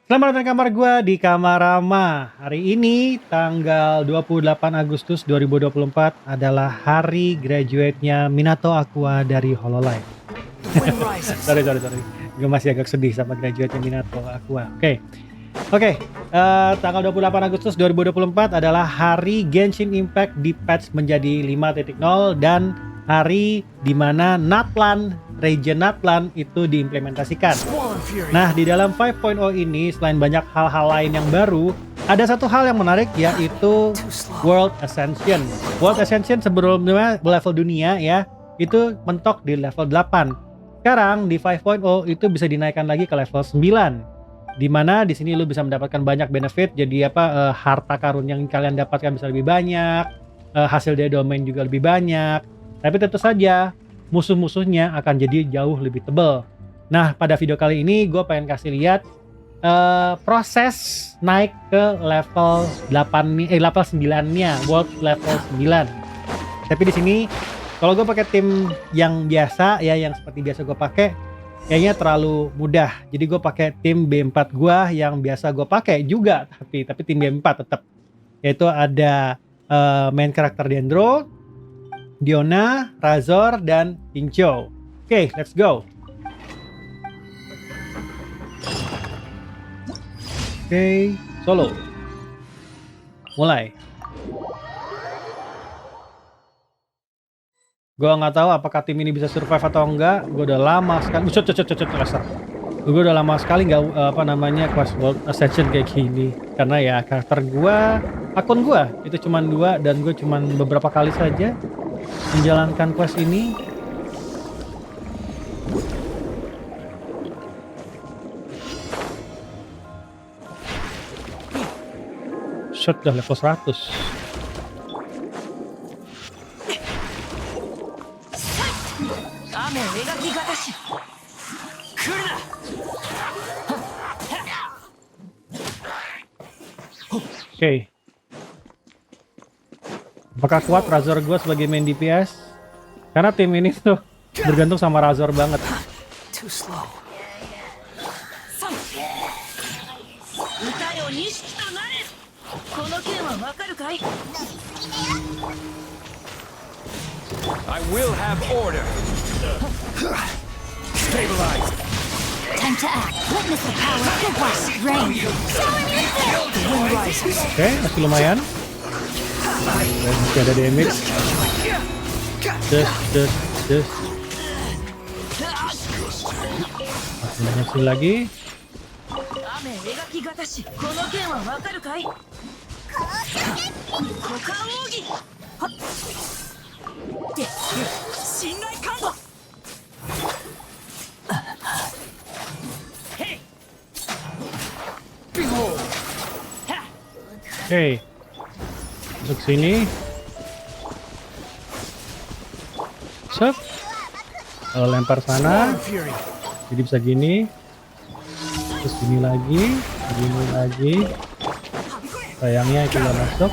Selamat datang di kamar gua di Kamar Rama. Hari ini tanggal 28 Agustus 2024 adalah hari graduate-nya Minato Aqua dari Hololive. sorry. Gue masih agak sedih sama graduate-nya Minato Aqua. Oke. Tanggal 28 Agustus 2024 adalah hari Genshin Impact di patch menjadi 5.0 dan hari dimana Natlan, region Natlan itu diimplementasikan. Nah, di dalam 5.0 ini selain banyak hal-hal lain yang baru, ada satu hal yang menarik yaitu World Ascension. World Ascension sebelumnya level dunia ya, itu mentok di level 8. Sekarang di 5.0 itu bisa dinaikkan lagi ke level 9. Dimana di sini lu bisa mendapatkan banyak benefit, jadi harta karun yang kalian dapatkan bisa lebih banyak, hasil dari domain juga lebih banyak. Tapi tentu saja musuh-musuhnya akan jadi jauh lebih tebal. Nah, pada video kali ini gue pengen kasih lihat proses naik ke level 9-nya, world level 9. Tapi di sini kalau gue pakai tim yang biasa ya, yang seperti biasa gue pakai, kayaknya terlalu mudah. Jadi gue pakai tim B4 gue yang biasa gue pakai juga, tapi tim B4 tetap. Yaitu ada main karakter Dendro, Diona, Razor, dan Pincho. Oke, let's go. Oke, solo. Mulai. Gue nggak tahu apakah tim ini bisa survive atau enggak. Gue udah lama sekali. Gue udah lama sekali nggak quest World Ascension kayak gini. Karena ya karakter gue, akun gue itu cuma 2 dan gue cuma beberapa kali saja menjalankan quest ini. Shot udah level 100. Oke. Apakah kuat Razor gue sebagai main DPS? Karena tim ini tuh bergantung sama Razor banget. I will have order. Stabilize. Time to act. Witness the power of the west rain. The wind rises. Oke, masih lumayan. Masih ada damage. Just. Masih banyak sih lagi. Oke, masuk sini. Set. Lempar sana. Jadi bisa gini. Terus gini lagi. Sayangnya itu nggak masuk.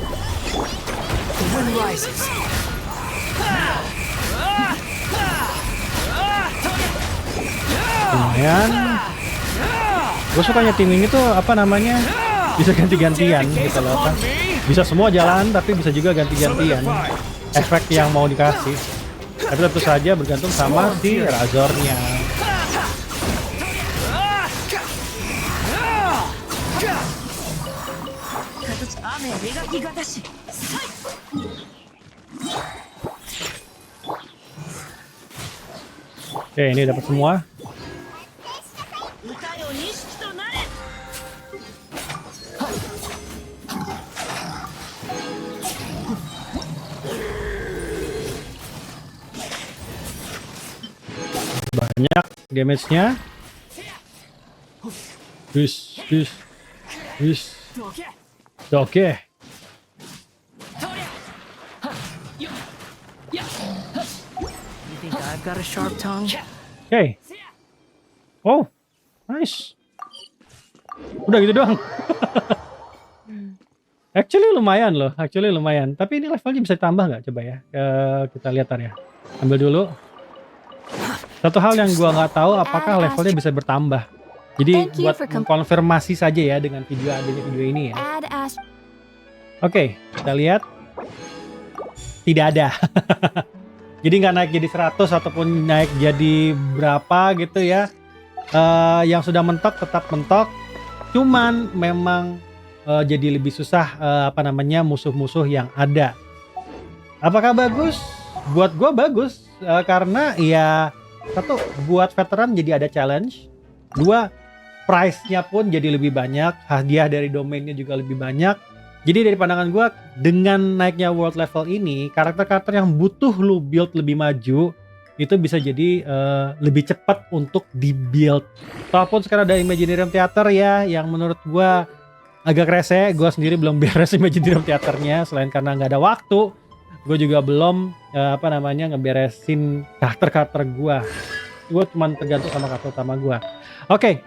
Lumayan. Gue sukanya tim ini tuh bisa ganti-gantian gitu loh kan. Bisa semua jalan tapi bisa juga ganti-gantian efek yang mau dikasih. Tapi tentu saja bergantung sama si Razornya. Oke, ini dapat semua. Banyak damage-nya. Oke. Got a sharp tongue. Oke. Oh, nice. Udah gitu doang. Actually lumayan. Tapi ini levelnya bisa ditambah nggak? Coba ya. Kita lihat ya. Ambil dulu. Satu hal yang gua nggak tahu apakah levelnya bisa bertambah. Jadi Thank you buat for konfirmasi saja ya dengan adanya video ini ya. Add as Oke, kita lihat tidak ada. Jadi nggak naik jadi 100 ataupun naik jadi berapa gitu ya. Yang sudah mentok tetap mentok. Cuman memang jadi lebih susah musuh-musuh yang ada. Apakah bagus? Buat gua bagus karena ya satu buat veteran jadi ada challenge. Dua, price-nya pun jadi lebih banyak, hadiah dari domainnya juga lebih banyak. Jadi dari pandangan gue, dengan naiknya world level ini, karakter-karakter yang butuh lu build lebih maju, itu bisa jadi lebih cepat untuk di-build. Walaupun sekarang ada Imaginarium Theater ya, yang menurut gue agak rese. Gue sendiri belum beres Imaginarium Theaternya, selain karena nggak ada waktu. Gue juga belum ngeberesin karakter-karakter gue. Gue cuma tergantung sama karakter utama gue. Oke.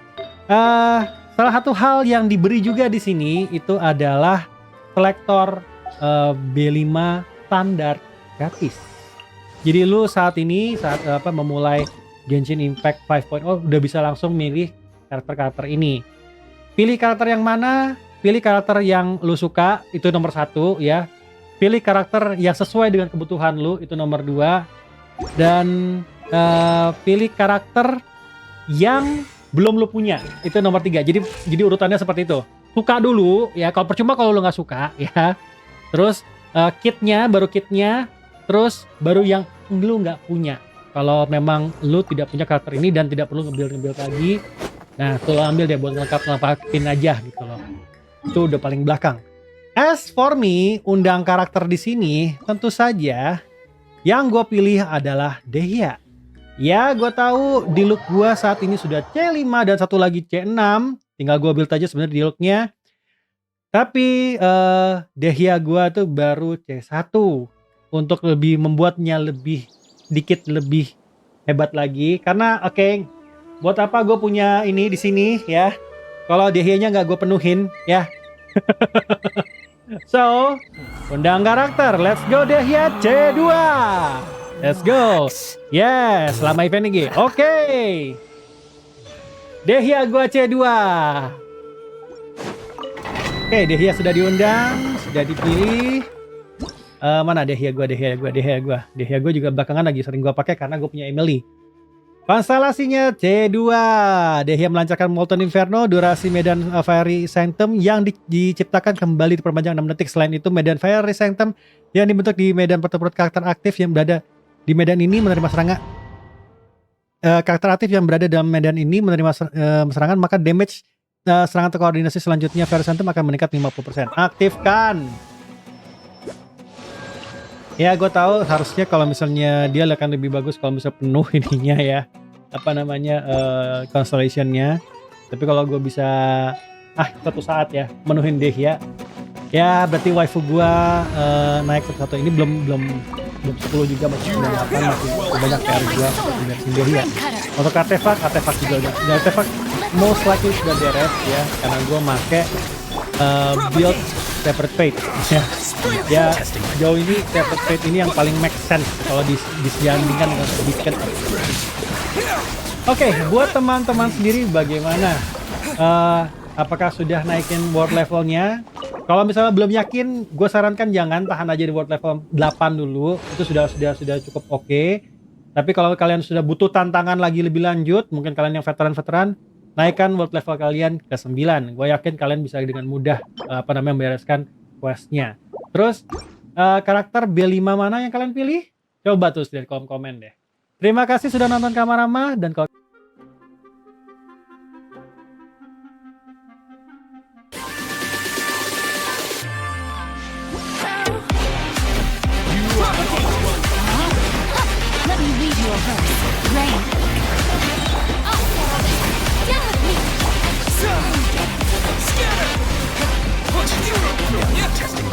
Salah satu hal yang diberi juga di sini itu adalah kolektor B5 standar gratis. Jadi lu saat memulai Genshin Impact 5.0 udah bisa langsung milih karakter-karakter ini. Pilih karakter yang mana? Pilih karakter yang lu suka, itu nomor 1 ya. Pilih karakter yang sesuai dengan kebutuhan lu, itu nomor 2. Dan pilih karakter yang belum lu punya, itu nomor 3. Jadi urutannya seperti itu. Suka dulu ya, kalau percuma kalau lu nggak suka ya. Terus baru kitnya, terus baru yang lu nggak punya. Kalau memang lu tidak punya karakter ini dan tidak perlu nge-build lagi, nah tuh ambil deh buat lengkapin aja gitu loh. Itu udah paling belakang. As for me, undang karakter di sini tentu saja yang gue pilih adalah Dehya. Ya, gue tahu di look gue saat ini sudah C5 dan satu lagi C6. Tinggal gue build aja sebenarnya di looknya. Tapi Dehya gue tuh baru C1 untuk membuatnya dikit lebih hebat lagi. Karena buat apa gue punya ini di sini ya? Kalau Dehyanya nggak gue penuhin ya. So, undang karakter. Let's go Dehya C2. Let's go. Yes, selama event ini. Oke. Dehya gua C2. Oke, Dehya sudah diundang, sudah dipilih. Mana Dehya gua? Dehya gua juga belakangan lagi sering gua pakai karena gua punya Emily. Konstelasinya C2. Dehya melancarkan Molten Inferno, durasi medan Fiery Sanctum yang diciptakan kembali diperpanjang 6 detik. Selain itu, medan Fiery Sanctum yang dibentuk di medan pertempuran karakter aktif yang berada di medan ini menerima serangan. Karakter aktif yang berada dalam medan ini menerima serangan, maka damage serangan terkoordinasi selanjutnya Fiery Sanctum akan meningkat 50%. Aktifkan. Ya, gue tahu harusnya kalau misalnya dia akan lebih bagus kalau bisa penuh ininya ya. Constellationnya. Tapi kalau gue bisa suatu saat ya menuhin Dehya. Ya, berarti waifu gue naik satu ini belum 10 juga, masih 8, masih banyak PR gue dengan Dehya. Untuk artefak juga udah. Artefak most likely sudah beres ya, karena gue make build Separate Fate ya. Jauh ini Separate Fate ini yang paling make sense kalau disandingkan dengan Beacon. Oke, buat teman-teman sendiri bagaimana? Apakah sudah naikin world levelnya? Kalau misalnya belum yakin, gue sarankan jangan, tahan aja di world level 8 dulu. Itu sudah cukup oke. Tapi kalau kalian sudah butuh tantangan lagi lebih lanjut, mungkin kalian yang veteran-veteran, naikkan world level kalian ke 9. Gue yakin kalian bisa dengan mudah membereskan questnya. Terus karakter B5 mana yang kalian pilih? Coba tulis di kolom komen deh. Terima kasih sudah nonton Kamarama, dan kalau Let me read you a verse. Rain. Deal with me. Testing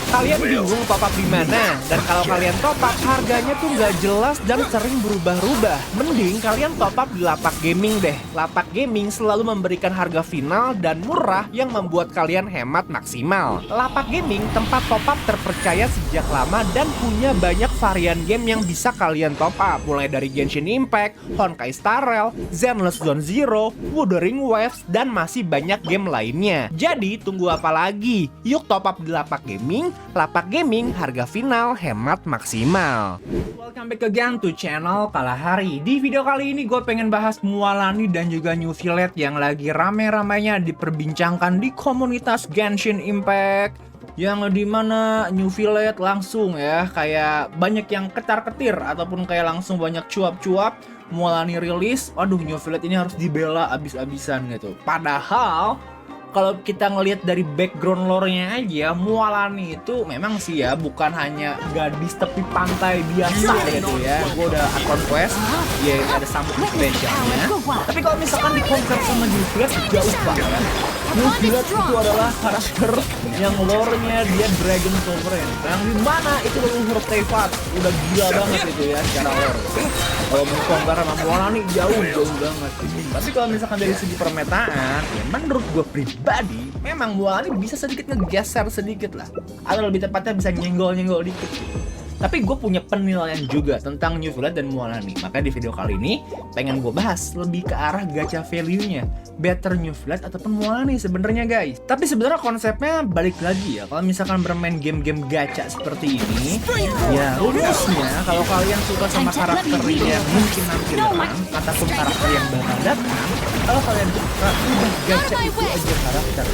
Kalian bingung top up di mana? Dan kalau kalian top up, harganya tuh nggak jelas dan sering berubah-ubah. Mending kalian top up di lapak gaming deh. Lapak gaming selalu memberikan harga final dan murah yang membuat kalian hemat maksimal. Lapak gaming tempat top up terpercaya sejak lama dan punya banyak varian game yang bisa kalian top up. Mulai dari Genshin Impact, Honkai Star Rail, Zenless Zone Zero, Wuthering Waves, dan masih banyak game lainnya. Jadi tunggu apa lagi? Yuk top up di lapak gaming. Lapak gaming, harga final, hemat maksimal. Welcome back again to channel Kalahari. Di video kali ini gue pengen bahas Mualani dan juga New Village yang lagi rame-ramenya diperbincangkan di komunitas Genshin Impact. Yang dimana New Village langsung ya kayak banyak yang ketar-ketir ataupun kayak langsung banyak cuap-cuap. Mualani rilis, waduh New Village ini harus dibela abis-abisan gitu. Padahal kalau kita ngelihat dari background lore-nya aja, Mualani itu memang sih ya bukan hanya gadis tepi pantai biasa gitu ya. Gue udah akun quest, ya ada something spesialnya. Tapi kalau misalkan di konsep sama New Village jauh banget. New Village itu adalah karakter yang lore-nya dia Dragon Sovereign, yang dimana itu leluhur Teyvat udah gila banget gitu ya secara lore. Kalau mencoba sama Mualani jauh banget. Tapi kalau misalkan dari segi permetaan, ya menurut gue pribadi, memang Mualani bisa sedikit ngegeser sedikit lah, atau lebih tepatnya bisa nyenggol-nyenggol dikit. Tapi gue punya penilaian juga tentang New Village dan Mualani. Makanya di video kali ini pengen gue bahas lebih ke arah gacha value-nya. Better New Village ataupun Mualani sebenarnya guys. Tapi sebenarnya konsepnya balik lagi ya. Kalau misalkan bermain game-game gacha seperti ini, ya rumusnya kalau kalian suka sama karakter yang mungkin nanti datang ataupun karakter yang bakal datang, kalau kalian suka udah gacha itu aja karakter.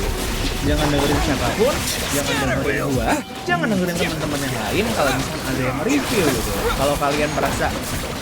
Jangan dengerin siapapun, jangan dengerin gua, jangan dengerin teman-teman yang lain kalau misalnya ada yang review gitu. Kalau kalian merasa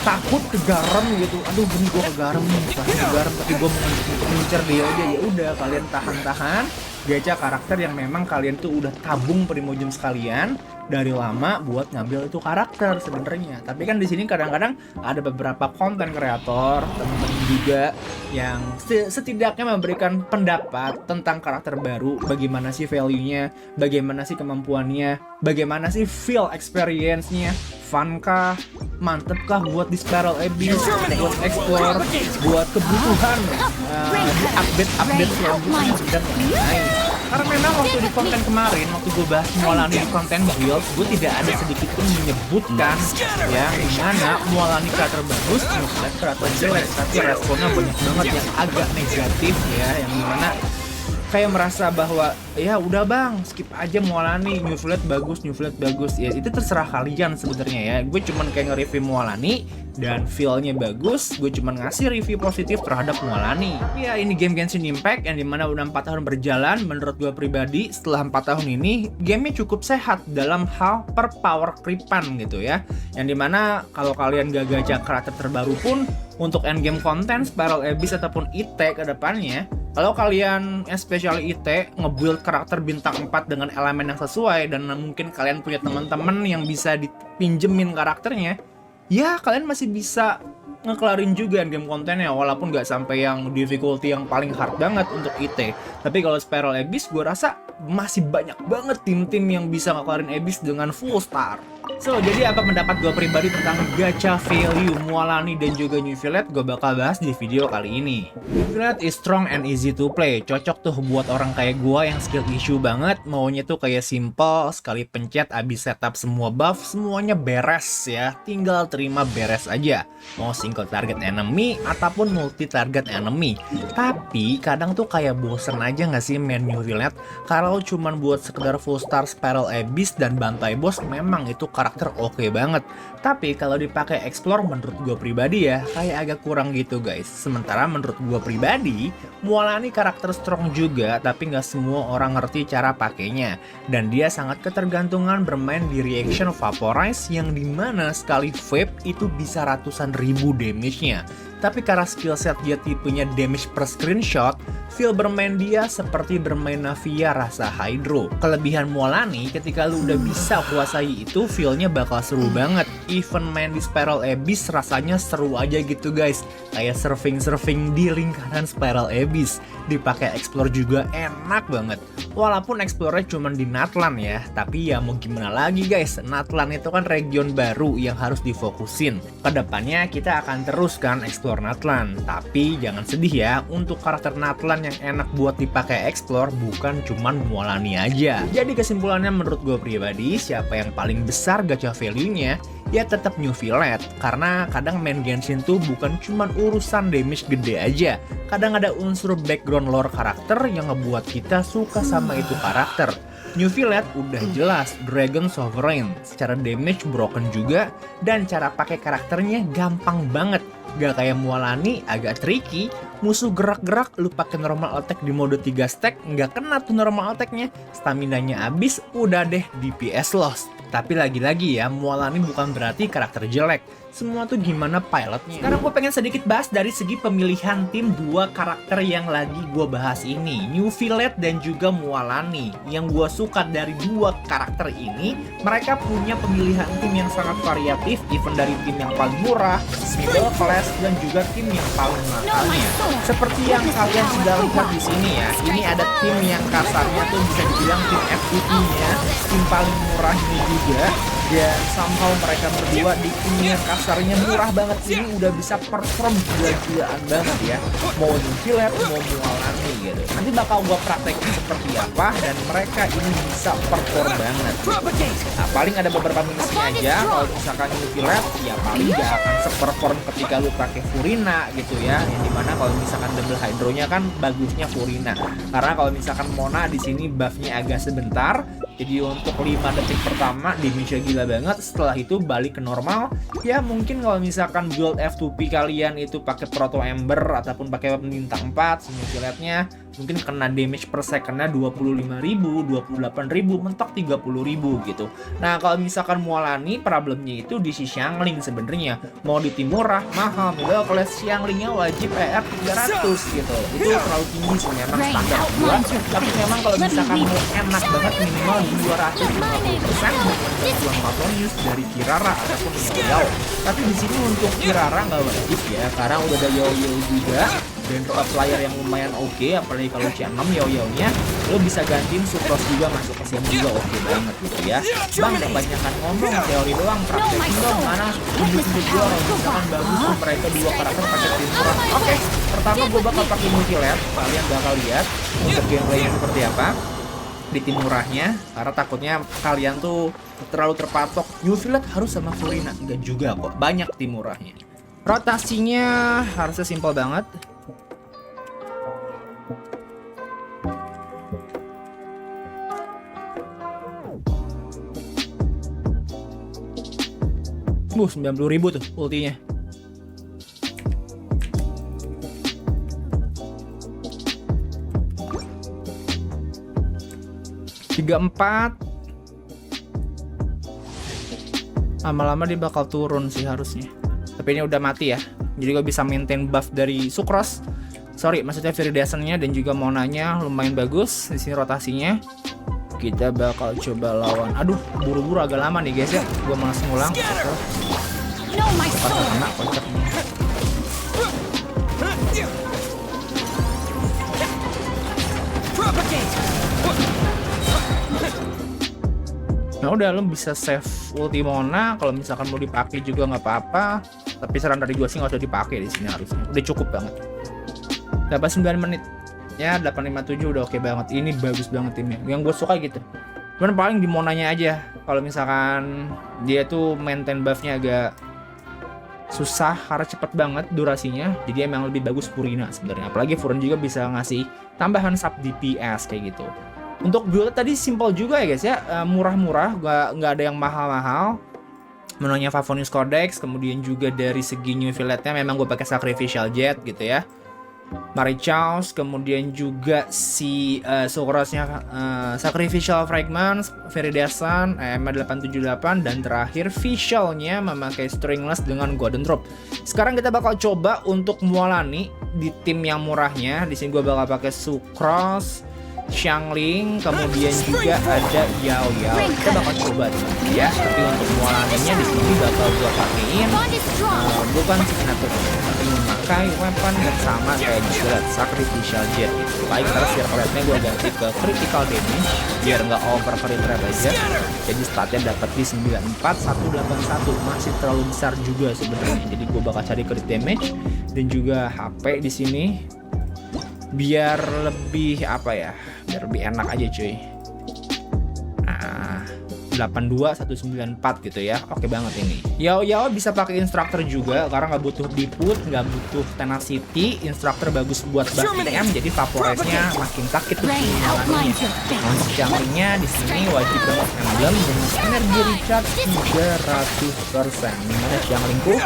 takut kegaram gitu, aduh gini gua kegaram nih, pasti kegaram tapi gua mau ngincer dia aja, ya udah kalian tahan-tahan gacha karakter yang memang kalian tuh udah tabung primojum sekalian dari lama buat ngambil itu karakter sebenarnya. Tapi kan di sini kadang-kadang ada beberapa konten kreator teman-teman juga yang setidaknya memberikan pendapat tentang karakter baru, bagaimana sih value-nya, bagaimana sih kemampuannya, bagaimana sih feel experience-nya, fun kah, mantep kah buat di Spiral Abyss, buat explore, buat kebutuhan di update selanjutnya dan lain-lain. Karena memang waktu di konten kemarin, waktu gue bahas Mualani di konten build, gue tidak ada sedikit pun menyebutkan ya dimana Mualani karakter bagus, New Village karakter jelek, tapi responnya banyak banget yang agak negatif ya, yang dimana kayak merasa bahwa ya udah bang skip aja Mualani, New Village bagus ya, itu terserah kalian sebenarnya ya. Gue cuman kayak nge-review Mualani dan feel-nya bagus, gue cuman ngasih review positif terhadap Mualani. Ya ini game Genshin Impact yang dimana udah 4 tahun berjalan, menurut gue pribadi setelah 4 tahun ini gamenya cukup sehat dalam hal per power creepan gitu ya, yang dimana kalau kalian gak gacha karakter terbaru pun untuk endgame konten Spiral Abyss ataupun IT ke depannya, kalau kalian especially IT nge-build karakter bintang 4 dengan elemen yang sesuai dan mungkin kalian punya teman-teman yang bisa dipinjemin karakternya, ya kalian masih bisa ngekelarin juga game kontennya walaupun nggak sampai yang difficulty yang paling hard banget untuk IT. Tapi kalau Spiral Abyss gue rasa masih banyak banget tim-tim yang bisa ngekelarin Abyss dengan full star. So, jadi apa pendapat gue pribadi tentang gacha value Mualani dan juga New Village, gue bakal bahas di video kali ini. New Village is strong and easy to play. Cocok tuh buat orang kayak gue yang skill issue banget, maunya tuh kayak simple, sekali pencet abis setup semua buff, semuanya beres ya. Tinggal terima beres aja. Mau single target enemy ataupun multi target enemy. Tapi kadang tuh kayak bosen aja gak sih main New Village? Kalau cuman buat sekedar full star Spiral Abyss dan bantai boss, memang itu karakter oke banget. Tapi kalau dipakai explore menurut gue pribadi ya kayak agak kurang gitu guys. Sementara menurut gue pribadi Mualani karakter strong juga, tapi nggak semua orang ngerti cara pakainya. Dan dia sangat ketergantungan bermain di reaction vaporize yang dimana sekali vape itu bisa ratusan ribu damage-nya. Tapi karena skill set dia tipenya damage per screenshot, feel bermain dia seperti bermain Navia rasa Hydro. Kelebihan Mualani ketika lu udah bisa kuasai itu, feel-nya bakal seru banget. even main di Spiral Abyss rasanya seru aja gitu guys. Kayak surfing di lingkaran Spiral Abyss. Dipakai explore juga enak banget. Walaupun explore-nya cuma di Natlan ya, tapi ya mau gimana lagi guys, Natlan itu kan region baru yang harus difokusin. Kedepannya kita akan teruskan explore Natlan, tapi jangan sedih ya, untuk karakter Natlan yang enak buat dipakai explore bukan cuman Mualani aja. Jadi kesimpulannya menurut gue pribadi, siapa yang paling besar gacha value-nya, ya tetap New Violet. Karena kadang main Genshin tuh bukan cuman urusan damage gede aja. Kadang ada unsur background lore karakter yang ngebuat kita suka sama itu karakter. New Violet udah jelas Dragon Sovereign, secara damage broken juga, dan cara pakai karakternya gampang banget. Gak kayak Mualani agak tricky, musuh gerak-gerak lu pakai normal attack di mode 3 stack, nggak kena tuh normal attacknya, staminanya habis, udah deh DPS loss. Tapi lagi-lagi ya, Mualani bukan berarti karakter jelek. Semua tuh gimana pilotnya. Sekarang gue pengen sedikit bahas dari segi pemilihan tim dua karakter yang lagi gue bahas ini, New Violet dan juga Mualani. Yang gue suka dari dua karakter ini, mereka punya pemilihan tim yang sangat variatif, even dari tim yang paling murah, middle class, dan juga tim yang paling mahalnya. Seperti yang kalian sudah lihat di sini ya, ini ada tim yang kasarnya tuh bisa dibilang tim FPP-nya, tim paling murah ini juga. Dan somehow mereka berdua di tim yang kasarnya murah banget ini udah bisa perform gila-gilaan banget ya. Mau New Violet, mau Mualani gitu. Nanti bakal gua praktekin seperti apa dan mereka ini bisa perform banget. Nah, paling ada beberapa minusnya aja. Kalau misalkan New Violet, ya paling gak akan seperform ketika lu pakai Furina gitu ya. Yang dimana kalau misalkan double hydronya kan bagusnya Furina. Karena kalau misalkan Mona di sini buffnya agak sebentar. Jadi untuk 5 detik pertama damage gila banget, setelah itu balik ke normal. Ya mungkin kalau misalkan build F2P kalian itu pakai Proto Ember ataupun pakai bintang 4 New Violetnya, mungkin kena damage per secondnya 25.000, 28.000, mentok 30.000 gitu. Nah kalau misalkan Mualani problemnya itu di si Xiangling sebenarnya. Mau di tim murah, mahal, middle class, Xianglingnya wajib ER 300 gitu. Itu terlalu tinggi sih memang standar gua. Tapi memang kalau misalkan mau enak banget minimal 250% dengan bantuan Patonius dari Kirara ataupun Yao. Tapi di sini untuk Kirara nggak wajib ya, karena udah ada Yao juga. Dan top player yang lumayan oke, apalagi kalau C6 Yao-nya lo bisa gantiin Sucrose juga masuk ke sini juga oke banget gitu ya. Bang, kebanyakan ngomong teori doang, praktekin dong mana tunjuk-tunjuk gue kalau misalkan bagus tuh mereka dua karakter pakai tim murah. Oke, pertama gue bakal pakai New Violet, kalian bakal lihat untuk gameplaynya seperti apa di tim murahnya, karena takutnya kalian tuh terlalu terpatok New Violet harus sama Furina. Enggak juga kok, banyak tim murahnya. Rotasinya harusnya simpel banget. 90.000 tuh ultinya. Tiga empat. Lama-lama dia bakal turun sih harusnya. Tapi ini udah mati ya. Jadi gue bisa maintain buff dari Sucrose. Sorry, maksudnya Viridiason-nya dan juga Monanya lumayan bagus. Di sini rotasinya. Kita bakal coba lawan. Aduh, buru-buru agak lama nih guys ya. Gue malas ngulang. Pas kena kocaknya. Nah udah, lo bisa save ulti Mona. Kalau misalkan mau dipakai juga nggak apa-apa. Tapi saran dari gue sih nggak usah dipakai di sini harusnya. Udah cukup banget. Dapat 9 menit. Ya 857 udah oke banget. Ini bagus banget timnya. Yang gue suka gitu. Cuman paling di Monanya aja. Kalau misalkan dia tuh maintain buffnya agak susah karena cepet banget durasinya. Jadi emang lebih bagus Furina sebenarnya. Apalagi Furina juga bisa ngasih tambahan sub DPS kayak gitu. Untuk build tadi simple juga ya guys ya. Murah-murah, nggak ada yang mahal-mahal. Menunya Favonius Codex, kemudian juga dari segi New Violetnya memang gue pakai Sacrificial Jet gitu ya. Marichaus, kemudian juga si Sucrose-nya Sacrificial Fragments, Viridiason, M878, dan terakhir Visual-nya memakai Stringless dengan Golden Drop. Sekarang kita bakal coba untuk Mualani di tim yang murahnya. Di sini gue bakal pakai Sucrose, Xiangling, kemudian juga ada Yao Yao. Kita bakal coba ya, tapi untuk mualannya di sini bakal gua pakein Bond is strong. bukan signature, tapi memakai weapon yang sama kayak juga sacrificial jet gitu. Paling ntar circle rate-nya gua ganti ke critical damage biar nggak over crit rate aja. Jadi statnya dapat di 94181, masih terlalu besar juga sebenarnya. Jadi gua bakal cari crit damage dan juga HP di sini biar lebih apa ya, biar lebih enak aja cuy. Nah, 82194 gitu ya, oke banget ini. Yao bisa pakai instructor juga karena nggak butuh diput, nggak butuh tenacity. Instructor bagus buat buff TM, jadi vaporese-nya makin sakit tuh Rain nyalanya. outlines your face. Untuk Xianglingnya di sini wajib banget emblem dengan energi recharge 300%. Dimana Xianglingku?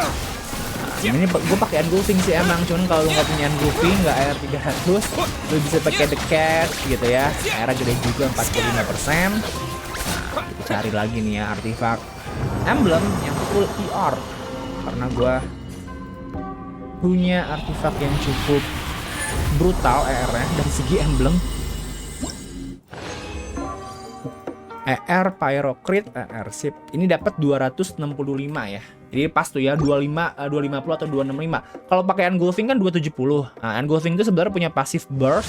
Ini gue pakai engulfing sih emang, cuman kalau lu nggak punya engulfing nggak air 300, lu bisa pakai the cat gitu ya. Airnya gede juga 45%. Nah, kita cari lagi nih ya artifak emblem yang full ER karena gue punya artifak yang cukup brutal ER-nya dari segi emblem. ER Pyrocrit ER sip. Ini dapat 265 ya. Jadi pas tuh ya 250 atau 265. Kalau pakai engulfing kan 270. Nah, engulfing itu sebenarnya punya passive burst.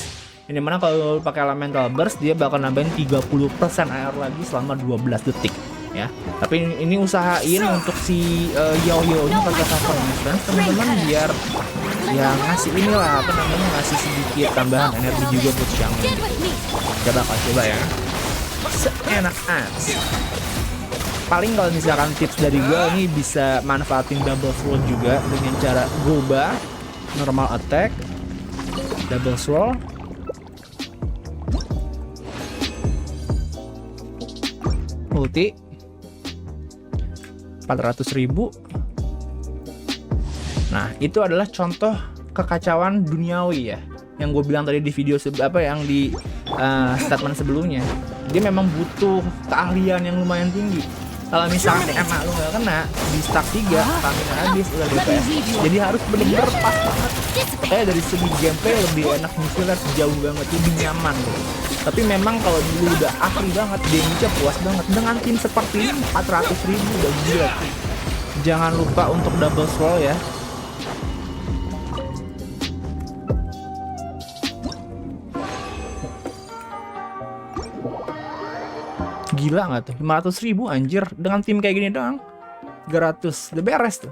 Ini mana kalau pakai elemental burst dia bakal nambahin 30% AR lagi selama 12 detik ya. Tapi ini usahain untuk si Yao-nya kagak cover defense teman-teman biar ya ngasih inilah apa namanya, ngasih sedikit tambahan energi juga buat Xiangling. Stand with me. Kita bakal coba ya. Seenak as. Paling kalau misalkan tips dari gue ini bisa manfaatin double sword juga dengan cara goba, normal attack, double sword, ulti 400.000. Nah itu adalah contoh kekacauan duniawi ya, yang gue bilang tadi di video yang di statement sebelumnya. Dia memang butuh keahlian yang lumayan tinggi. Kalau misalnya emak lu nggak kena di stack 3, stamina habis udah DPS. Jadi harus bener-bener pas banget. Kayak dari segi gameplay lebih enak nyusulnya jauh banget, lebih nyaman gitu. Tapi memang kalau dulu udah ahli banget, damage-nya puas banget. Dengan tim seperti ini 400.000 udah gila. Jangan lupa untuk double sword ya. Gila nggak tuh? 500.000 anjir. Dengan tim kayak gini doang 300, udah beres tuh.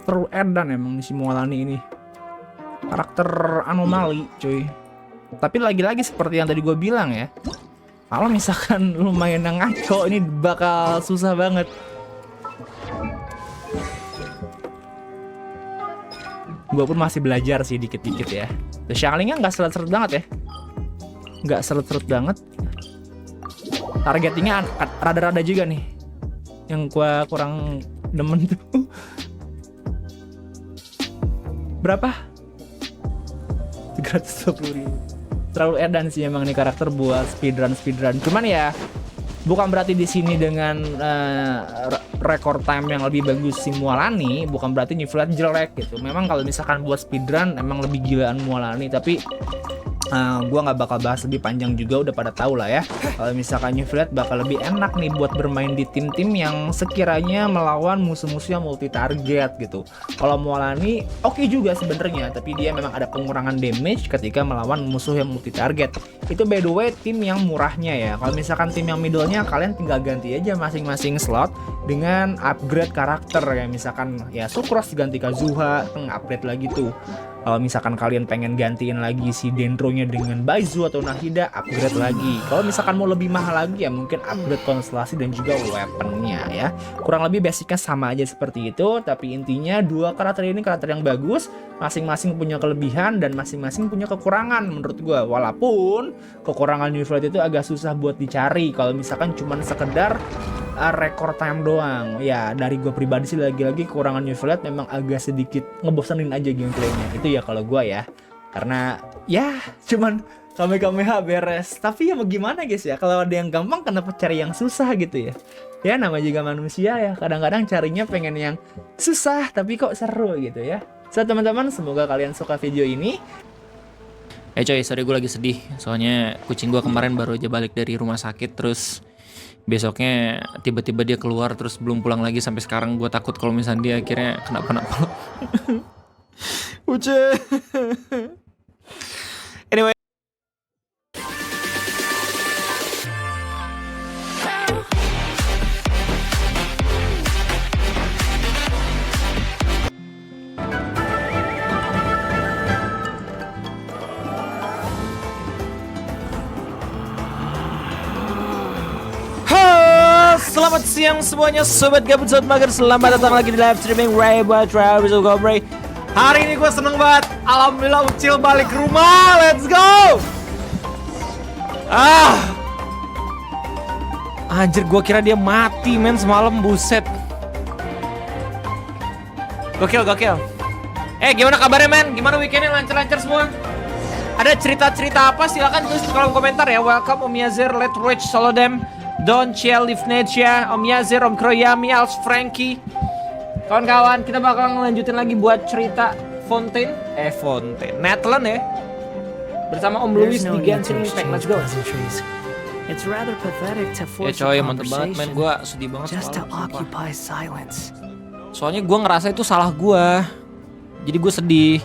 Terlalu edan emang si Mualani ini. Karakter anomali cuy. Tapi lagi-lagi seperti yang tadi gue bilang ya, kalau misalkan lumayan ngaco ini bakal susah banget. Gue pun masih belajar sih dikit-dikit ya. Terus Xianglingnya nggak seret-seret banget ya, nggak seret-seret banget. Targetingnya rada-rada juga nih, yang gua kurang demen tuh. Berapa? 320.000. Terlalu edan sih emang nih karakter buat speedrun. Cuman ya bukan berarti di sini dengan record time yang lebih bagus si Mualani, bukan berarti Niflat jelek gitu. Memang kalau misalkan buat speedrun emang lebih gilaan Mualani, tapi gue nggak bakal bahas lebih panjang juga, udah pada tahu lah ya. Kalau misalkan Niflat bakal lebih enak nih buat bermain di tim-tim yang sekiranya melawan musuh-musuh yang multi target gitu. Kalau Mualani oke juga sebenarnya, tapi dia memang ada pengurangan damage ketika melawan musuh yang multi target. Itu by the way tim yang murahnya ya. Kalau misalkan tim yang middle-nya, kalian tinggal ganti aja masing-masing slot dengan upgrade karakter, kayak misalkan ya Sucrose ganti Kazuha, upgrade lagi tuh. Kalau misalkan kalian pengen gantiin lagi si Dendronya dengan Baizu atau Nahida, upgrade lagi. Kalau misalkan mau lebih mahal lagi ya mungkin upgrade konstelasi dan juga weaponnya ya. Kurang lebih basicnya sama aja seperti itu, tapi intinya dua karakter ini karakter yang bagus, masing-masing punya kelebihan dan masing-masing punya kekurangan menurut gua. Walaupun kekurangan Niflat itu agak susah buat dicari kalau misalkan cuman sekedar record time doang. Ya dari gue pribadi sih lagi-lagi kekurangan Niflat memang agak sedikit ngebosenin aja gameplaynya. Itu ya kalau gue ya, karena ya cuman Kamehameha beres. Tapi ya mau gimana guys ya, kalau ada yang gampang kenapa cari yang susah gitu ya. Ya nama juga manusia ya, kadang-kadang carinya pengen yang susah tapi kok seru gitu ya. So teman-teman, semoga kalian suka video ini. Coy, sorry gue lagi sedih. Soalnya kucing gue kemarin baru aja balik dari rumah sakit. Terus besoknya tiba-tiba dia keluar. Terus belum pulang lagi sampai sekarang. Gue takut kalau misalnya dia akhirnya kenapa-napa. Uce. Anyway. Selamat siang semuanya sobat gabut, sobat mager. Selamat datang lagi di live streaming Ray buat Travis Gobre. Hari ini gue seneng banget. Alhamdulillah Ucil balik ke rumah. Let's go. Anjir, gue kira dia mati men semalam, buset. Gokil. Gimana kabarnya men? Gimana weekendnya, lancar-lancar semua? Ada cerita-cerita apa? Silakan tulis di kolom komentar ya. Welcome Om Yazir, Let Rich, Solodem, Don Ciel, Livnecia, Om Yazir, Om Kroyami, Als Frankie. Kawan-kawan, kita bakal ngelanjutin lagi buat cerita Fontaine Netherlands ya. Bersama Om Louis di Genshin Impact. Let's go. It's rather pathetic to force coy, a mantep banget men. conversation Gue sedih banget just to semalam, sumpah. occupy silence. Soalnya gue ngerasa itu salah gue. Jadi gue sedih.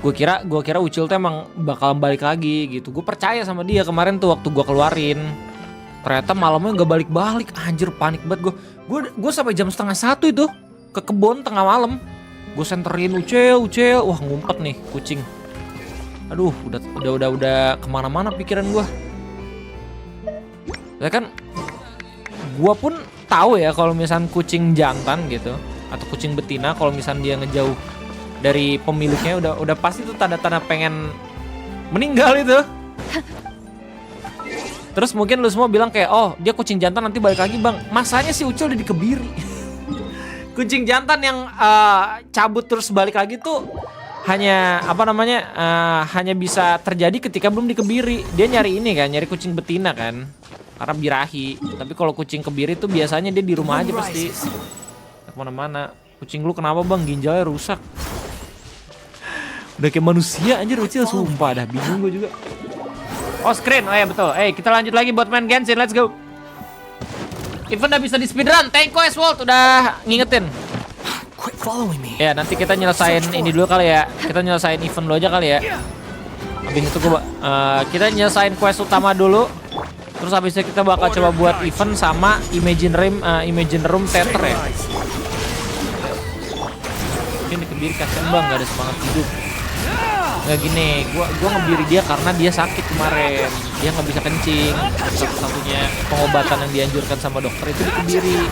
Gue kira Ucil tuh emang bakal balik lagi gitu. Gue percaya sama dia kemarin tuh waktu gue keluarin. Ternyata malamnya nggak balik-balik. Anjir, panik banget gue. Gue sampai jam 12:30 itu ke kebun tengah malam. Gue senterin Ucil. Wah, ngumpet nih kucing. Aduh, udah kemana-mana pikiran gue. Ya kan, gue pun tahu ya kalau misalnya kucing jantan gitu atau kucing betina, kalau misalnya dia ngejauh dari pemiliknya udah pasti tuh tanda-tanda pengen meninggal itu. Terus mungkin lu semua bilang kayak, oh dia kucing jantan nanti balik lagi bang. Masanya si Ucil udah dikebiri. Kucing jantan yang cabut terus balik lagi tuh hanya hanya bisa terjadi ketika belum dikebiri. Dia nyari ini kan, nyari kucing betina kan, karena birahi. Tapi kalau kucing kebiri tuh biasanya dia di rumah aja pasti. Kemana-mana. Kucing lu kenapa bang? Ginjalnya rusak. Udah kayak manusia anjir Ucil, sumpah dah bingung gue juga. Oh screen, oh ya betul. Kita lanjut lagi buat main Genshin, let's go. Event udah bisa di speedrun, Thank you Walt udah ngingetin. Quit following me. Ya nanti kita nyelesain ini dulu kali ya. Kita nyelesain event dulu aja kali ya. Habis itu kita nyelesain quest utama dulu. Terus habis itu kita bakal coba buat event sama Imagine Room Theater ya. Mungkin dikebiri kasian bang, gak ada semangat hidup. Nggak gini, gua ngebiri dia karena dia sakit kemarin. Dia nggak bisa kencing. Satu-satunya pengobatan yang dianjurkan sama dokter itu dikebiri.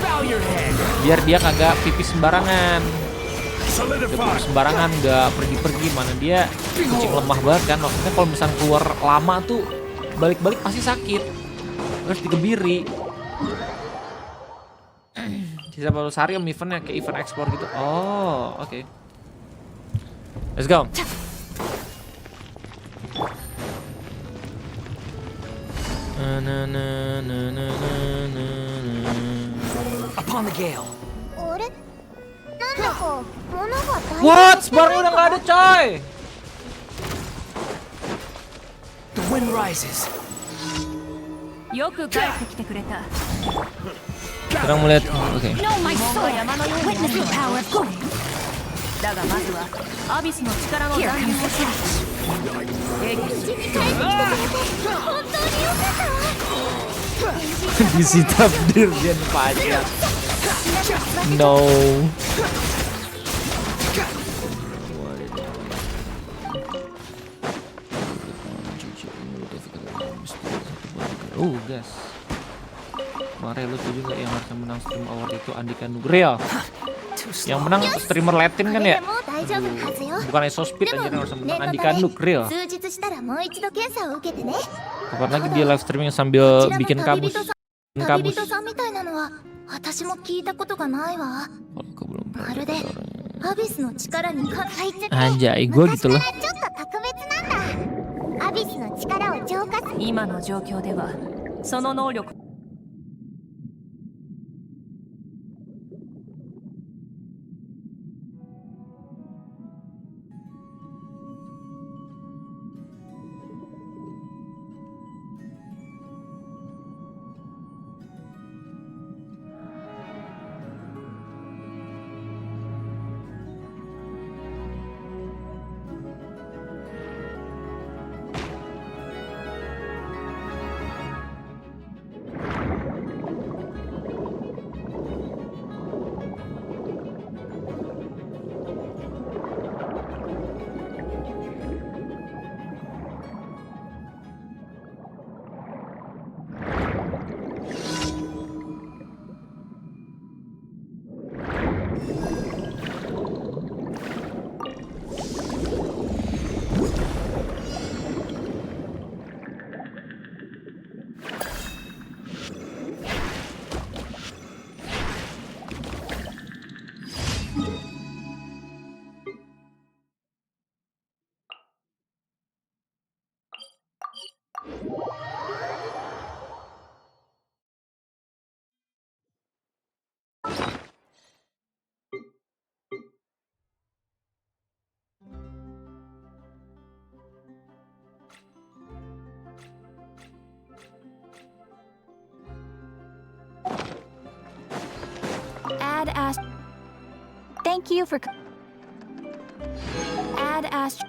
Biar dia kagak pipis sembarangan. Dia pipis sembarangan, nggak pergi-pergi. Mana dia kucing lemah banget kan. Maksudnya kalau misalnya keluar lama tuh balik-balik pasti sakit. Terus dikebiri. Sisa baru sehari eventnya kayak event explore gitu. Oh, oke. Let's go. Upon the gale. What? Sebarang udah nggak ada coy. The wind rises. よく帰ってきてくれた。 Sekarang melihat, oke. No, my sword! Witness the power of God! だがまずはアビスの力の残留をキャッチ。兵器し Disita Dirjen pajak. No. Gas. Kemarin lu setuju nggak yang harusnya menang stream award itu Andika Nugril? Yang menang streamer Latin kan ya? Bukan Esospeed aja yang harusnya menang Andika Nugril. Kapan lagi dia live streaming sambil bikin kabus? Kabus. Aku belum Anjay, gue gitu loh. 今の状況ではその能力 Oke, Thank you for add astro.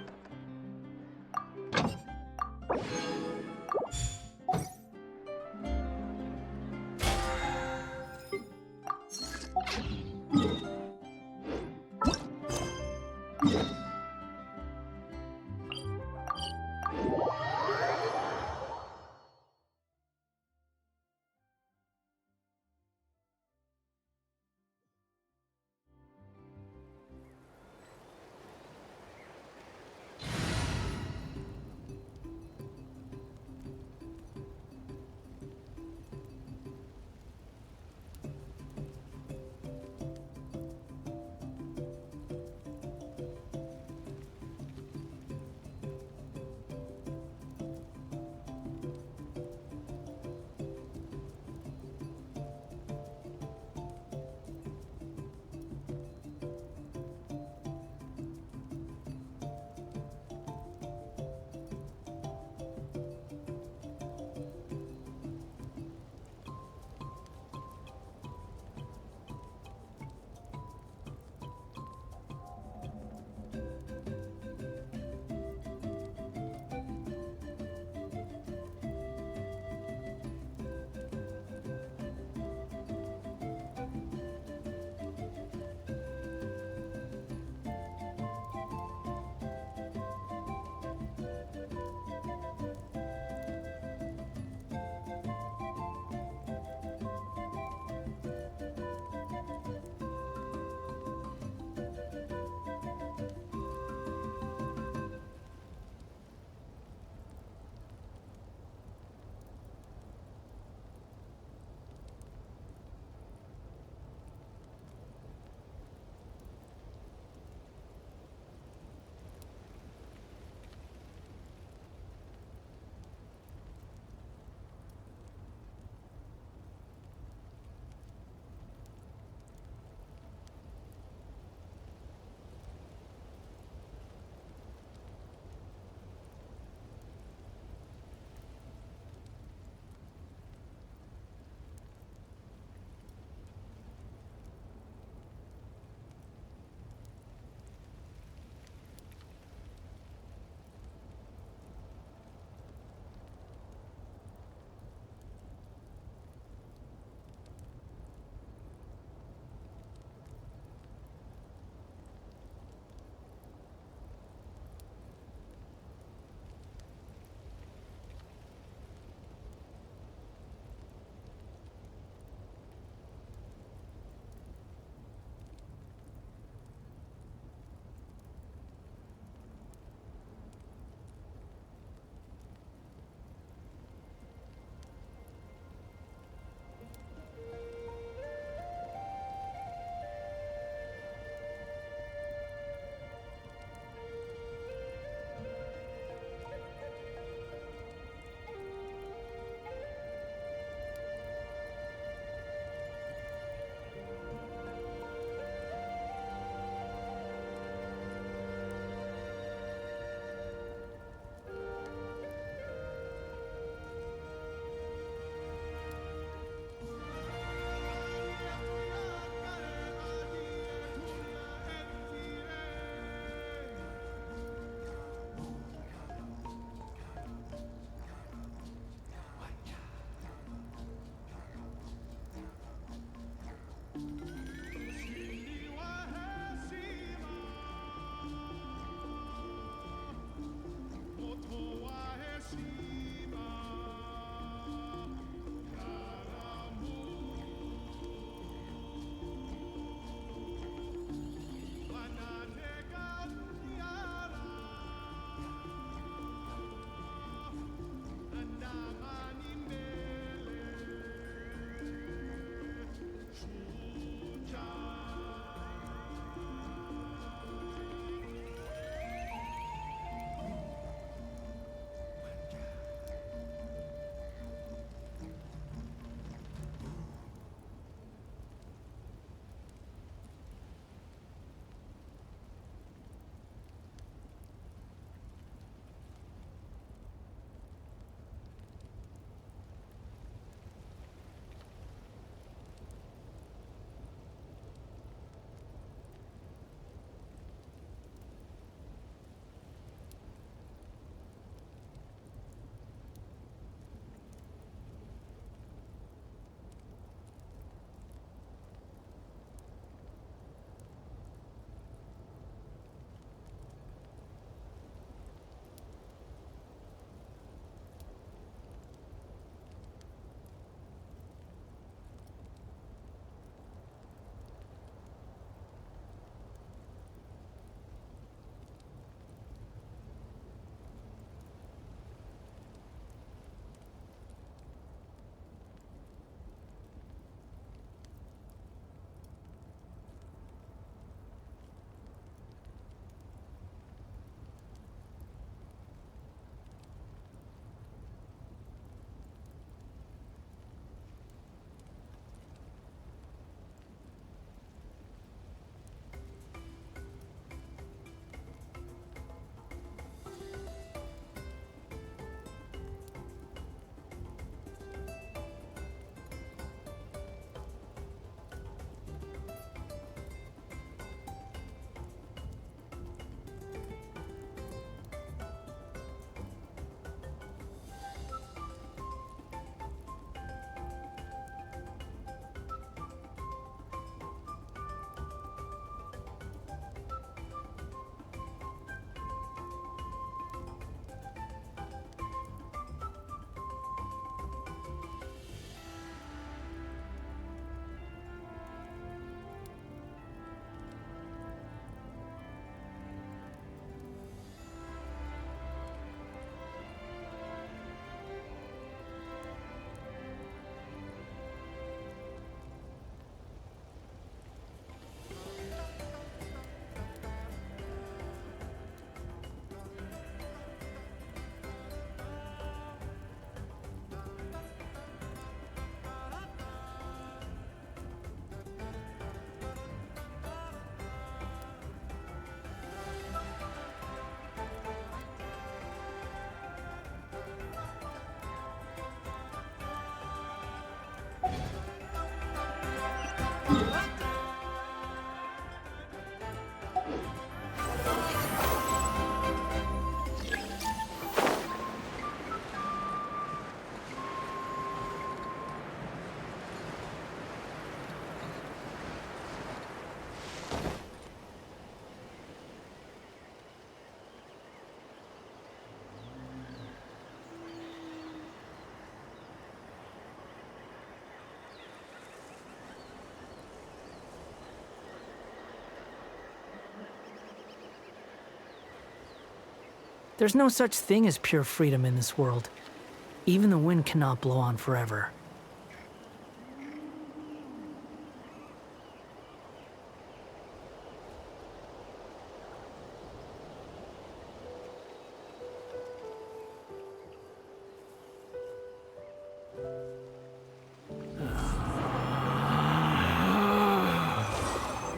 There's no such thing as pure freedom in this world. Even the wind cannot blow on forever.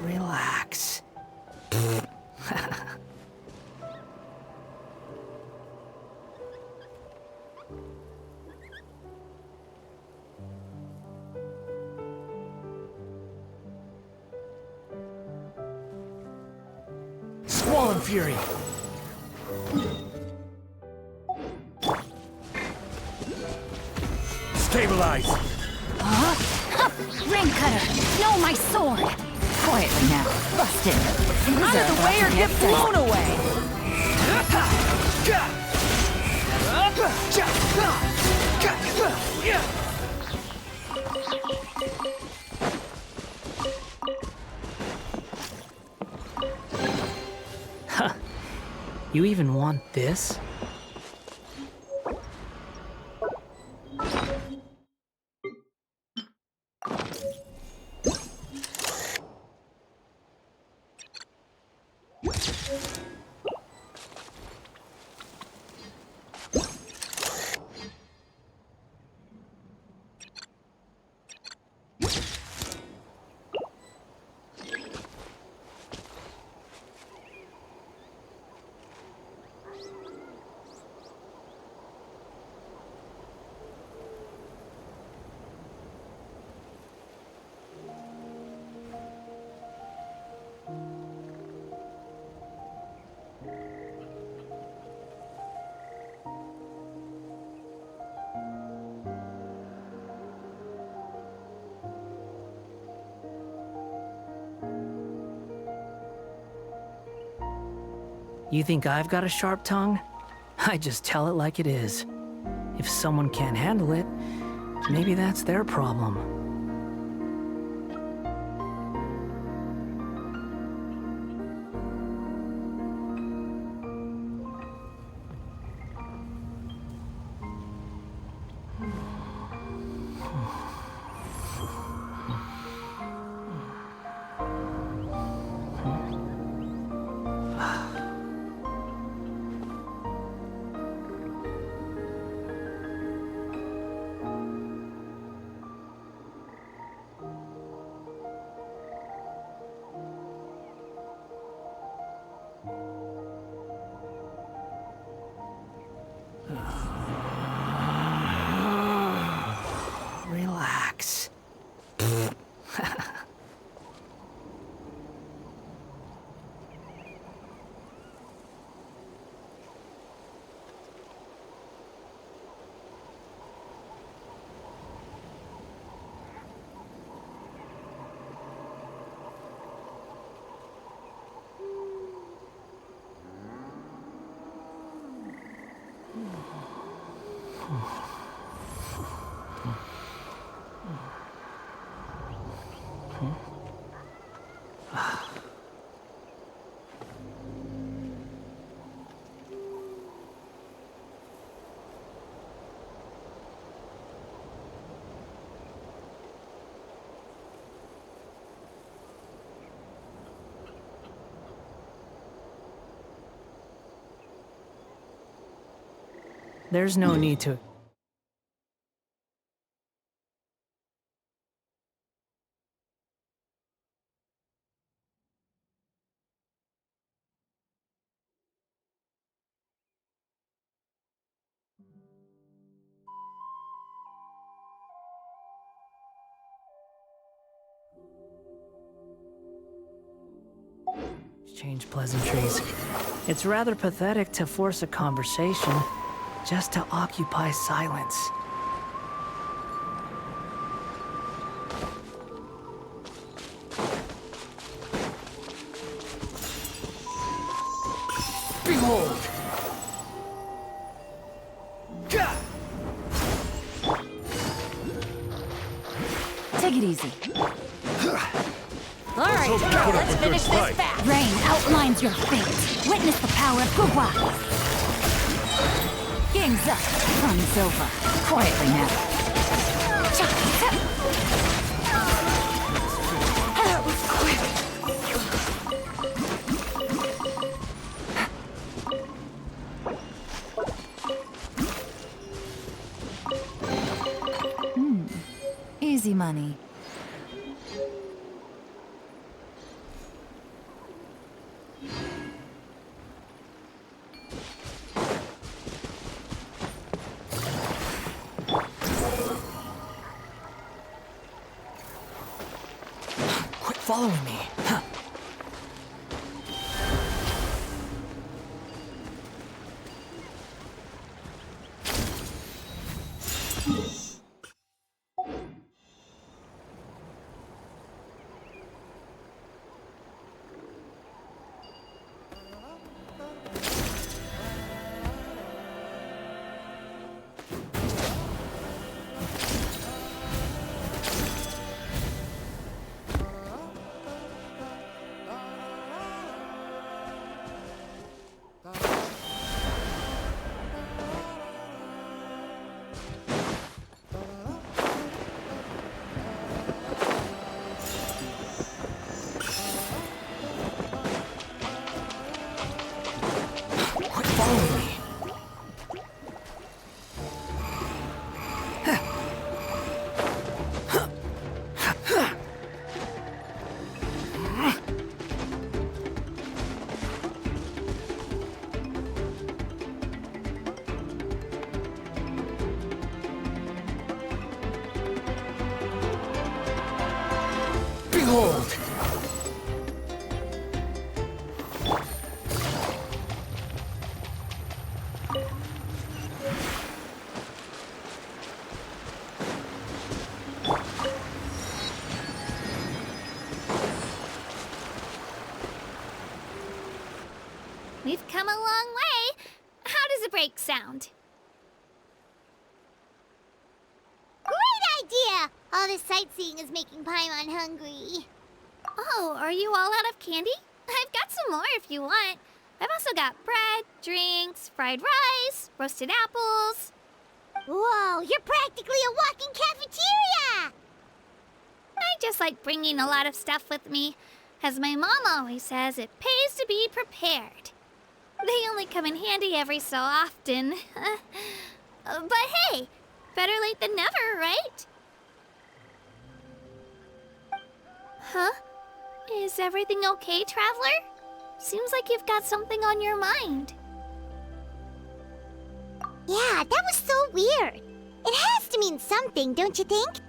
Relax. Squall and Fury. Stabilize. Rain cutter, no, my sword. Quietly now, busted. Out of the way or get blown away. You even want this? You think I've got a sharp tongue? I just tell it like it is. If someone can't handle it, maybe that's their problem. Relax. There's no need to. Change pleasantries. It's rather pathetic to force a conversation just to occupy silence. Behold! Take it easy. All right, let's finish this fast. Rain outlines your fate. Witness the power of Gugwa. Game's up. Fun's over. Quietly now. That was quick. Easy money. Quit following me. Huh. Quit following me. Behold! We've come a long way. How does a break sound? Great idea! All this sightseeing is making Paimon hungry. Oh, are you all out of candy? I've got some more if you want. I've also got bread, drinks, fried rice, roasted apples. Whoa, you're practically a walking cafeteria! I just like bringing a lot of stuff with me. As my mom always says, it pays to be prepared. They only come in handy every so often. But hey, better late than never, right? Huh? Is everything okay, Traveler? Seems like you've got something on your mind. Yeah, that was so weird. It has to mean something, don't you think?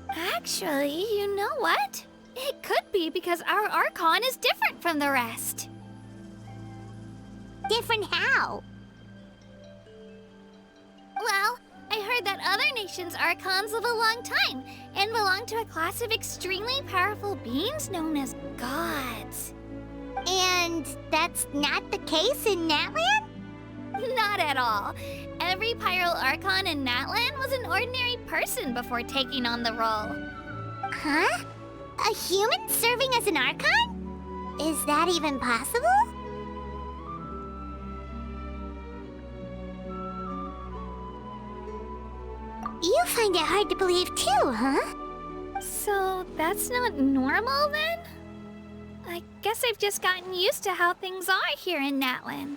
Actually, you know what? It could be because our Archon is different from the rest. Different how? Well, I heard that other nations' Archons live a long time and belong to a class of extremely powerful beings known as gods. And that's not the case in Natlan? Not at all. Every Pyro Archon in Natlan was an ordinary person before taking on the role. Huh? A human serving as an Archon? Is that even possible? You find it hard to believe too, huh? So that's not normal then? I guess I've just gotten used to how things are here in Natlan.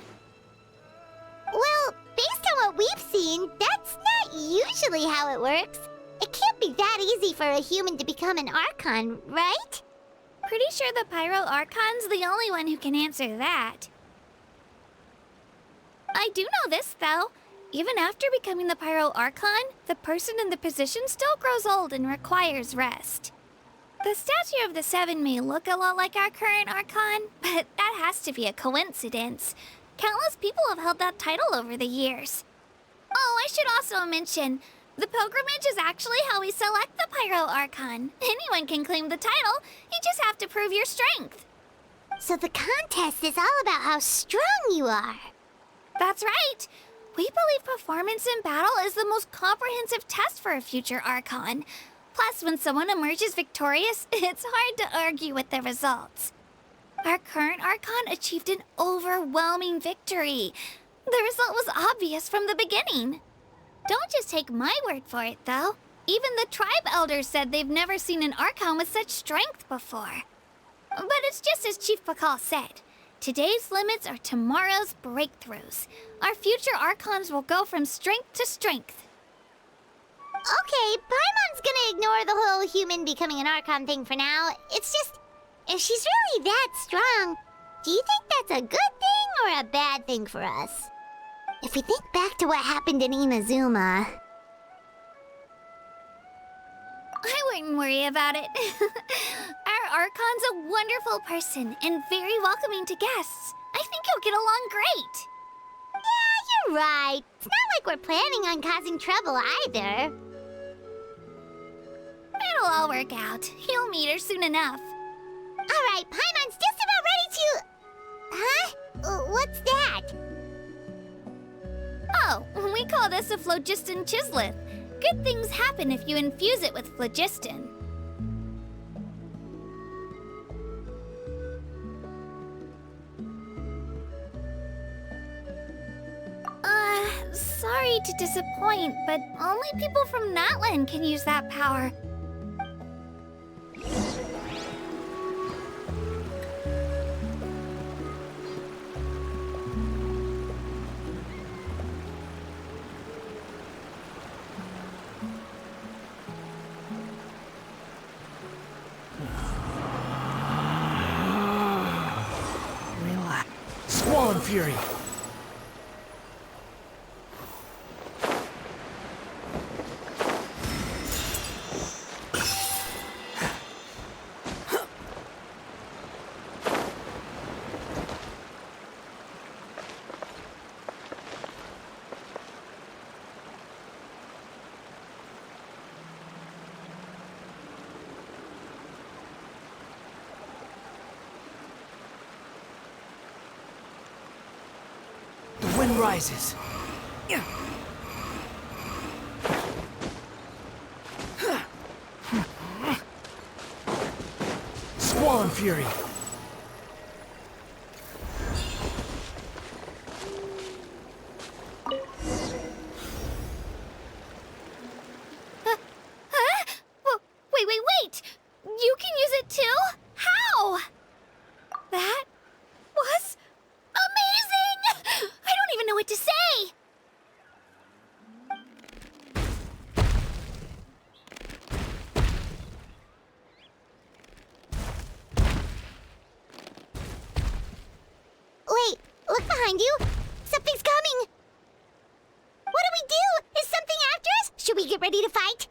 Well, based on what we've seen, that's not usually how it works. It can't be that easy for a human to become an Archon, right? Pretty sure the Pyro Archon's the only one who can answer that. I do know this, though. Even after becoming the Pyro Archon, the person in the position still grows old and requires rest. The statue of the Seven may look a lot like our current Archon, but that has to be a coincidence. Countless people have held that title over the years. Oh, I should also mention, the pilgrimage is actually how we select the Pyro Archon. Anyone can claim the title, you just have to prove your strength. So the contest is all about how strong you are. That's right. We believe performance in battle is the most comprehensive test for a future Archon. Plus, when someone emerges victorious, it's hard to argue with the results. Our current Archon achieved an overwhelming victory. The result was obvious from the beginning. Don't just take my word for it, though. Even the tribe elders said they've never seen an Archon with such strength before. But it's just as Chief Pakal said. Today's limits are tomorrow's breakthroughs. Our future Archons will go from strength to strength. Okay, Paimon's gonna ignore the whole human becoming an Archon thing for now. It's just, if she's really that strong, do you think that's a good thing or a bad thing for us? If we think back to what happened in Inazuma... I wouldn't worry about it. Our Archon's a wonderful person and very welcoming to guests. I think he'll get along great. Yeah, you're right. It's not like we're planning on causing trouble either. It'll all work out. He'll meet her soon enough. Alright, Paimon's just about ready to... Huh? What's that? Oh, we call this a phlogiston chisleth. Good things happen if you infuse it with phlogiston. Sorry to disappoint, but only people from Natlan can use that power. Relax. Squall Fury. The wind rises. Squall Fury. Wait! You can use it too? How? That was amazing! I don't even know what to say! Wait, look behind you. Something's coming. What do we do? Is something after us? Should we get ready to fight?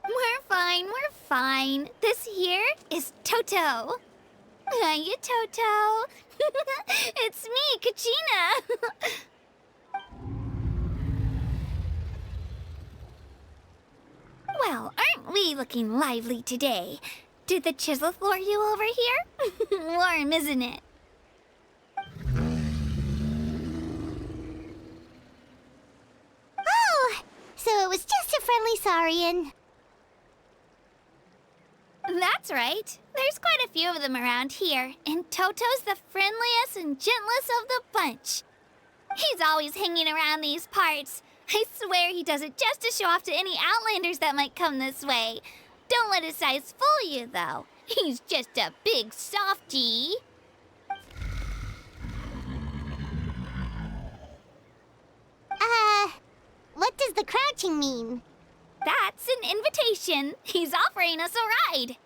We're fine. This here is Toto. Hiya, Toto. It's me, Kachina. Well, aren't we looking lively today? Did the Chisleth lure you over here? Warm, isn't it? Oh, so it was just a friendly saurian. That's right. There's quite a few of them around here, and Toto's the friendliest and gentlest of the bunch. He's always hanging around these parts. I swear he does it just to show off to any Outlanders that might come this way. Don't let his size fool you, though. He's just a big softie. What does the crouching mean? That's an invitation. He's offering us a ride.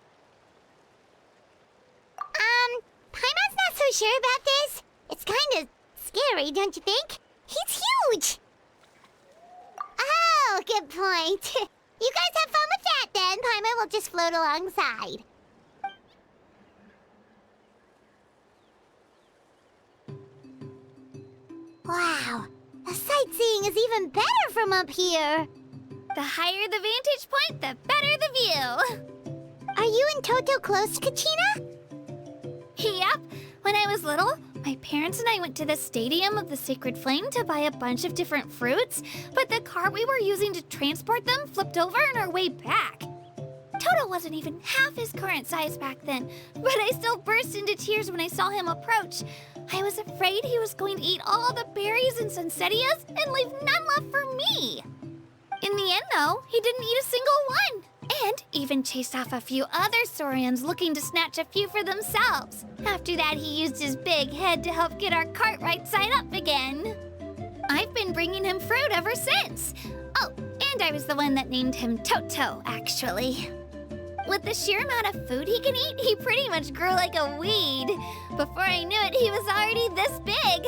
Paimon's not so sure about this. It's kind of scary, don't you think? He's huge! Oh, good point. You guys have fun with that then. Paimon will just float alongside. Wow, the sightseeing is even better from up here. The higher the vantage point, the better the view. Are you and Toto close, Kachina? Yep. When I was little, my parents and I went to the Stadium of the Sacred Flame to buy a bunch of different fruits, but the cart we were using to transport them flipped over on our way back. Toto wasn't even half his current size back then, but I still burst into tears when I saw him approach. I was afraid he was going to eat all the berries and sunsettias and leave none left for me. In the end, though, he didn't eat a single one. And even chased off a few other saurians looking to snatch a few for themselves. After that, he used his big head to help get our cart right side up again. I've been bringing him fruit ever since. Oh, and I was the one that named him Toto, actually. With the sheer amount of food he can eat, he pretty much grew like a weed. Before I knew it, he was already this big.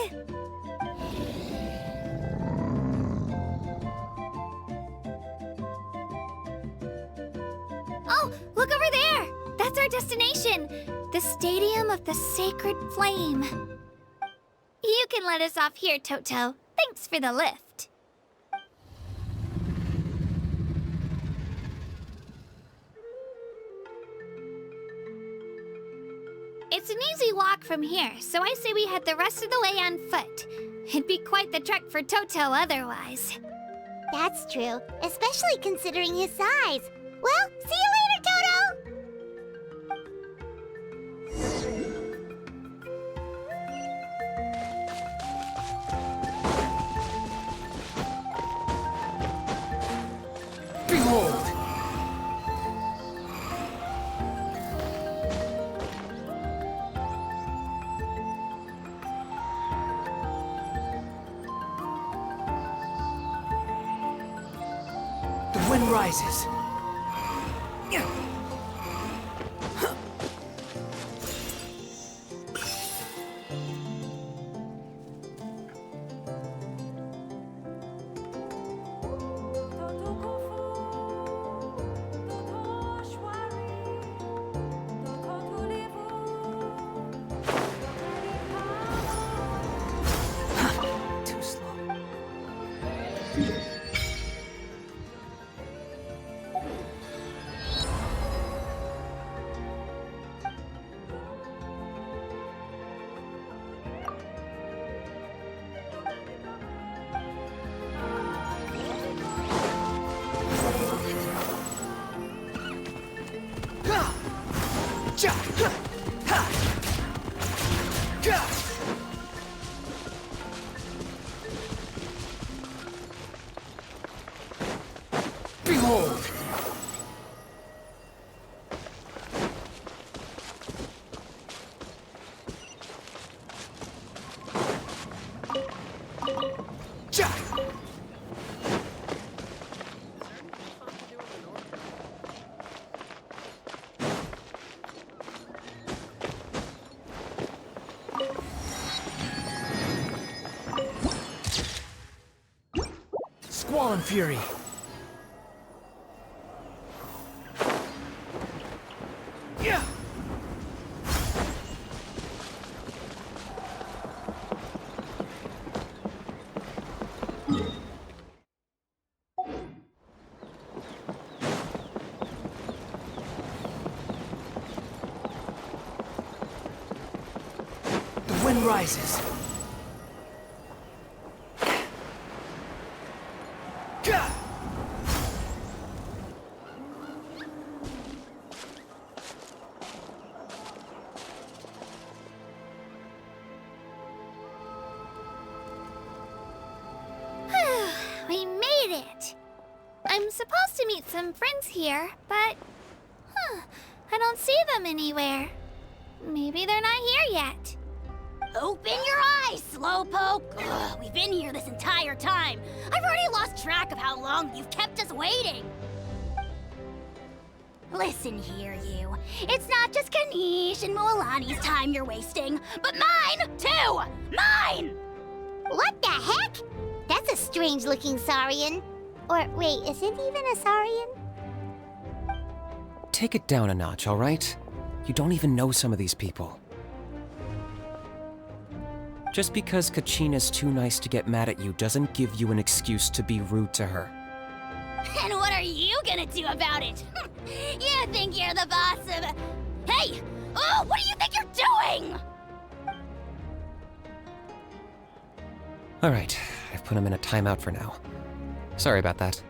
Oh, look over there! That's our destination, the Stadium of the Sacred Flame. You can let us off here, Toto. Thanks for the lift. It's an easy walk from here, so I say we head the rest of the way on foot. It'd be quite the trek for Toto otherwise. That's true, especially considering his size. Well, see you later, Toto! Behold! The wind rises. Too slow. Behold! Squall and fury. The wind rises. We made it! I'm supposed to meet some friends here, but... I don't see them anywhere. Maybe they're not here yet. Open your eyes, Slowpoke! Ugh, we've been here this entire time. I've already lost track of how long you've kept us waiting. Listen here, you. It's not just Kanish and Moalani's time you're wasting, but mine, too! Mine! What the heck? That's a strange-looking Saurian. Or, wait, is it even a Saurian? Take it down a notch, all right? You don't even know some of these people. Just because Kachina's too nice to get mad at you doesn't give you an excuse to be rude to her. And what are you gonna do about it? You think you're the boss of... Hey! Oh, what do you think you're doing? All right, I've put him in a timeout for now. Sorry about that.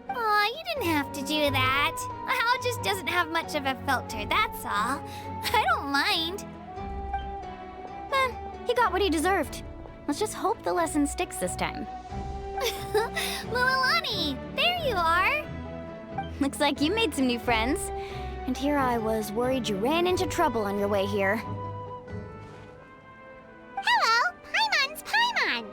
Aw, you didn't have to do that. Hal just doesn't have much of a filter, that's all. I don't mind. He got what he deserved. Let's just hope the lesson sticks this time. Mualani, there you are. Looks like you made some new friends. And here I was worried you ran into trouble on your way here. Hello, Paimon's Paimon.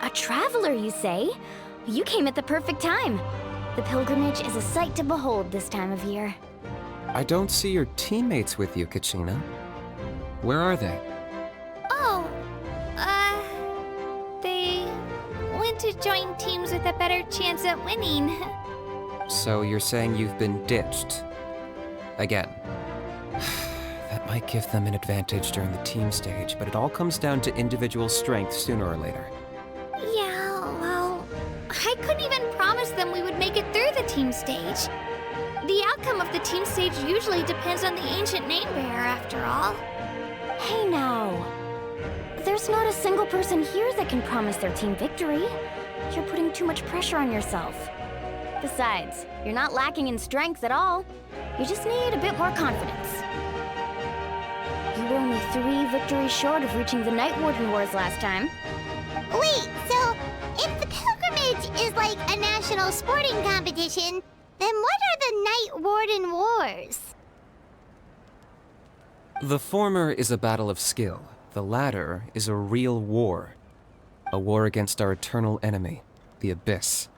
A traveler, you say? You came at the perfect time. The pilgrimage is a sight to behold this time of year. I don't see your teammates with you, Kachina. Where are they? Oh, they went to join teams with a better chance at winning. So you're saying you've been ditched? Again. That might give them an advantage during the team stage, but it all comes down to individual strength sooner or later. Yeah, well, I couldn't even promise them we would make it through the team stage. The outcome of the team stage usually depends on the ancient name bearer, after all. Hey now. There's not a single person here that can promise their team victory. You're putting too much pressure on yourself. Besides, you're not lacking in strength at all. You just need a bit more confidence. You were only 3 victories short of reaching the Night Warden Wars last time. Wait, so if the pilgrimage is like a national sporting competition, then what are the Night Warden Wars? The former is a battle of skill. The latter is a real war. A war against our eternal enemy, the Abyss.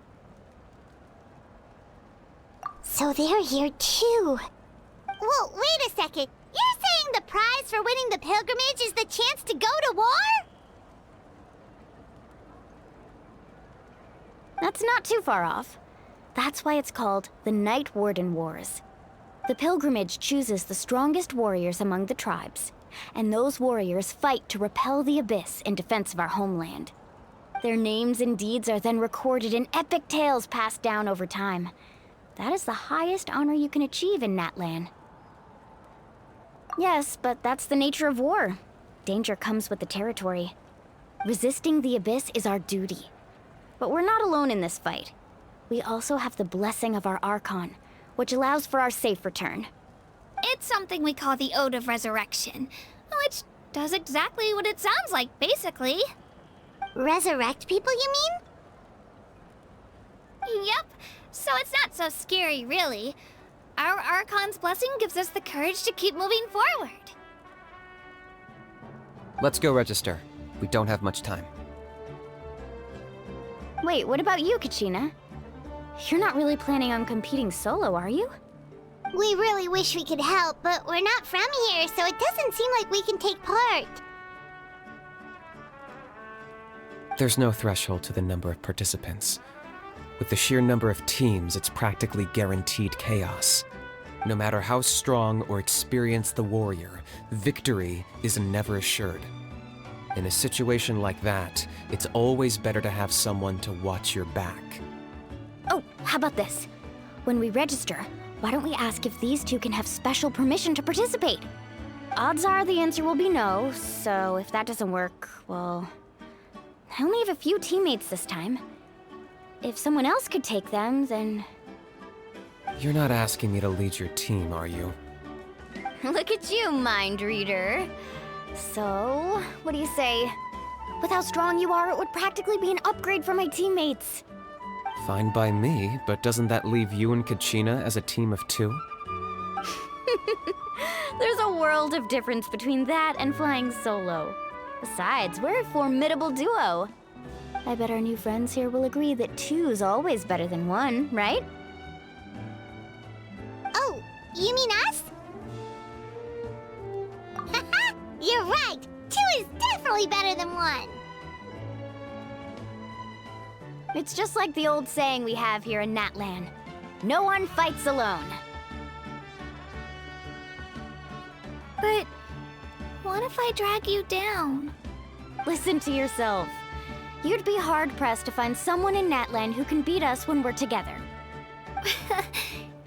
So they're here too. Well, wait a second. You're saying the prize for winning the pilgrimage is the chance to go to war? That's not too far off. That's why it's called the Night Warden Wars. The pilgrimage chooses the strongest warriors among the tribes, and those warriors fight to repel the Abyss in defense of our homeland. Their names and deeds are then recorded in epic tales passed down over time. That is the highest honor you can achieve in Natlan. Yes, but that's the nature of war. Danger comes with the territory. Resisting the Abyss is our duty. But we're not alone in this fight. We also have the blessing of our Archon, which allows for our safe return. It's something we call the Ode of Resurrection, which does exactly what it sounds like, basically. Resurrect people, you mean? Yep, so it's not so scary, really. Our Archon's blessing gives us the courage to keep moving forward. Let's go register. We don't have much time. Wait, what about you, Kachina? You're not really planning on competing solo, are you? We really wish we could help, but we're not from here, so it doesn't seem like we can take part. There's no threshold to the number of participants. With the sheer number of teams, it's practically guaranteed chaos. No matter how strong or experienced the warrior, victory is never assured. In a situation like that, it's always better to have someone to watch your back. Oh, how about this? When we register, why don't we ask if these two can have special permission to participate? Odds are the answer will be no, so if that doesn't work, well... I only have a few teammates this time. If someone else could take them, then... You're not asking me to lead your team, are you? Look at you, mind reader. So, what do you say? With how strong you are, it would practically be an upgrade for my teammates. Fine by me, but doesn't that leave you and Kachina as a team of 2? There's a world of difference between that and flying solo. Besides, we're a formidable duo. I bet our new friends here will agree that 2's always better than 1, right? Oh, you mean us? Haha, you're right! 2 is definitely better than 1! It's just like the old saying we have here in Natlan. No one fights alone. But what if I drag you down? Listen to yourself. You'd be hard-pressed to find someone in Natlan who can beat us when we're together.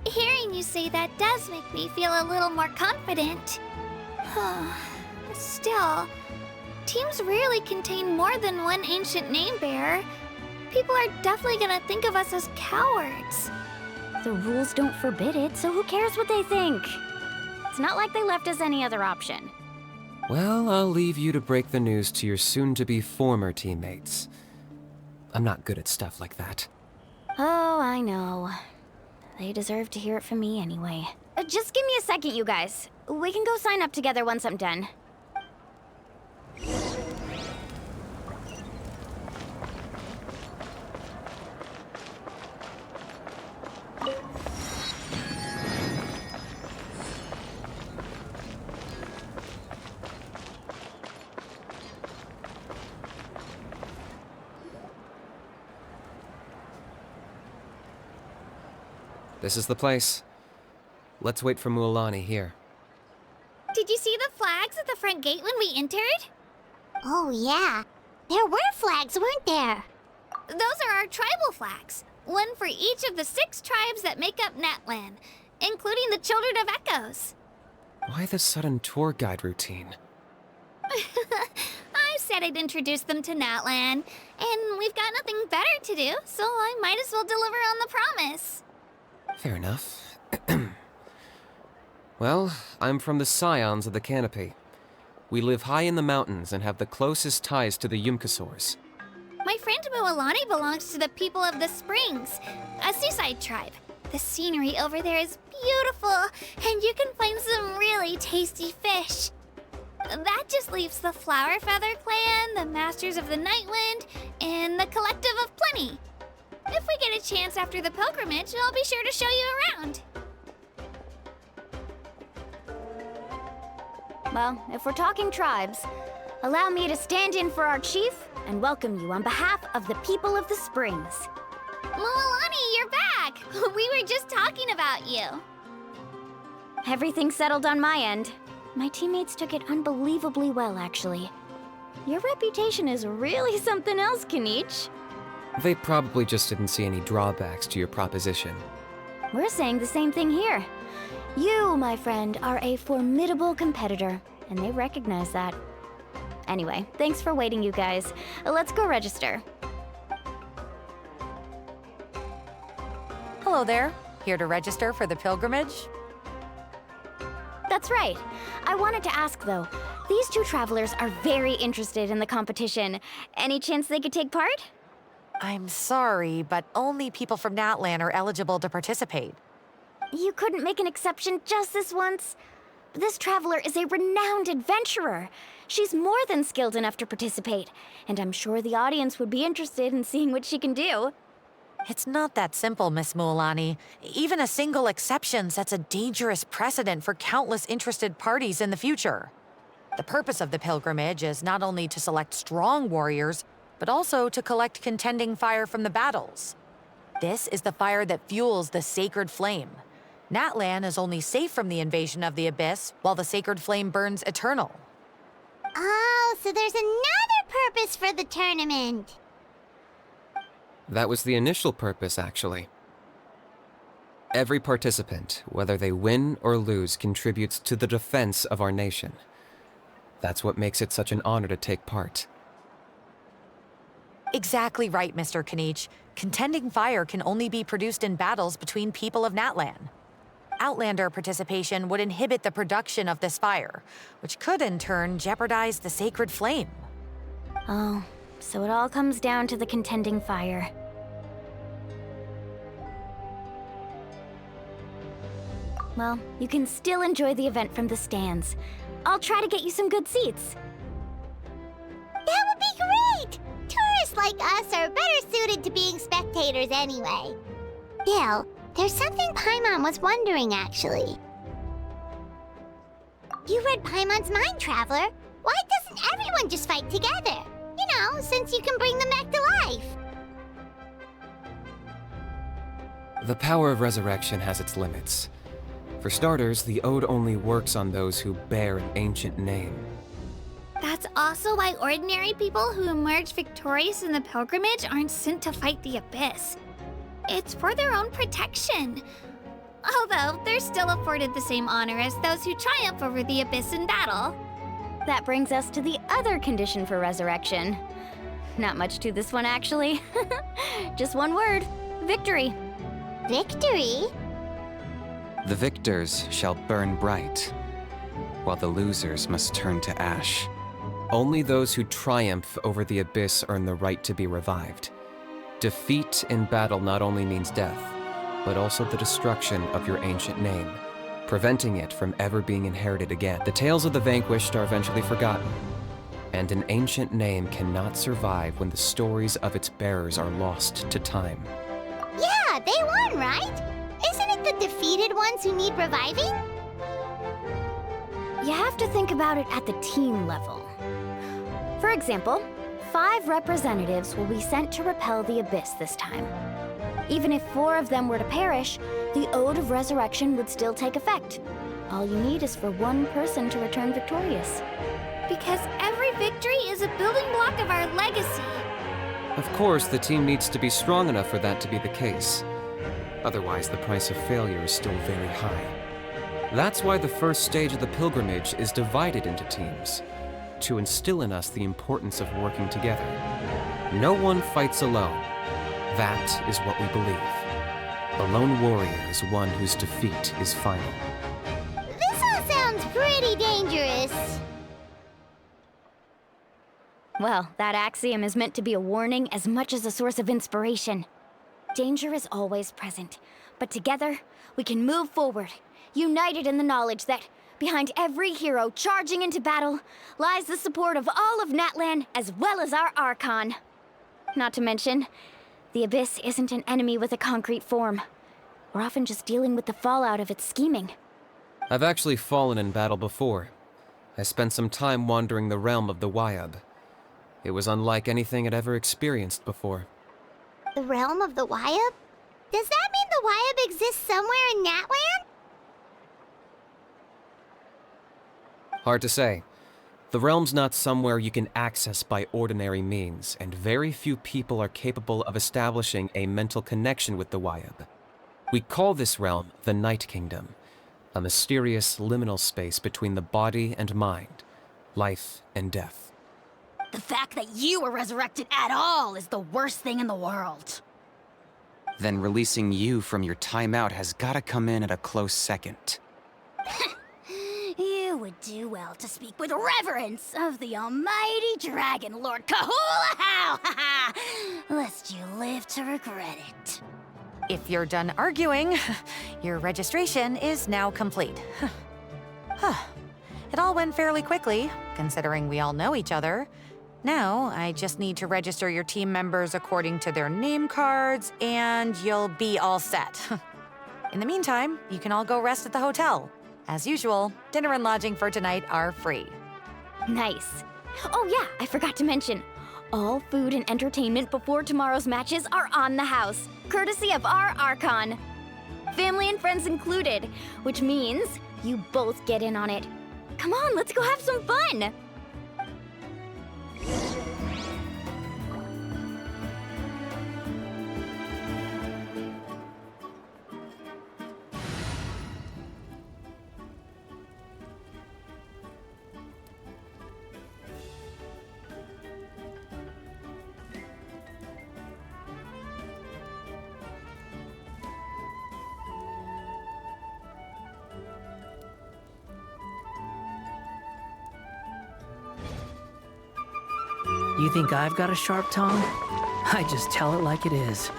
Hearing you say that does make me feel a little more confident. Still, teams rarely contain more than one ancient name bearer. People are definitely gonna think of us as cowards. The rules don't forbid it, so who cares what they think? It's not like they left us any other option. Well, I'll leave you to break the news to your soon-to-be former teammates. I'm not good at stuff like that. Oh, I know. They deserve to hear it from me anyway. Just give me a second, you guys. We can go sign up together once I'm done. This is the place. Let's wait for Mualani here. Did you see the flags at the front gate when we entered? Oh, yeah. There were flags, weren't there? Those are our tribal flags. One for each of the 6 tribes that make up Natlan, including the Children of Echoes. Why the sudden tour guide routine? I said I'd introduce them to Natlan, and we've got nothing better to do, so I might as well deliver on the promise. Fair enough. Well, I'm from the Scions of the Canopy. We live high in the mountains and have the closest ties to the Yumkasaurs. My friend Mualani belongs to the people of the Springs, a seaside tribe. The scenery over there is beautiful, and you can find some really tasty fish. That just leaves the Flower Feather Clan, the Masters of the Nightwind, and the Collective of Plenty. If we get a chance after the pilgrimage, I'll be sure to show you around. Well, if we're talking tribes, allow me to stand in for our chief and welcome you on behalf of the people of the Springs. Mualani, you're back! We were just talking about you. Everything's settled on my end. My teammates took it unbelievably well, actually. Your reputation is really something else, Kanich. They probably just didn't see any drawbacks to your proposition. We're saying the same thing here. You, my friend, are a formidable competitor, and they recognize that. Anyway, thanks for waiting, you guys. Let's go register. Hello there. Here to register for the pilgrimage? That's right. I wanted to ask, though. These 2 travelers are very interested in the competition. Any chance they could take part? I'm sorry, but only people from Natlan are eligible to participate. You couldn't make an exception just this once? This traveler is a renowned adventurer. She's more than skilled enough to participate, and I'm sure the audience would be interested in seeing what she can do. It's not that simple, Miss Mualani. Even a single exception sets a dangerous precedent for countless interested parties in the future. The purpose of the pilgrimage is not only to select strong warriors, but also to collect contending fire from the battles. This is the fire that fuels the sacred flame. Natlan is only safe from the invasion of the Abyss, while the sacred flame burns eternal. Oh, so there's another purpose for the tournament. That was the initial purpose, actually. Every participant, whether they win or lose, contributes to the defense of our nation. That's what makes it such an honor to take part. Exactly right, Mr. Kanich. Contending fire can only be produced in battles between people of Natlan. Outlander participation would inhibit the production of this fire, which could in turn jeopardize the sacred flame. Oh, so it all comes down to the contending fire. Well, you can still enjoy the event from the stands. I'll try to get you some good seats. That would be great! Tourists like us are better suited to being spectators anyway. Bill, there's something Paimon was wondering, actually. You read Paimon's mind, Traveler. Why doesn't everyone just fight together? You know, since you can bring them back to life. The power of resurrection has its limits. For starters, the Ode only works on those who bear an ancient name. That's also why ordinary people who emerge victorious in the pilgrimage aren't sent to fight the Abyss. It's for their own protection. Although, they're still afforded the same honor as those who triumph over the Abyss in battle. That brings us to the other condition for resurrection. Not much to this one, actually. Just one word: victory. Victory? The victors shall burn bright, while the losers must turn to ash. Only those who triumph over the abyss earn the right to be revived. Defeat in battle not only means death, but also the destruction of your ancient name, preventing it from ever being inherited again. The tales of the vanquished are eventually forgotten, and an ancient name cannot survive when the stories of its bearers are lost to time. Yeah, they won, right? Isn't it the defeated ones who need reviving? You have to think about it at the team level. For example, 5 representatives will be sent to repel the abyss this time. Even if 4 of them were to perish, the Ode of Resurrection would still take effect. All you need is for 1 person to return victorious. Because every victory is a building block of our legacy. Of course, the team needs to be strong enough for that to be the case. Otherwise, the price of failure is still very high. That's why the first stage of the pilgrimage is divided into teams, to instill in us the importance of working together. No one fights alone. That is what we believe. A lone warrior is one whose defeat is final. This all sounds pretty dangerous. Well, that axiom is meant to be a warning as much as a source of inspiration. Danger is always present, but together, we can move forward, united in the knowledge that behind every hero charging into battle lies the support of all of Natlan as well as our Archon. Not to mention, the Abyss isn't an enemy with a concrete form. We're often just dealing with the fallout of its scheming. I've actually fallen in battle before. I spent some time wandering the realm of the Wyab. It was unlike anything I'd ever experienced before. The realm of the Wyab? Does that mean the Wyab exists somewhere in Natlan? Hard to say. The realm's not somewhere you can access by ordinary means, and very few people are capable of establishing a mental connection with the Wyab. We call this realm the Night Kingdom, a mysterious liminal space between the body and mind, life and death. The fact that you were resurrected at all is the worst thing in the world. Then releasing you from your timeout has gotta come in at a close second. You would do well to speak with reverence of the almighty Dragon Lord Kahula-How! Lest you live to regret it. If you're done arguing, your registration is now complete. It all went fairly quickly, considering we all know each other. Now, I just need to register your team members according to their name cards, and you'll be all set. In the meantime, you can all go rest at the hotel. As usual, dinner and lodging for tonight are free. Nice. Oh yeah, I forgot to mention. All food and entertainment before tomorrow's matches are on the house, courtesy of our Archon. Family and friends included, which means you both get in on it. Come on, let's go have some fun! You think I've got a sharp tongue? I just tell it like it is.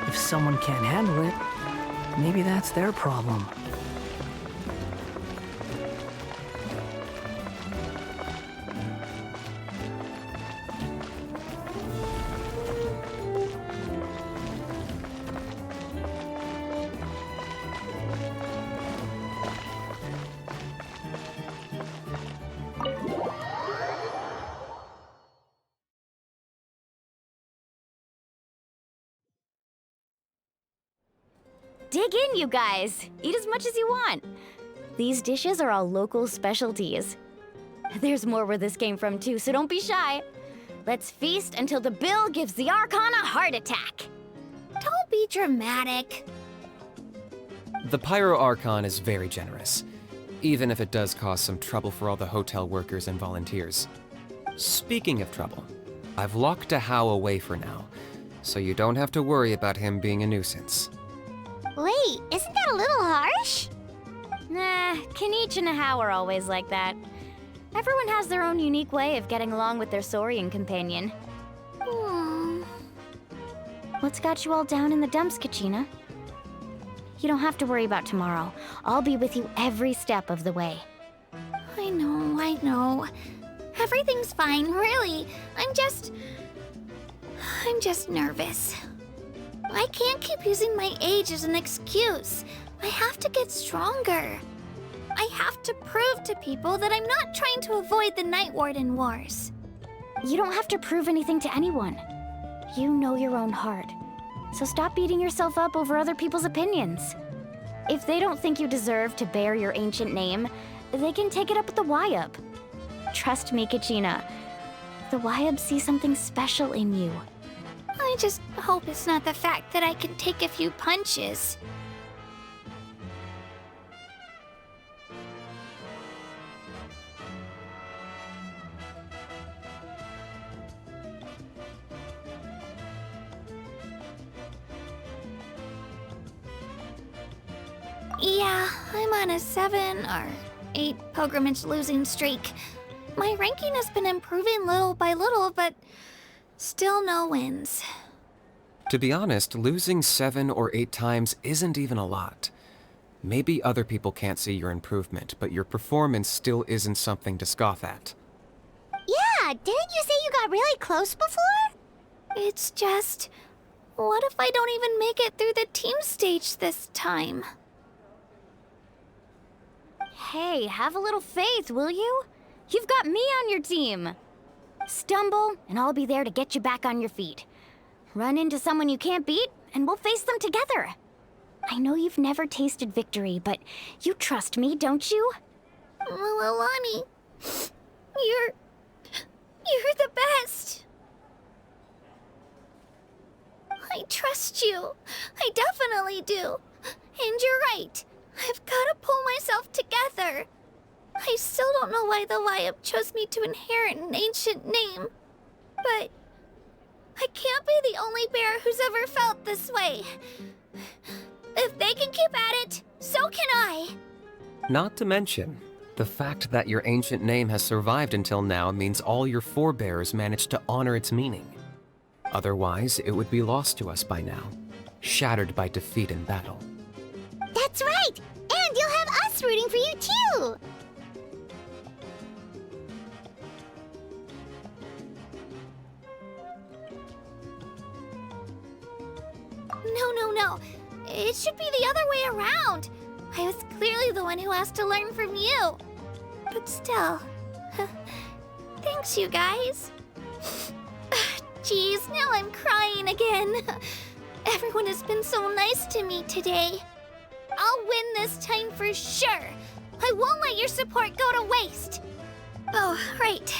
If someone can't handle it, maybe that's their problem. Dig in, you guys! Eat as much as you want. These dishes are all local specialties. There's more where this came from too, so don't be shy. Let's feast until the bill gives the Archon a heart attack. Don't be dramatic. The Pyro Archon is very generous, even if it does cause some trouble for all the hotel workers and volunteers. Speaking of trouble, I've locked a How away for now, so you don't have to worry about him being a nuisance. Wait, isn't that a little harsh? Kenichi and Hao are always like that. Everyone has their own unique way of getting along with their Saurian companion. What's got you all down in the dumps, Kachina? You don't have to worry about tomorrow. I'll be with you every step of the way. I know. Everything's fine, really. I'm just nervous. I can't keep using my age as an excuse. I have to get stronger. I have to prove to people that I'm not trying to avoid the Night Warden Wars. You don't have to prove anything to anyone. You know your own heart. So stop beating yourself up over other people's opinions. If they don't think you deserve to bear your ancient name, they can take it up with the Wyub. Trust me, Kachina. The Wyub see something special in you. I just hope it's not the fact that I can take a few punches. Yeah, I'm on a 7 or 8 pilgrimage losing streak. My ranking has been improving little by little, but still no wins. To be honest, losing 7 or 8 times isn't even a lot. Maybe other people can't see your improvement, but your performance still isn't something to scoff at. Yeah, didn't you say you got really close before? It's just, what if I don't even make it through the team stage this time? Hey, have a little faith, will you? You've got me on your team. Stumble, and I'll be there to get you back on your feet. Run into someone you can't beat, and we'll face them together. I know you've never tasted victory, but you trust me, don't you? Well, Alani, you're the best. I trust you. I definitely do. And you're right. I've got to pull myself together. I still don't know why the Wyub chose me to inherit an ancient name. But I can't be the only bear who's ever felt this way. If they can keep at it, so can I. Not to mention, the fact that your ancient name has survived until now means all your forebears managed to honor its meaning. Otherwise, it would be lost to us by now, shattered by defeat in battle. That's right! And you'll have us rooting for you too! No. It should be the other way around. I was clearly the one who asked to learn from you. But still, thanks you guys. Geez, now I'm crying again. Everyone has been so nice to me today. I'll win this time for sure. I won't let your support go to waste. Oh, right.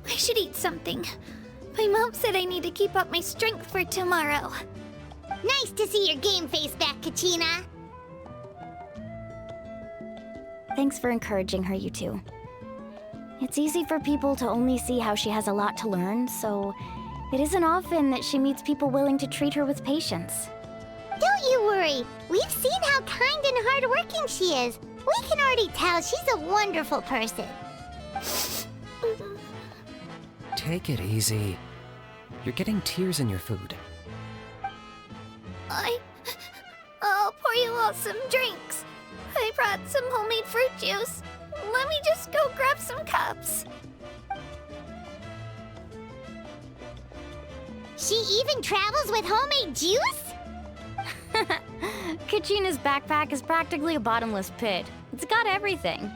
I should eat something. My mom said I need to keep up my strength for tomorrow. Nice to see your game face back, Kachina. Thanks for encouraging her, you two. It's easy for people to only see how she has a lot to learn, so it isn't often that she meets people willing to treat her with patience. Don't you worry. We've seen how kind and hardworking she is. We can already tell she's a wonderful person. Take it easy. You're getting tears in your food. I'll pour you all some drinks. I brought some homemade fruit juice. Let me just go grab some cups. She even travels with homemade juice? Kachina's backpack is practically a bottomless pit. It's got everything.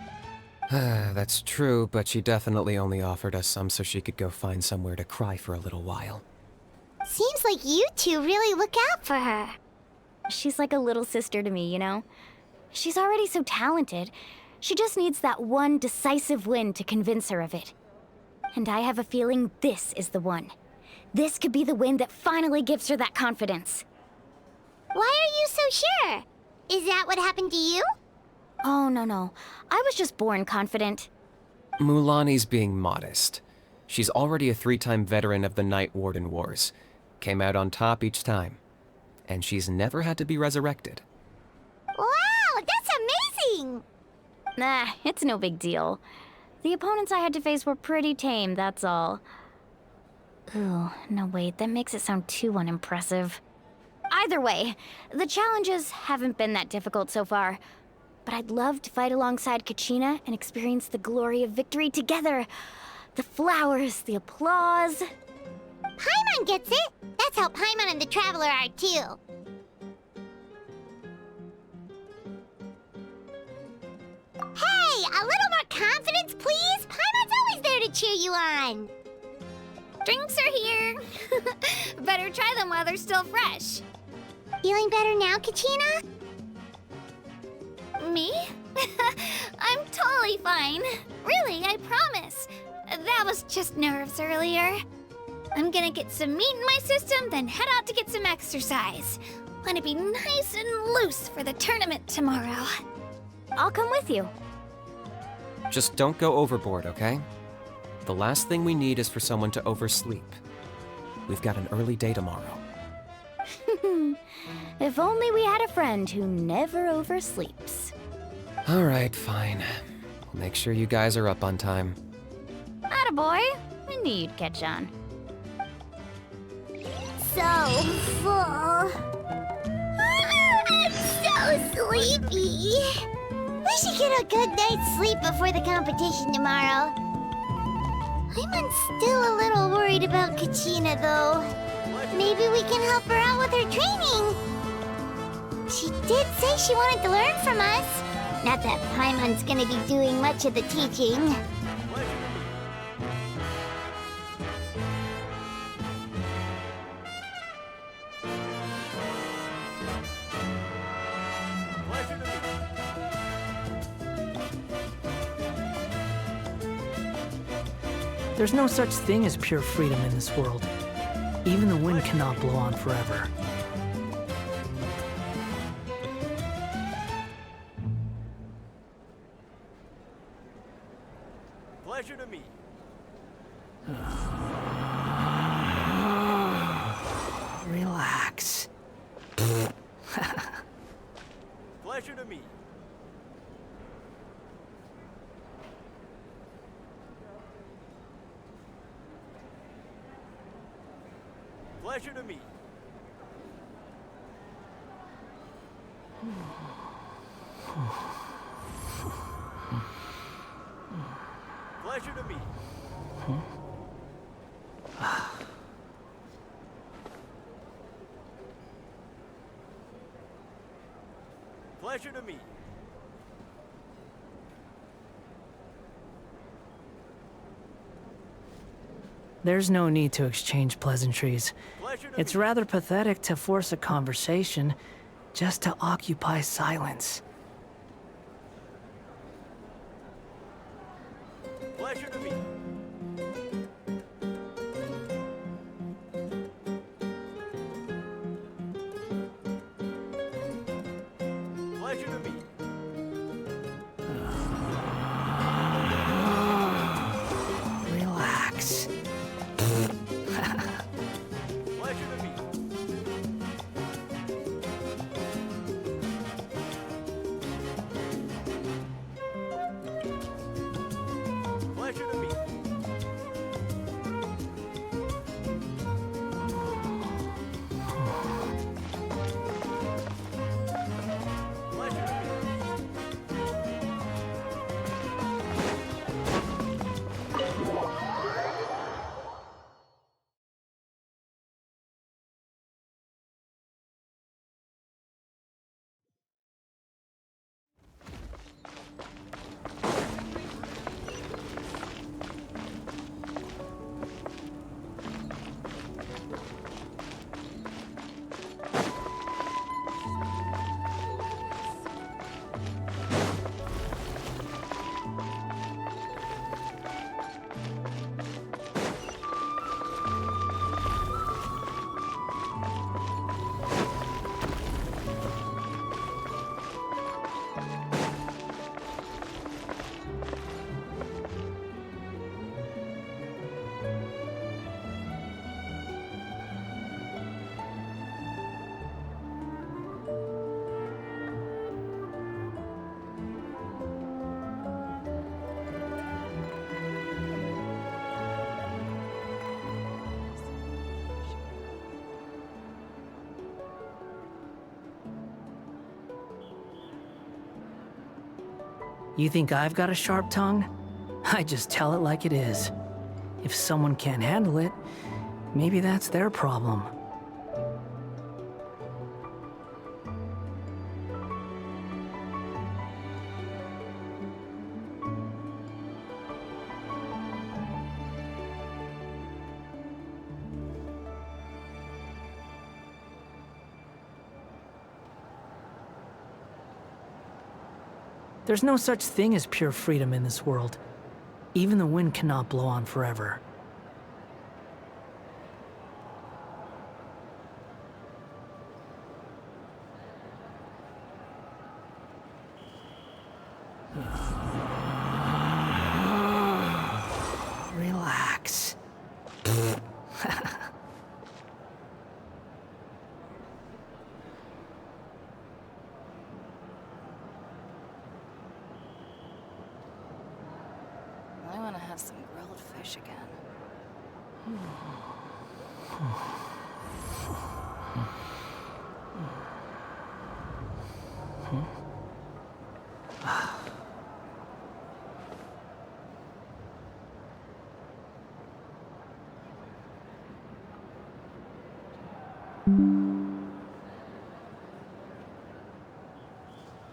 That's true, but she definitely only offered us some so she could go find somewhere to cry for a little while. Seems like you two really look out for her. She's like a little sister to me, you know? She's already so talented. She just needs that one decisive win to convince her of it. And I have a feeling this is the one. This could be the win that finally gives her that confidence. Why are you so sure? Is that what happened to you? Oh, no. I was just born confident. Mulani's being modest. She's already a 3-time veteran of the Night Warden Wars. Came out on top each time. And she's never had to be resurrected. Wow, that's amazing! Nah, it's no big deal. The opponents I had to face were pretty tame, that's all. Ooh, no wait, that makes it sound too unimpressive. Either way, the challenges haven't been that difficult so far. But I'd love to fight alongside Kachina and experience the glory of victory together. The flowers, the applause. Paimon gets it! That's how Paimon and the Traveler are too. Hey, a little more confidence, please? Paimon's always there to cheer you on. Drinks are here. Better try them while they're still fresh. Feeling better now, Kachina? Me? I'm totally fine. Really, I promise. That was just nerves earlier. I'm gonna get some meat in my system, then head out to get some exercise. Want to be nice and loose for the tournament tomorrow. I'll come with you. Just don't go overboard, okay? The last thing we need is for someone to oversleep. We've got an early day tomorrow. If only we had a friend who never oversleeps. All right, fine. We'll make sure you guys are up on time. Attaboy. I knew you'd catch on. So full. I'm so sleepy. We should get a good night's sleep before the competition tomorrow. I'm still a little worried about Kachina, though. Maybe we can help her out with her training. She did say she wanted to learn from us. Not that Paimon's gonna be doing much of the teaching. There's no such thing as pure freedom in this world. Even the wind cannot blow on forever. Pleasure to meet. Relax. Pleasure to meet. Pleasure to meet. Pleasure to meet. Pleasure to meet. There's no need to exchange pleasantries. Pleasure to It's meet. rather pathetic to force a conversation just to occupy silence. Pleasure to meet. Pleasure to meet. Relax. Pleasure to meet. Pleasure to meet. You think I've got a sharp tongue? I just tell it like it is. If someone can't handle it, maybe that's their problem. There's no such thing as pure freedom in this world. Even the wind cannot blow on forever. Relax. I want to have some grilled fish again.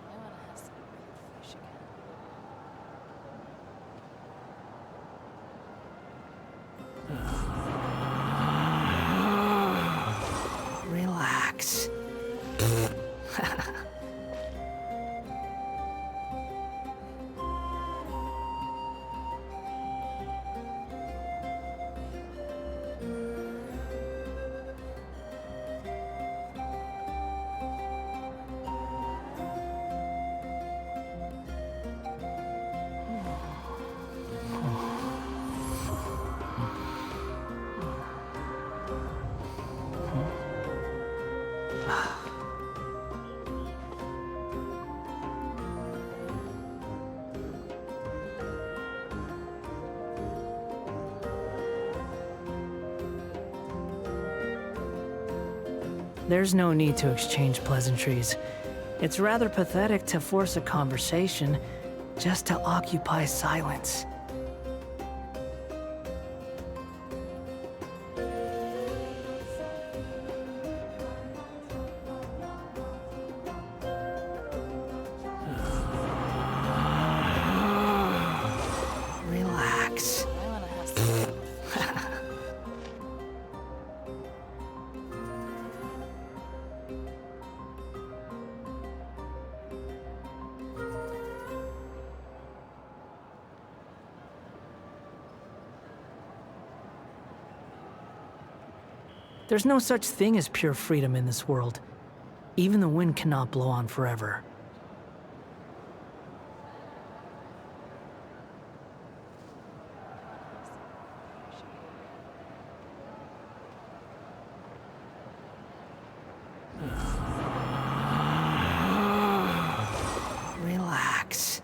I want to have some grilled fish again. Relax. There's no need to exchange pleasantries. It's rather pathetic to force a conversation just to occupy silence. Relax. I want to have some grilled fish. There's no such thing as pure freedom in this world. Even the wind cannot blow on forever. Relax.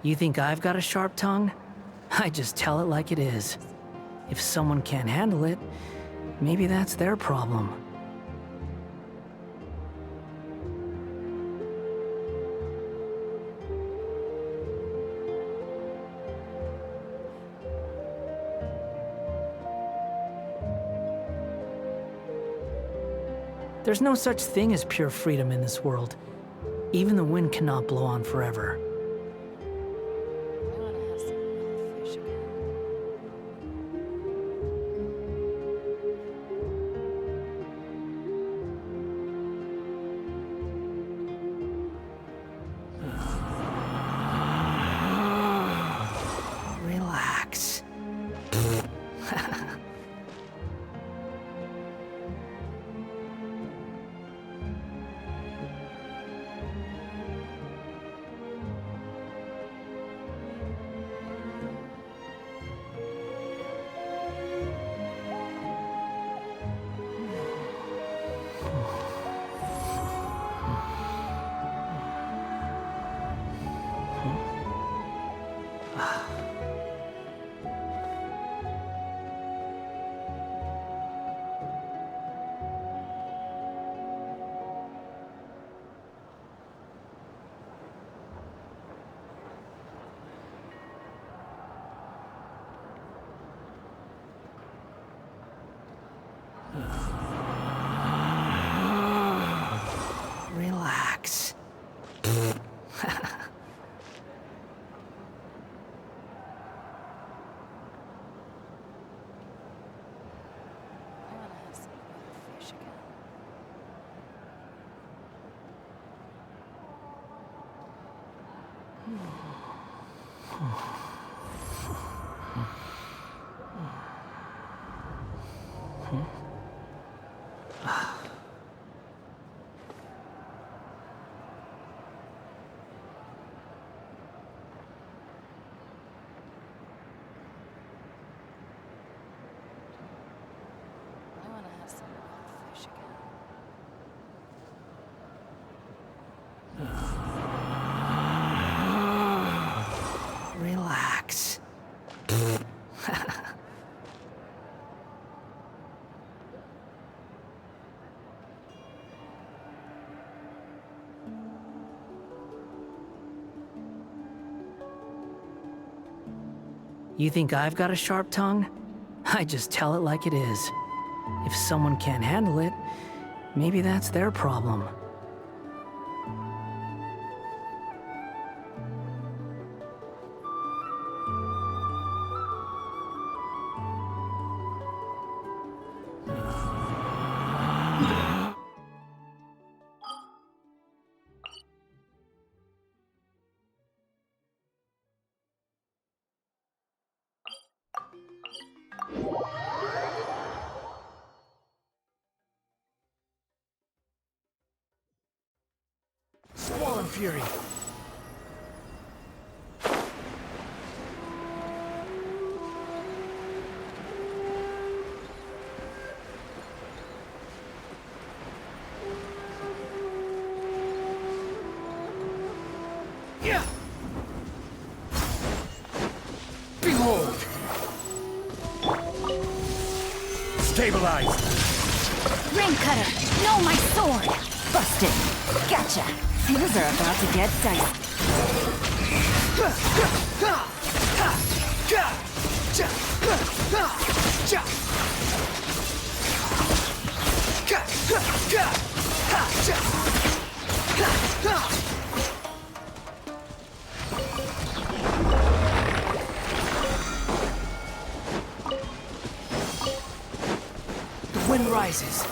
You think I've got a sharp tongue? I just tell it like it is. If someone can't handle it, maybe that's their problem. There's no such thing as pure freedom in this world. Even the wind cannot blow on forever. I want to have some grilled fish again. Relax. Relax. I want to have some real fish again. I want to have some real fish again. Relax. You think I've got a sharp tongue? I just tell it like it is. If someone can't handle it, maybe that's their problem. Squall and Fury. Yeah. Behold. Stabilized. Rain Cutter, no, my sword! Busted. Gotcha. Things are about to get dicey. The wind rises.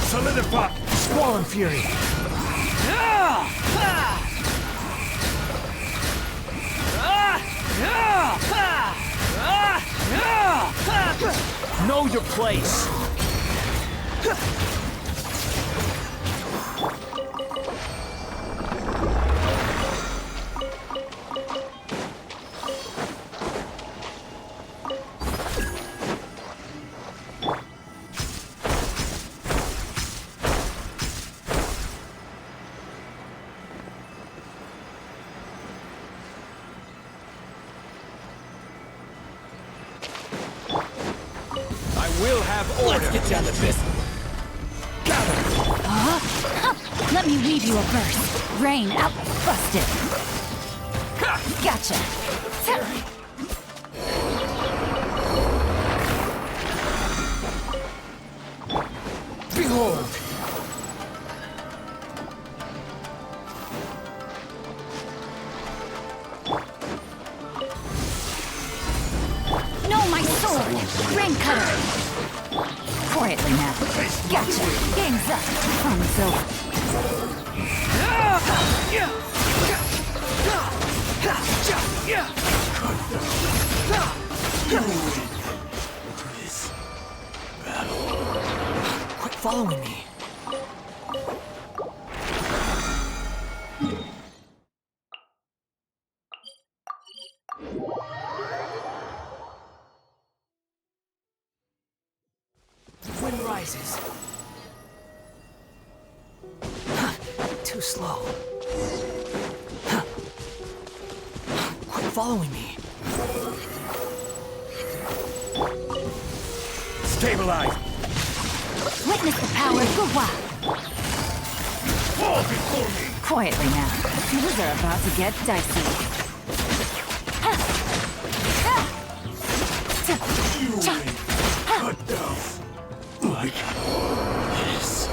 Solidify. Squall and Fury. Know your place. We'll have order. Let's get down to business. Let me weave you a verse. Rain out. Busted. Gotcha. Behold. No, my sword. Rain Cutter. Quietly now. Gotcha. Game's up. Fun is over. Quit following me. The wind rises. Too slow. Quit following me. Stabilize. Witness the power of Gua. Quietly now. Things are about to get dicey. Cut down. Like this.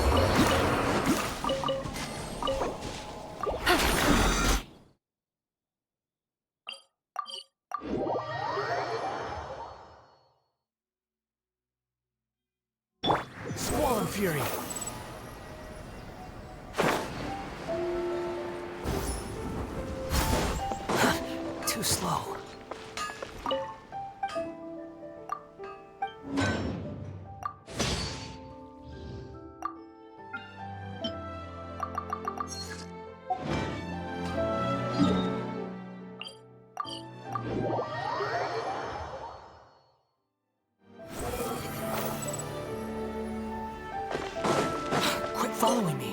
Swollen Fury. Too slow. Quit following me.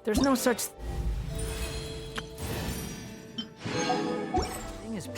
There's no such thing as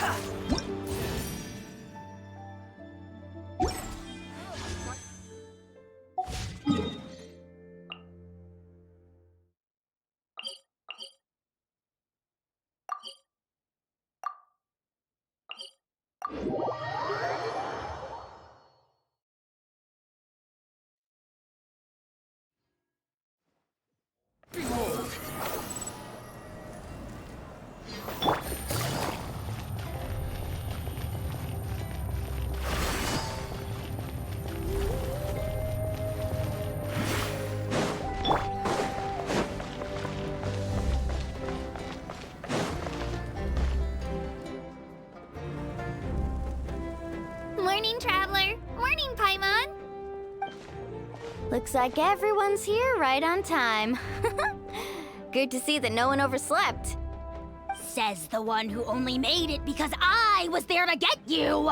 Morning, Traveler. Morning, Paimon. Looks like everyone's here right on time. Good to see that no one overslept. Says the one who only made it because I was there to get you!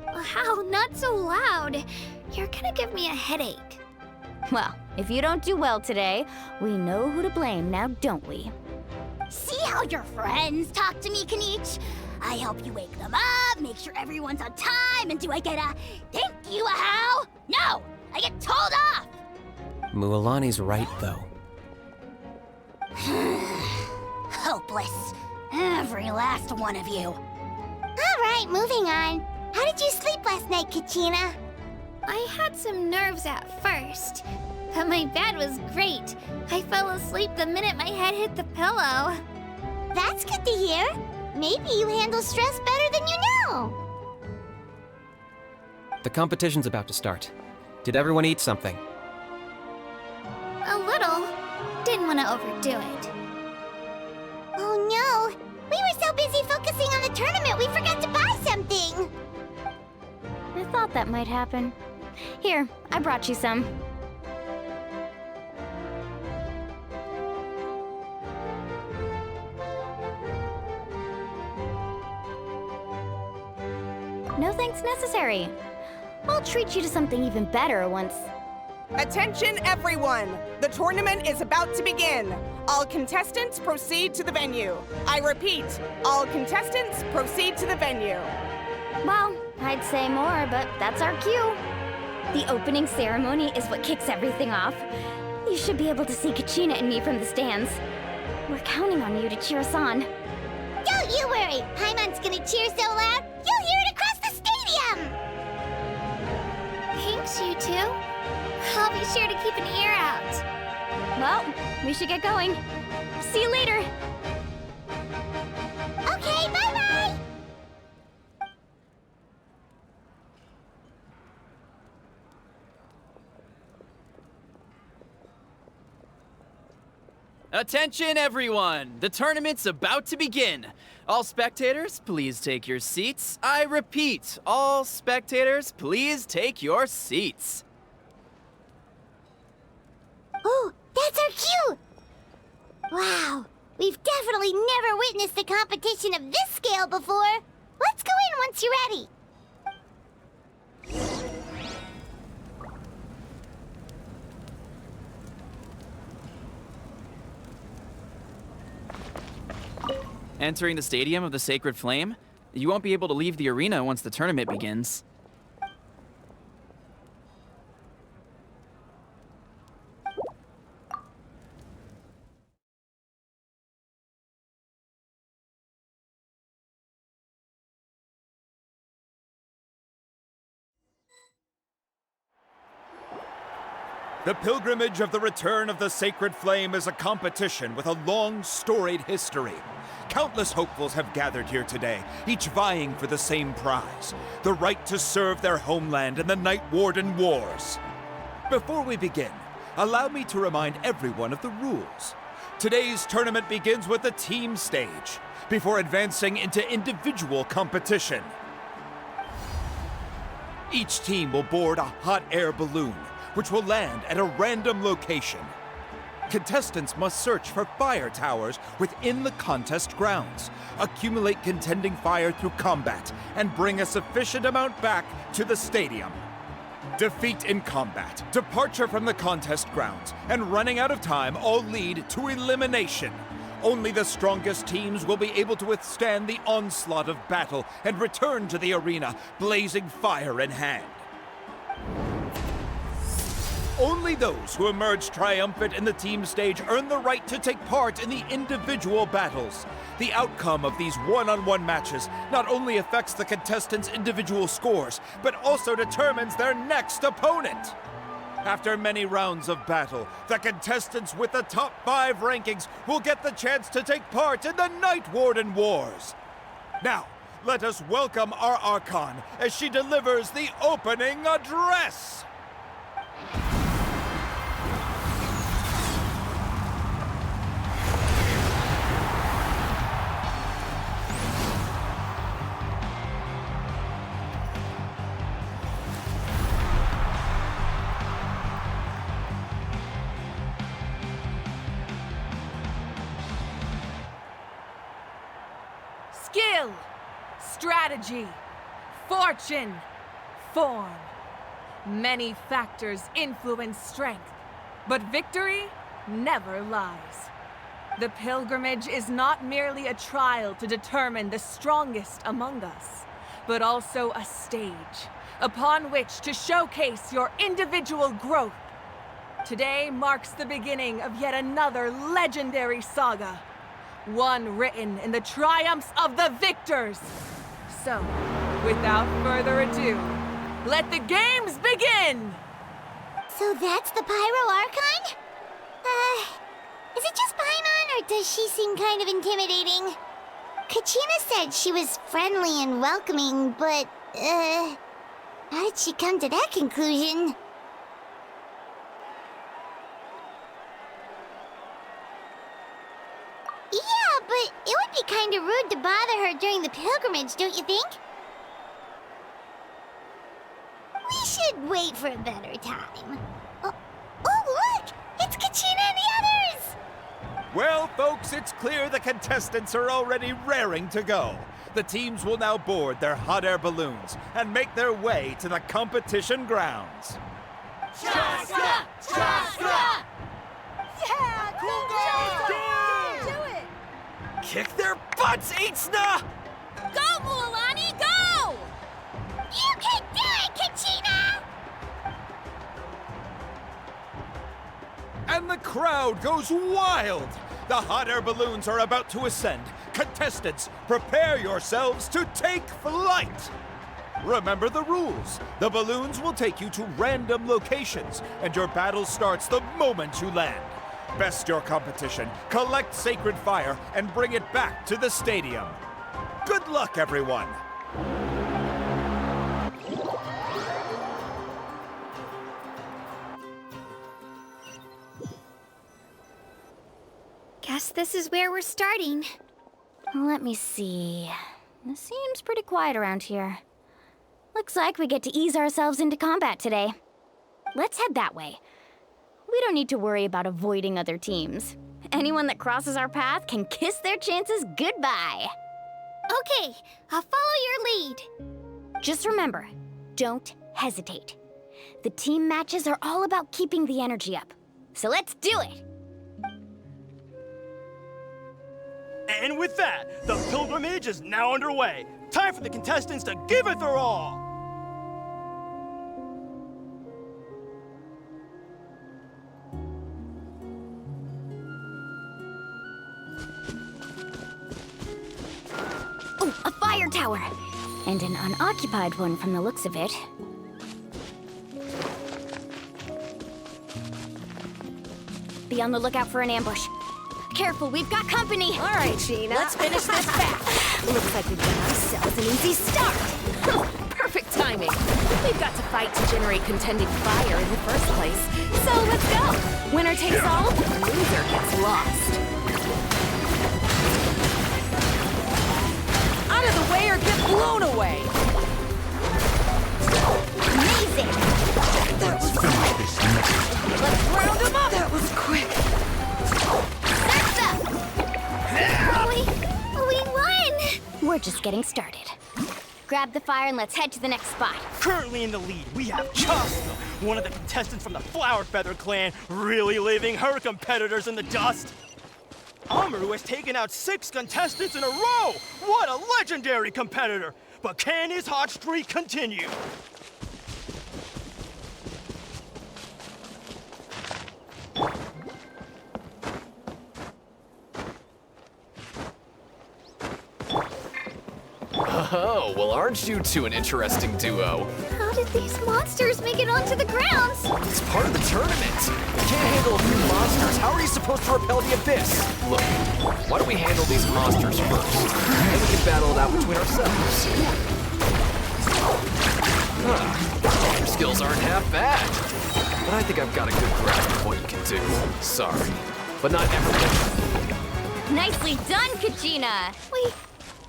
Wow, not so loud. You're gonna give me a headache. Well, if you don't do well today, we know who to blame now, don't we? See how your friends talk to me, Kanich? I help you wake them up, make sure everyone's on time, and do I get a thank you, how? No! I get told off! Mualani's right, though. Hopeless. Every last one of you. Alright, moving on. How did you sleep last night, Kachina? I had some nerves at first, but my bed was great. I fell asleep the minute my head hit the pillow. That's good to hear. Maybe you handle stress better than you know. The competition's about to start. Did everyone eat something? A little. Didn't want to overdo it. Oh no! We were so busy focusing on the tournament we forgot to buy something! I thought that might happen. Here, I brought you some. No thanks necessary. I'll treat you to something even better once. Attention everyone! The tournament is about to begin. All contestants proceed to the venue. I repeat, all contestants proceed to the venue. Well, I'd say more, but that's our cue. The opening ceremony is what kicks everything off. You should be able to see Kachina and me from the stands. We're counting on you to cheer us on. Don't you worry! Paimon's gonna cheer so loud, you'll hear it across the stadium! Thanks, you two. I'll be sure to keep an ear out. Well, we should get going. See you later. Okay, bye-bye! Attention everyone! The tournament's about to begin. All spectators, please take your seats. I repeat, all spectators, please take your seats. Oh, that's our cue! Wow, we've definitely never witnessed a competition of this scale before. Let's go in once you're ready. Entering the stadium of the Sacred Flame? You won't be able to leave the arena once the tournament begins. The pilgrimage of the return of the Sacred Flame is a competition with a long, storied history. Countless hopefuls have gathered here today, each vying for the same prize, the right to serve their homeland in the Night Warden Wars. Before we begin, allow me to remind everyone of the rules. Today's tournament begins with the team stage, before advancing into individual competition. Each team will board a hot air balloon, which will land at a random location. Contestants must search for fire towers within the contest grounds, accumulate contending fire through combat, and bring a sufficient amount back to the stadium. Defeat in combat, departure from the contest grounds, and running out of time all lead to elimination. Only the strongest teams will be able to withstand the onslaught of battle and return to the arena, blazing fire in hand. Only those who emerge triumphant in the team stage earn the right to take part in the individual battles. The outcome of these one-on-one matches not only affects the contestants' individual scores, but also determines their next opponent. After many rounds of battle, the contestants with the top 5 rankings will get the chance to take part in the Night Warden Wars. Now, let us welcome our Archon as she delivers the opening address. Skill, strategy, fortune, form. Many factors influence strength, but victory never lies. The pilgrimage is not merely a trial to determine the strongest among us, but also a stage upon which to showcase your individual growth. Today marks the beginning of yet another legendary saga. One written in the triumphs of the victors. So, without further ado, let the games begin! So that's the Pyro Archon? Is it just Paimon, or does she seem kind of intimidating? Kachina said she was friendly and welcoming, but, how did she come to that conclusion? Yeah, but it would be kind of rude to bother her during the pilgrimage, don't you think? We should wait for a better time. Oh, look! It's Kachina and the others! Well, folks, it's clear the contestants are already raring to go. The teams will now board their hot air balloons and make their way to the competition grounds. Chaska! Chaska! Yeah, cool girl! Do it! Kick their butts, Itzna! Go, Mualani, go! You can do it, Kachina! And the crowd goes wild! The hot air balloons are about to ascend. Contestants, prepare yourselves to take flight! Remember the rules. The balloons will take you to random locations, and your battle starts the moment you land. Best your competition, collect sacred fire, and bring it back to the stadium. Good luck, everyone! Guess this is where we're starting. Let me see. It seems pretty quiet around here. Looks like we get to ease ourselves into combat today. Let's head that way. We don't need to worry about avoiding other teams. Anyone that crosses our path can kiss their chances goodbye. Okay, I'll follow your lead. Just remember, don't hesitate. The team matches are all about keeping the energy up. So let's do it! And with that, the pilgrimage is now underway. Time for the contestants to give it their all. Oh, a fire tower! And an unoccupied one from the looks of it. Be on the lookout for an ambush. Careful, we've got company! All right, Sheena. Let's finish this fast. Looks like we've got ourselves an easy start! Perfect timing. We've got to fight to generate contending fire in the first place. So let's go. Winner takes all, loser gets lost. Out of the way or get blown away! Amazing! Let's finish this. Let's round them up! That was quick. We won! We're just getting started. Grab the fire and let's head to the next spot. Currently in the lead, we have Chasta, one of the contestants from the Flower Feather clan, really leaving her competitors in the dust. Amaru has taken out 6 contestants in a row! What a legendary competitor! But can his hot streak continue? Oh, well, aren't you two an interesting duo? How did these monsters make it onto the grounds? It's part of the tournament. You can't handle a few monsters. How are you supposed to repel the abyss? Look, why don't we handle these monsters first? Then we can battle it out between ourselves. Huh. Your skills aren't half bad. But I think I've got a good grasp of what you can do. Sorry, but not everything. Nicely done, Kachina!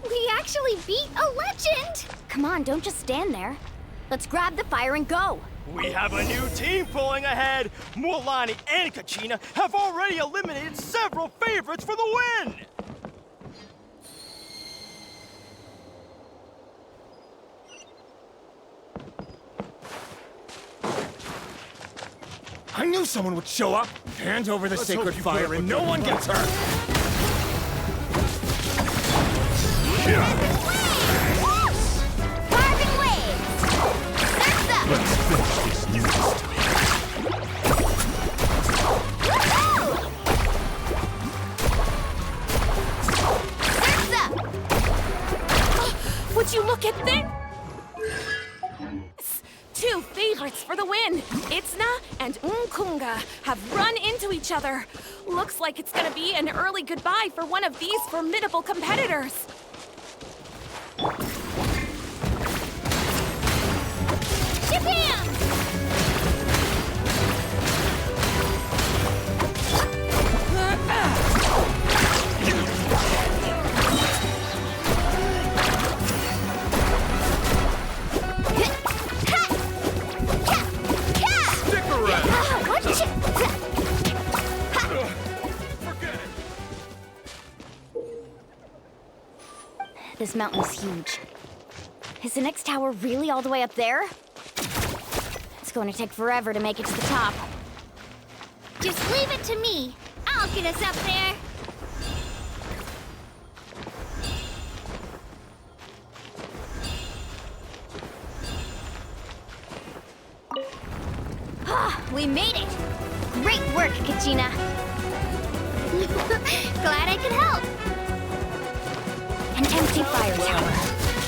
We actually beat a legend! Come on, don't just stand there. Let's grab the fire and go! We have a new team pulling ahead! Mualani and Kachina have already eliminated several favorites for the win! I knew someone would show up. Hand over the sacred fire and no one gets hurt. Carving waves! Surf's up! Let's finish this new Surf's up! Would you look at this? 2 favorites for the win. Itzna and Unkunga have run into each other. Looks like it's gonna be an early goodbye for one of these formidable competitors. Shabam! Stick around! This mountain is huge. Is the next tower really all the way up there? It's going to take forever to make it to the top. Just leave it to me. I'll get us up there. We made it! Great work, Kachina! Glad I could help. An empty fire tower.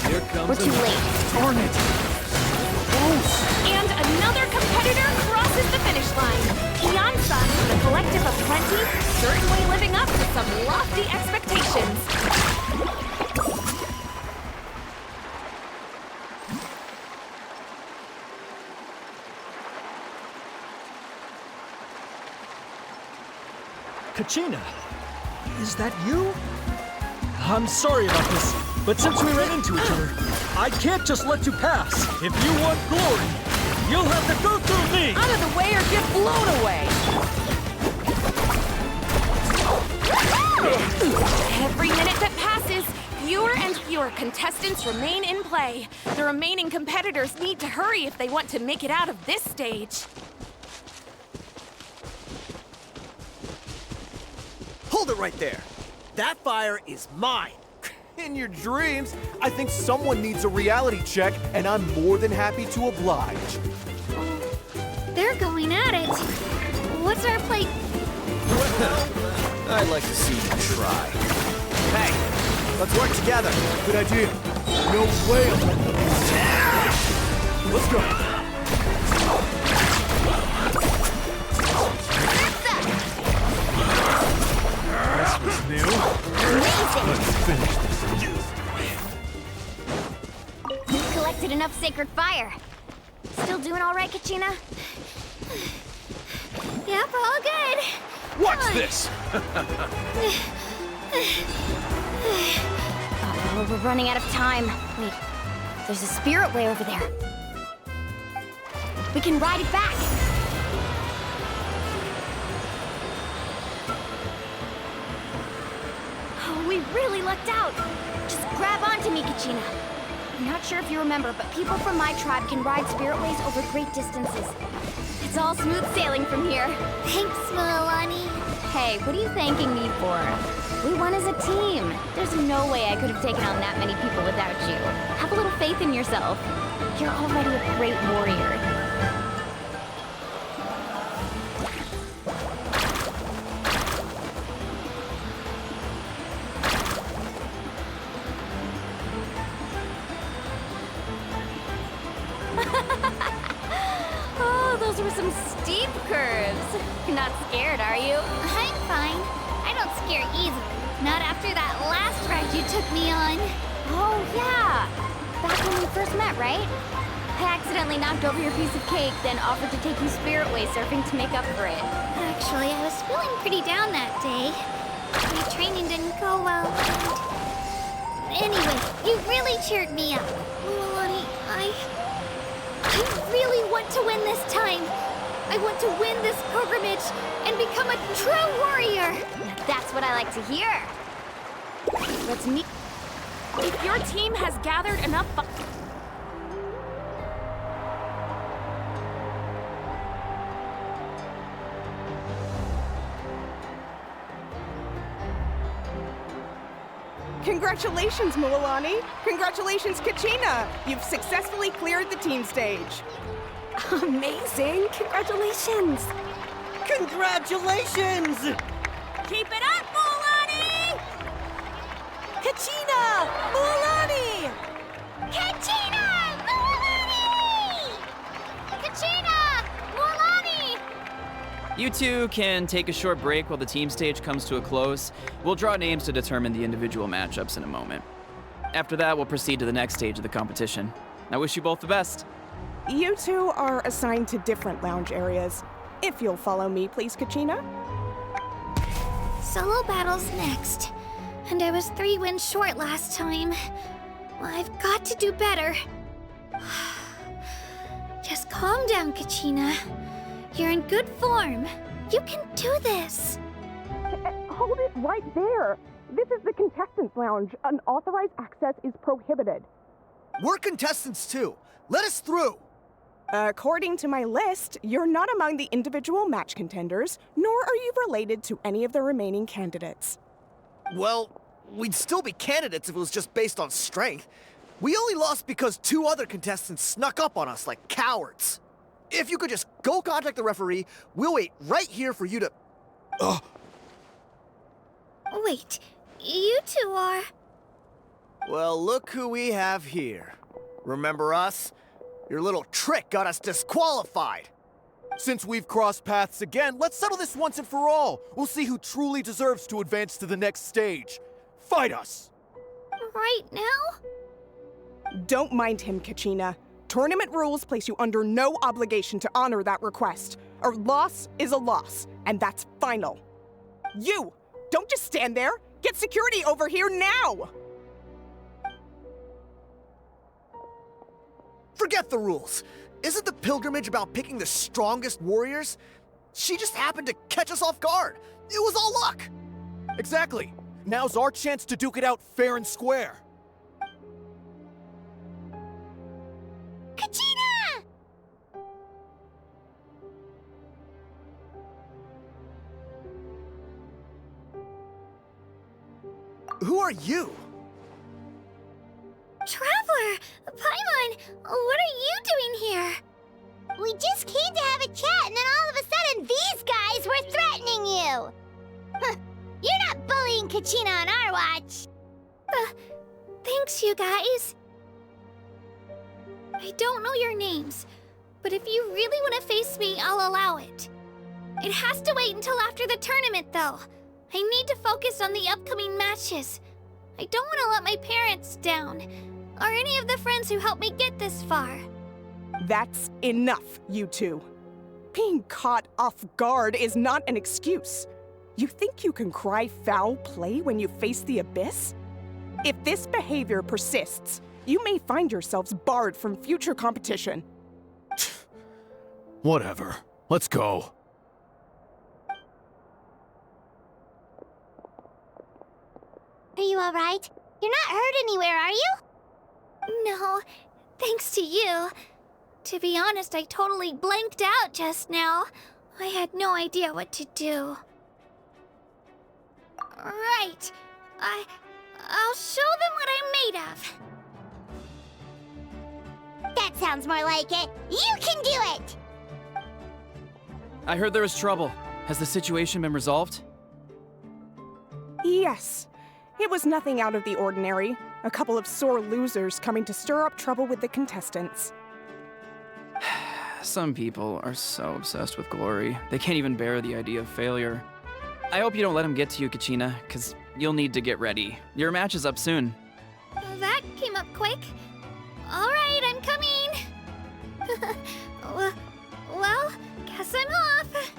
Here comes We're too late. Darn it! And another competitor crosses the finish line. Kian-san, the collective of plenty, certainly living up to some lofty expectations. Kachina, is that you? I'm sorry about this, but since we ran into each other, I can't just let you pass. If you want glory, you'll have to go through me! Out of the way or get blown away! Every minute that passes, fewer and fewer contestants remain in play. The remaining competitors need to hurry if they want to make it out of this stage. Hold it right there! That fire is mine. In your dreams, I think someone needs a reality check, and I'm more than happy to oblige. They're going at it. What's our plate? I'd like to see you try. Hey, let's work together. Good idea. No way I'm letting them do. Let's go. This was new. Let's finish this. You collected enough sacred fire. Still doing all right, Kachina? Yep, all good. Watch this! Oh, we're running out of time. Wait, there's a spirit way over there. We can ride it back. Oh, we really lucked out. Just grab onto me, Kachina. I'm not sure if you remember, but people from my tribe can ride spiritways over great distances. It's all smooth sailing from here. Thanks, Milani. Hey, what are you thanking me for? We won as a team. There's no way I could have taken on that many people without you. Have a little faith in yourself. You're already a great warrior. Oh, those were some steep curves. You're not scared, are you? I'm fine. I don't scare easily. Not after that last ride you took me on. Oh, yeah. Back when we first met, right? I accidentally knocked over your piece of cake, then offered to take you spiritway surfing to make up for it. Actually, I was feeling pretty down that day. My training didn't go well. Anyway, you really cheered me up. Milani, I really want to win this time. I want to win this pilgrimage and become a true warrior. That's what I like to hear. Let's meet. If your team has gathered enough Congratulations, Milani. Congratulations, Kachina. You've successfully cleared the team stage. Amazing! Congratulations! Congratulations! Keep it up, Milani! Kachina! Milani! Kachina! Milani! Kachina! Milani! You two can take a short break while the team stage comes to a close. We'll draw names to determine the individual matchups in a moment. After that, we'll proceed to the next stage of the competition. I wish you both the best. You two are assigned to different lounge areas. If you'll follow me, please, Kachina. Solo battles next. And I was 3 wins short last time. I've got to do better. Just calm down, Kachina. You're in good form. You can do this. Hold it right there. This is the contestants' lounge. Unauthorized access is prohibited. We're contestants too. Let us through. According to my list, you're not among the individual match contenders, nor are you related to any of the remaining candidates. Well, we'd still be candidates if it was just based on strength. We only lost because 2 other contestants snuck up on us like cowards. If you could just go contact the referee, we'll wait right here for you to... Wait, you two are... Well, look who we have here. Remember us? Your little trick got us disqualified. Since we've crossed paths again, let's settle this once and for all. We'll see who truly deserves to advance to the next stage. Fight us! Right now? Don't mind him, Kachina. Tournament rules place you under no obligation to honor that request. A loss is a loss, and that's final. You! Don't just stand there! Get security over here now! Forget the rules. Isn't the pilgrimage about picking the strongest warriors? She just happened to catch us off guard. It was all luck. Exactly. Now's our chance to duke it out fair and square. Kachina! are you? Traveler! Paimon! What are you doing here? We just came to have a chat, and then all of a sudden these guys were threatening you! Huh. You're not bullying Kachina on our watch! Thanks, you guys. I don't know your names, but if you really want to face me, I'll allow it. It has to wait until after the tournament, though. I need to focus on the upcoming matches. I don't want to let my parents down, or any of the friends who helped me get this far. That's enough, you two. Being caught off guard is not an excuse. You think you can cry foul play when you face the abyss? If this behavior persists, you may find yourselves barred from future competition. Whatever. Let's go. Are you alright? You're not hurt anywhere, are you? No, thanks to you. To be honest, I totally blanked out just now. I had no idea what to do. Right. I'll show them what I'm made of. That sounds more like it. You can do it! I heard there was trouble. Has the situation been resolved? Yes. It was nothing out of the ordinary. A couple of sore losers coming to stir up trouble with the contestants. Some people are so obsessed with glory, they can't even bear the idea of failure. I hope you don't let him get to you, Kachina, because you'll need to get ready. Your match is up soon. That came up quick. All right, I'm coming. Well, guess I'm off.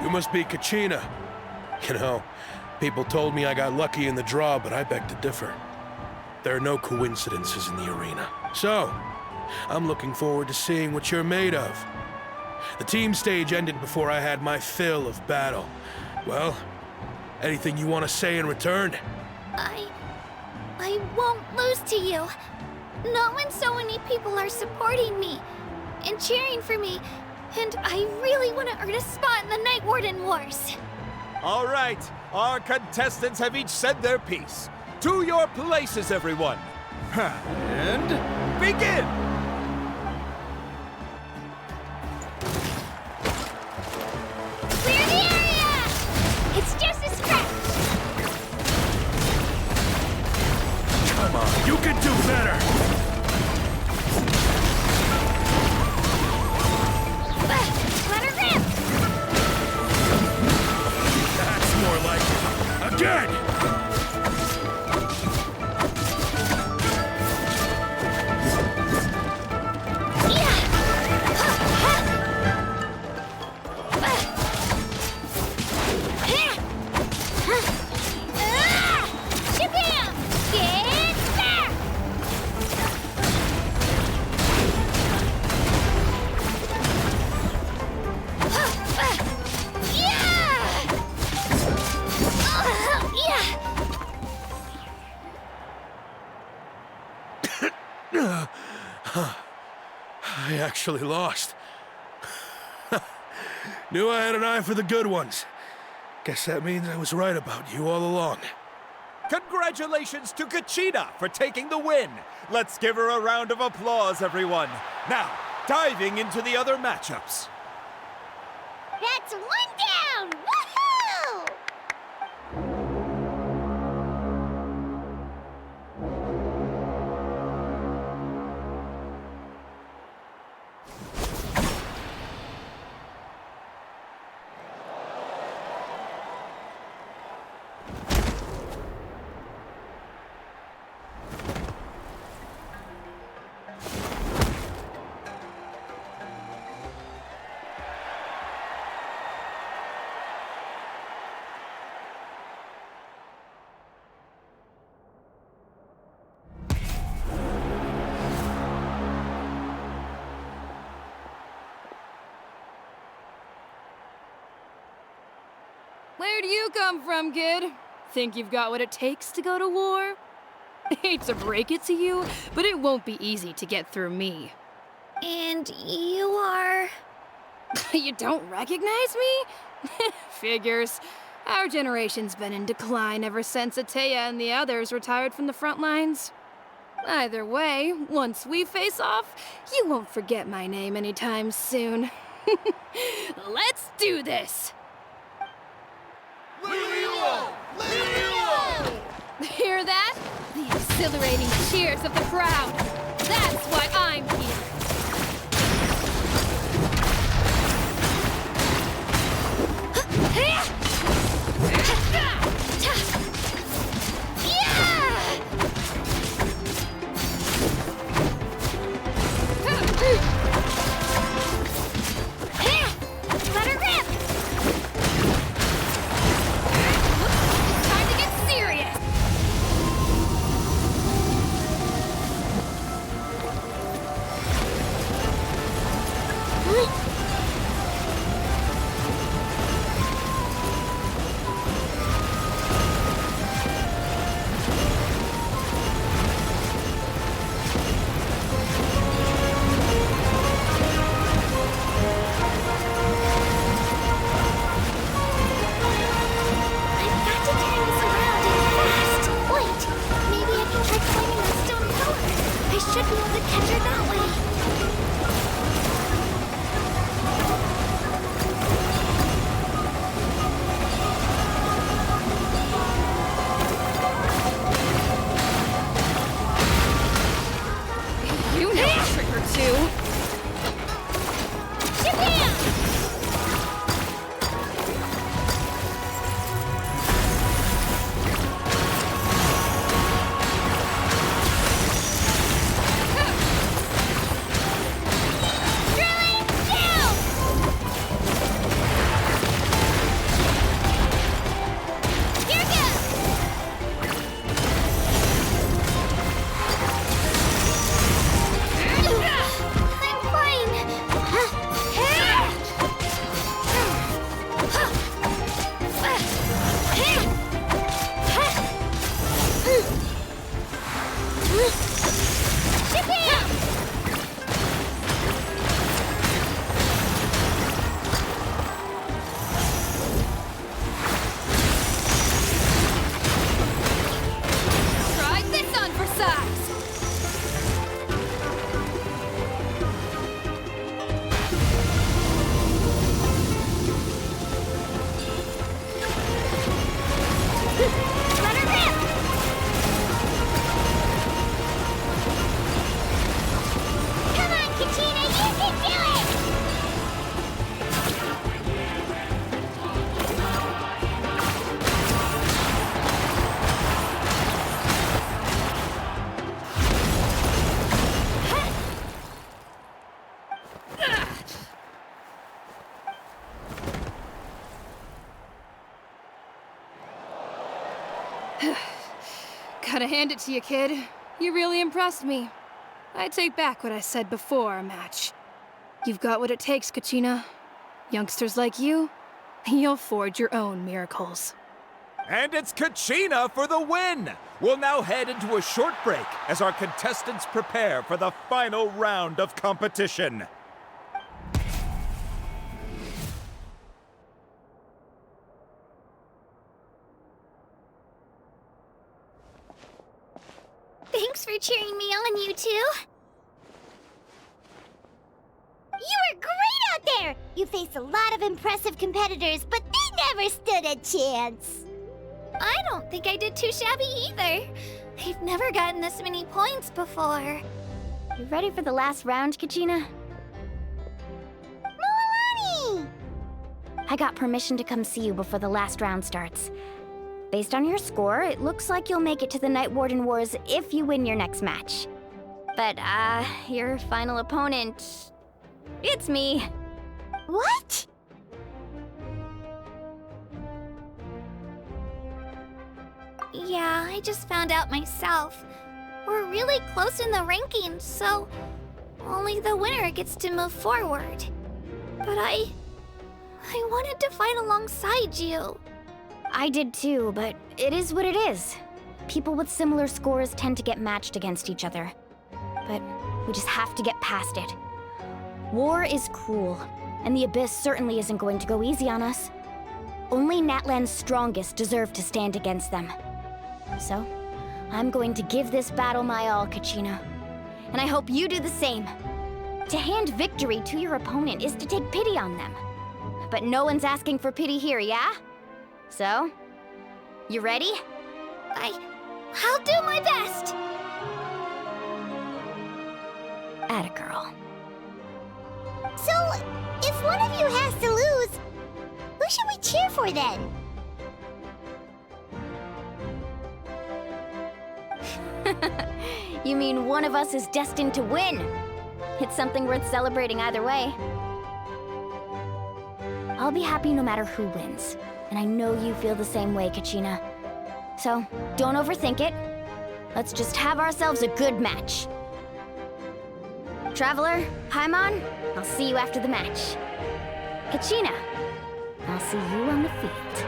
You must be Kachina. You know, people told me I got lucky in the draw, but I beg to differ. There are no coincidences in the arena. So, I'm looking forward to seeing what you're made of. The team stage ended before I had my fill of battle. Well, anything you want to say in return? I won't lose to you. Not when so many people are supporting me and cheering for me. And I really want to earn a spot in the Night Warden Wars. All right, our contestants have each said their piece. To your places, everyone. And begin! Clear the area! It's just a scratch! Come on, you can do better! Let her rip! That's more like it. Again! Shabam! Get back! I actually lost. Knew I had an eye for the good ones. Guess that means I was right about you all along. Congratulations to Kachina for taking the win. Let's give her a round of applause, everyone. Now, diving into the other matchups. That's one down! Woohoo! Where do you come from, kid? Think you've got what it takes to go to war? Hate to break it to you, but it won't be easy to get through me. And you are... You don't recognize me? Figures. Our generation's been in decline ever since Ateya and the others retired from the front lines. Either way, once we face off, you won't forget my name anytime soon. Let's do this! Hear that? The exhilarating cheers of the crowd. That's why I'm here. Let her rip! Time to get serious! Should be able to catch her that way. You know a trick or two. Try this on for size. Let her rip! Come on, Katina, you can do it! Gotta hand it to you, kid. You really impressed me. I take back what I said before our match. You've got what it takes, Kachina. Youngsters like you, you'll forge your own miracles. And it's Kachina for the win! We'll now head into a short break as our contestants prepare for the final round of competition. Thanks for cheering me on, you two. You were great out there! You faced a lot of impressive competitors, but they never stood a chance. I don't think I did too shabby either. I've never gotten this many points before. You ready for the last round, Kachina? Moalani! I got permission to come see you before the last round starts. Based on your score, it looks like you'll make it to the Night Warden Wars if you win your next match. But, your final opponent... it's me. What? Yeah, I just found out myself. We're really close in the rankings, so only the winner gets to move forward. But I wanted to fight alongside you. I did too, but it is what it is. People with similar scores tend to get matched against each other. But we just have to get past it. War is cruel, and the Abyss certainly isn't going to go easy on us. Only Natlan's strongest deserve to stand against them. So, I'm going to give this battle my all, Kachina. And I hope you do the same. To hand victory to your opponent is to take pity on them. But no one's asking for pity here, yeah? So, you ready? I'll do my best! Atta girl. So, if one of you has to lose, who should we cheer for then? You mean one of us is destined to win? It's something worth celebrating either way. I'll be happy no matter who wins. And I know you feel the same way, Kachina. So, don't overthink it. Let's just have ourselves a good match. Traveler, Paimon, I'll see you after the match. Kachina, I'll see you on the field.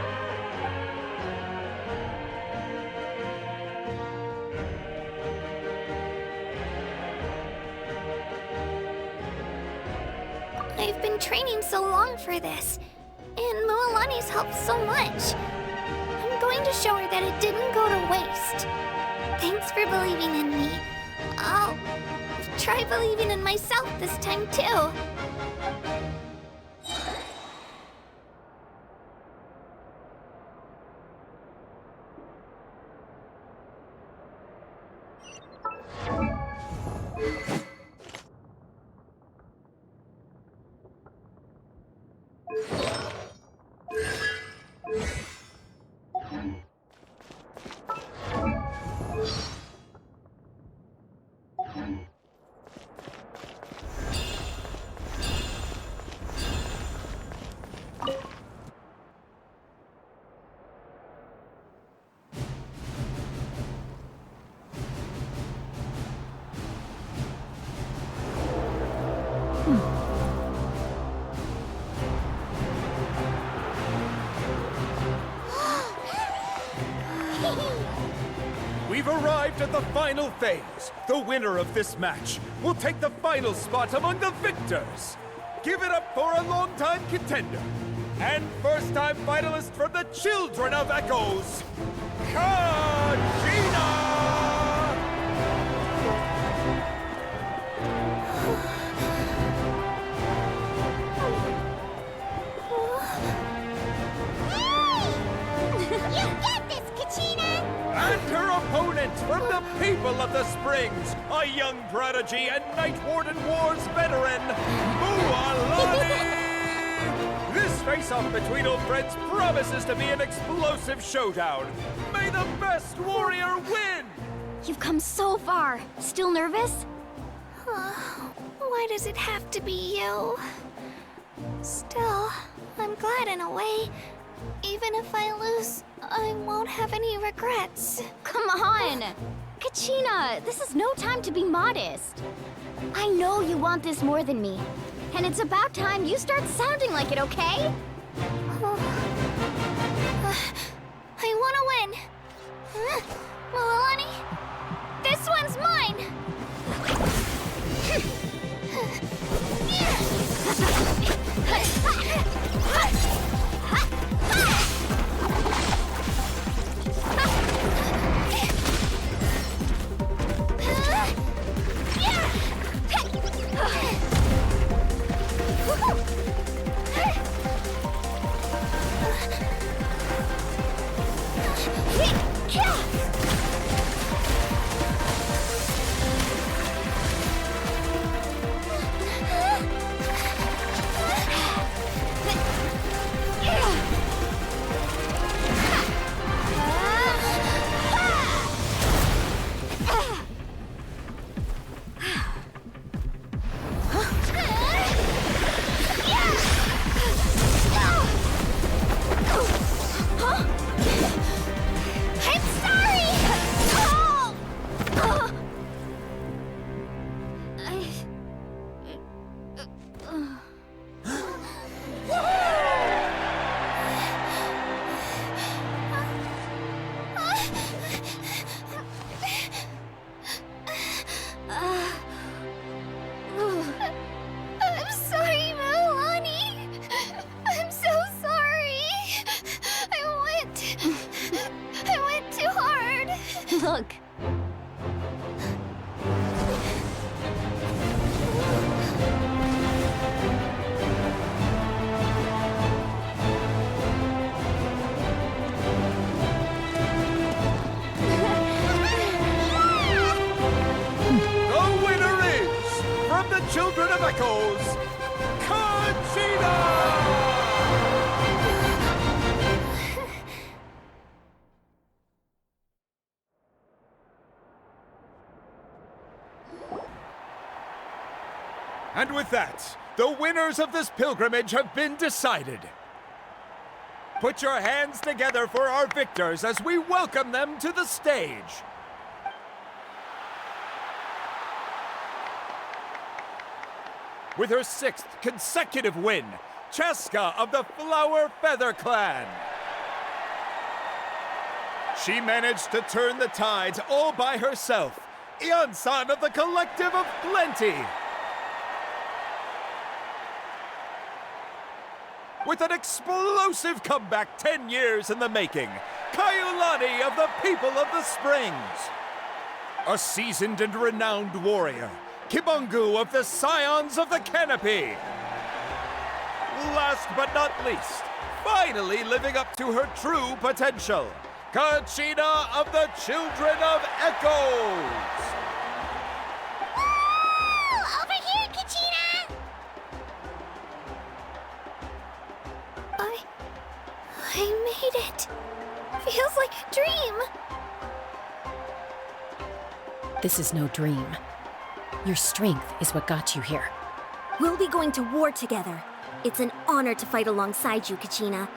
I've been training so long for this, and Mualani's helped so much. I'm going to show her that it didn't go to waste. Thanks for believing in me. I'll try believing in myself this time too. We've arrived at the final phase. The winner of this match will take the final spot among the victors. Give it up for a long-time contender and first-time finalist from the Children of Echoes, Kachina! You get this, Kachina! And her opponent from the people of the Springs, a young prodigy and Night Warden Wars veteran, Mualani! This face-off between old friends promises to be an explosive showdown. May the best warrior win! You've come so far. Still nervous? Why does it have to be you? Still, I'm glad in a way. Even if I lose, I won't have any regrets. Come on! Kachina, this is no time to be modest. I know you want this more than me. And it's about time you start sounding like it, okay? I want to win. Mualani, this one's mine! Look. The winner is, from the Children of Echoes, Conchita! And with that, the winners of this pilgrimage have been decided. Put your hands together for our victors as we welcome them to the stage. With her 6th consecutive win, Cheska of the Flower Feather Clan. She managed to turn the tides all by herself. Ian-san of the Collective of Plenty. With an explosive comeback 10 years in the making, Kaiulani of the People of the Springs. A seasoned and renowned warrior, Kibungu of the Scions of the Canopy. Last but not least, finally living up to her true potential, Kachina of the Children of Echoes. Over here, Kachina! I made it. Feels like a dream. This is no dream. Your strength is what got you here. We'll be going to war together. It's an honor to fight alongside you, Kachina.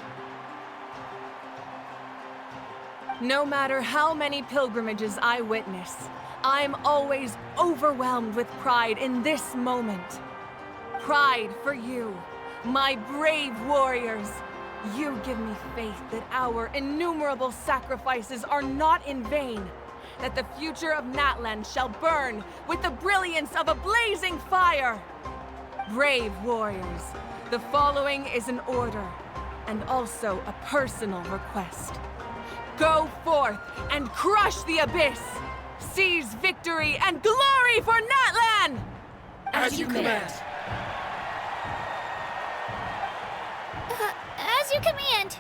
No matter how many pilgrimages I witness, I'm always overwhelmed with pride in this moment. Pride for you, my brave warriors. You give me faith that our innumerable sacrifices are not in vain, that the future of Natlan shall burn with the brilliance of a blazing fire. Brave warriors, the following is an order, and also a personal request. Go forth and crush the abyss! Seize victory and glory for Natlan! As you command. As you command.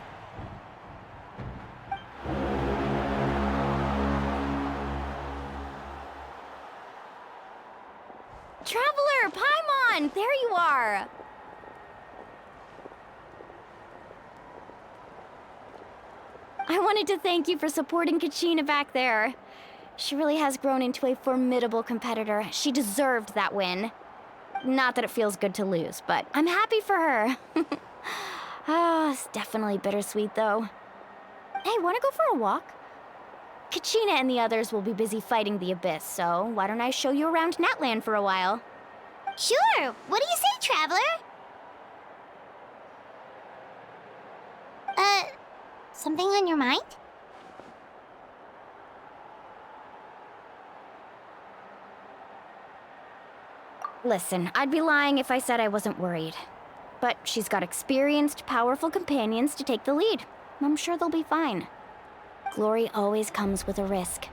Traveler, Paimon, there you are. I wanted to thank you for supporting Kachina back there. She really has grown into a formidable competitor. She deserved that win. Not that it feels good to lose, but I'm happy for her. It's definitely bittersweet, though. Hey, wanna go for a walk? Kachina and the others will be busy fighting the Abyss, so why don't I show you around Natlan for a while? Sure. What do you say, Traveler? Something on your mind? Listen, I'd be lying if I said I wasn't worried. But she's got experienced, powerful companions to take the lead. I'm sure they'll be fine. Glory always comes with a risk.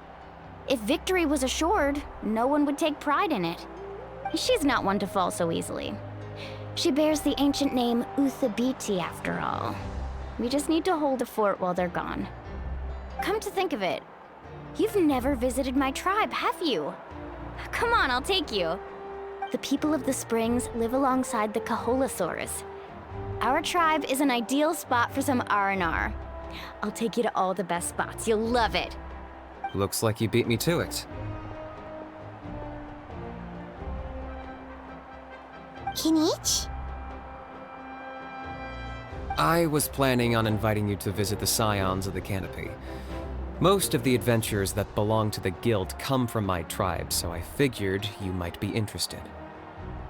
If victory was assured, no one would take pride in it. She's not one to fall so easily. She bears the ancient name Uthabiti, after all. We just need to hold the fort while they're gone. Come to think of it, you've never visited my tribe, have you? Come on, I'll take you. The people of the Springs live alongside the Kaholasaurus. Our tribe is an ideal spot for some R&R. I'll take you to all the best spots. You'll love it. Looks like you beat me to it. Kinich? I was planning on inviting you to visit the Scions of the Canopy. Most of the adventurers that belong to the guild come from my tribe, so I figured you might be interested.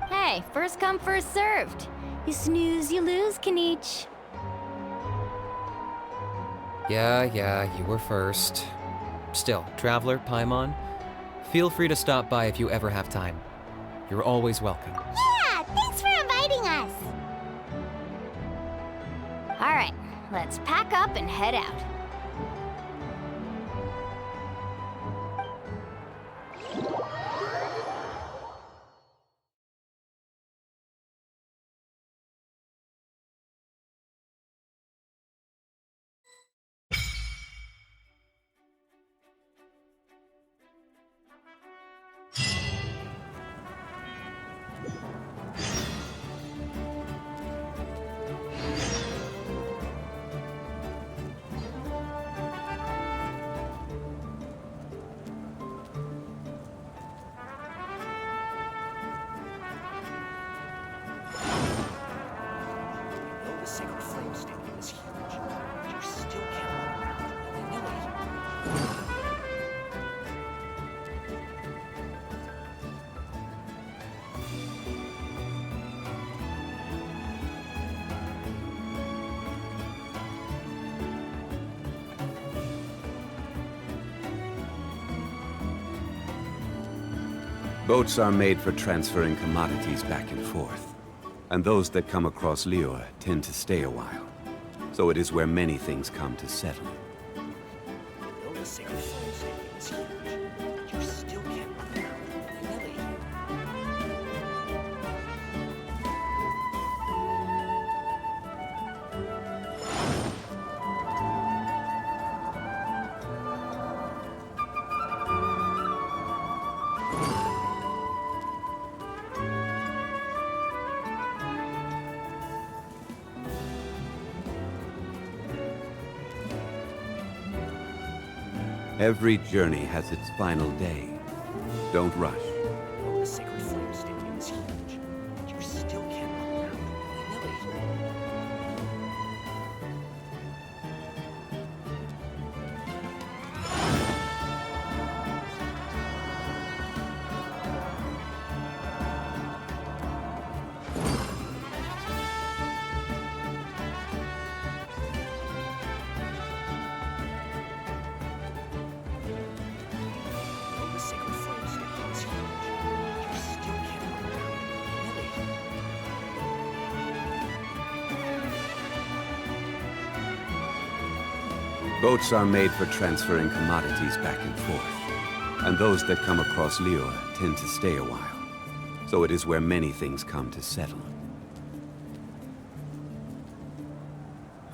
Hey, first come, first served. You snooze, you lose, Kinich. Yeah, you were first. Still, Traveler, Paimon, feel free to stop by if you ever have time. You're always welcome. Yeah, thanks for inviting us. All right, let's pack up and head out. sacred flame stadium is huge. You still can't run around willy-nilly. Boats are made for transferring commodities back and forth. And those that come across Lior tend to stay a while. So it is where many things come to settle. Though the sacred flame stadium is huge, you still can't run around willy-nilly. Every journey has its final day. Don't rush. Though the sacred flame stadium is huge, you still can't run around willy-nilly. Though the sacred flame stadium is huge, you still can't run around willy-nilly. Boats are made for transferring commodities back and forth. And those that come across Lior tend to stay a while. So it is where many things come to settle.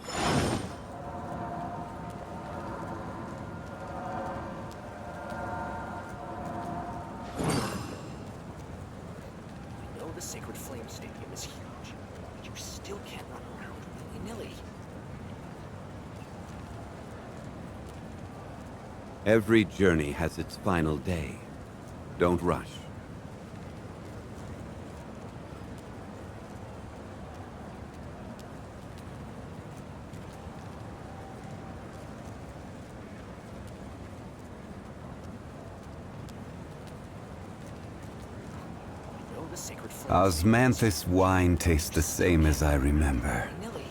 I know the sacred flame stadium is huge, but you still can't run around willy-nilly. Every journey has its final day. Don't rush. I know the sacred flame Osmanthus wine tastes the same as I remember. willy-nilly.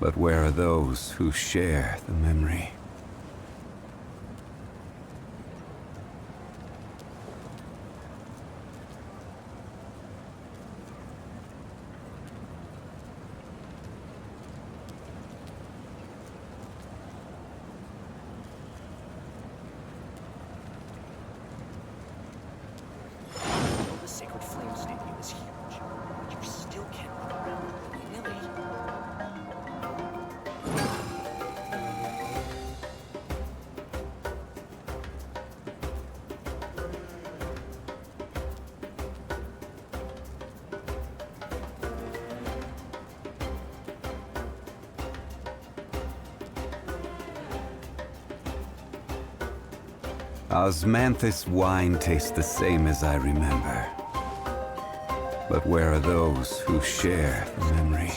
But where are those who share the memory? I know the sacred flame stadium is huge, but you still can't run around willy-nilly. Osmanthus wine tastes the same as I remember. But where are those who share the memory?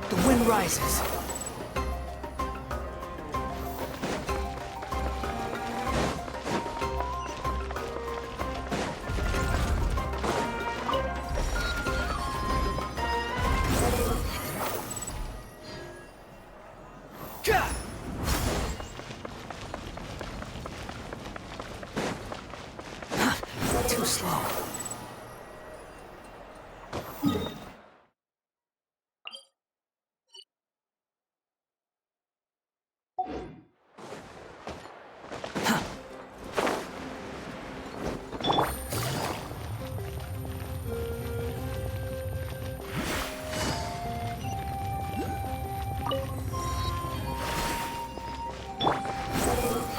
The wind rises. Gah! Too slow.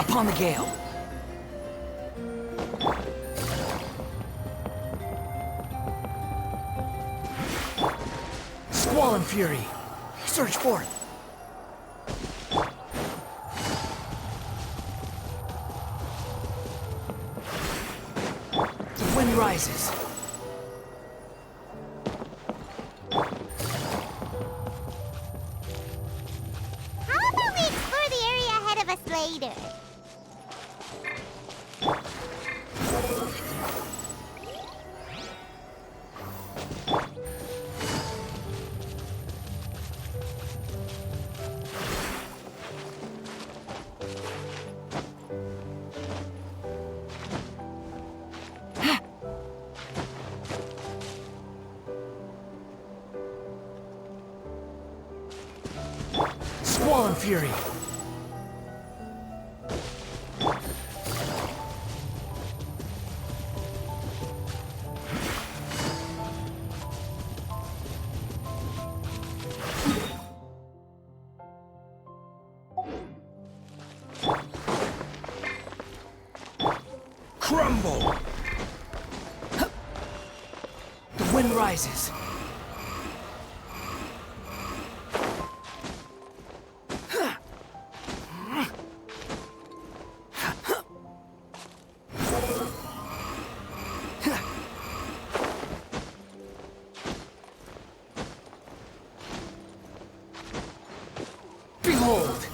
upon the gale. Squall and fury. Surge forth. The wind rises. How about we explore the area ahead of us later? Squall and fury. Crumble. The wind rises. Behold!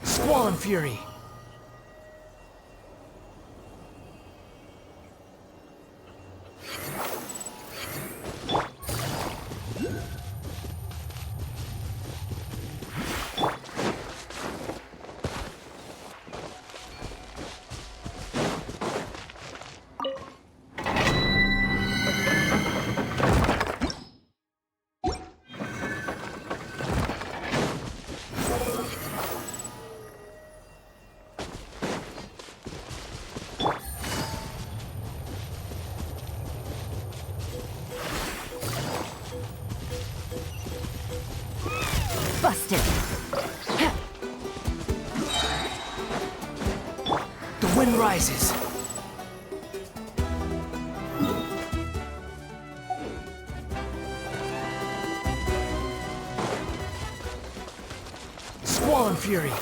Squall and fury. Busted. The wind rises. Squall and fury.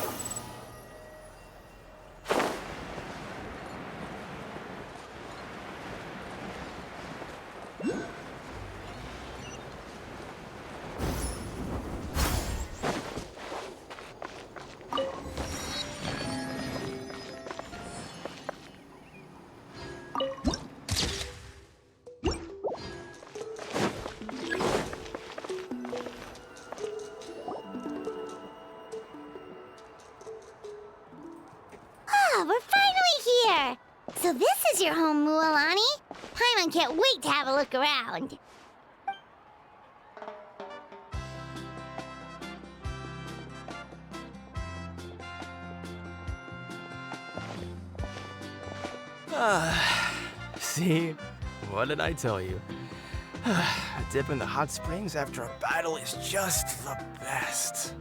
Ah, we're finally here! So this is your home, Mualani? Paimon can't wait to have a look around. See? What did I tell you? A dip in the hot springs after a battle is just the best.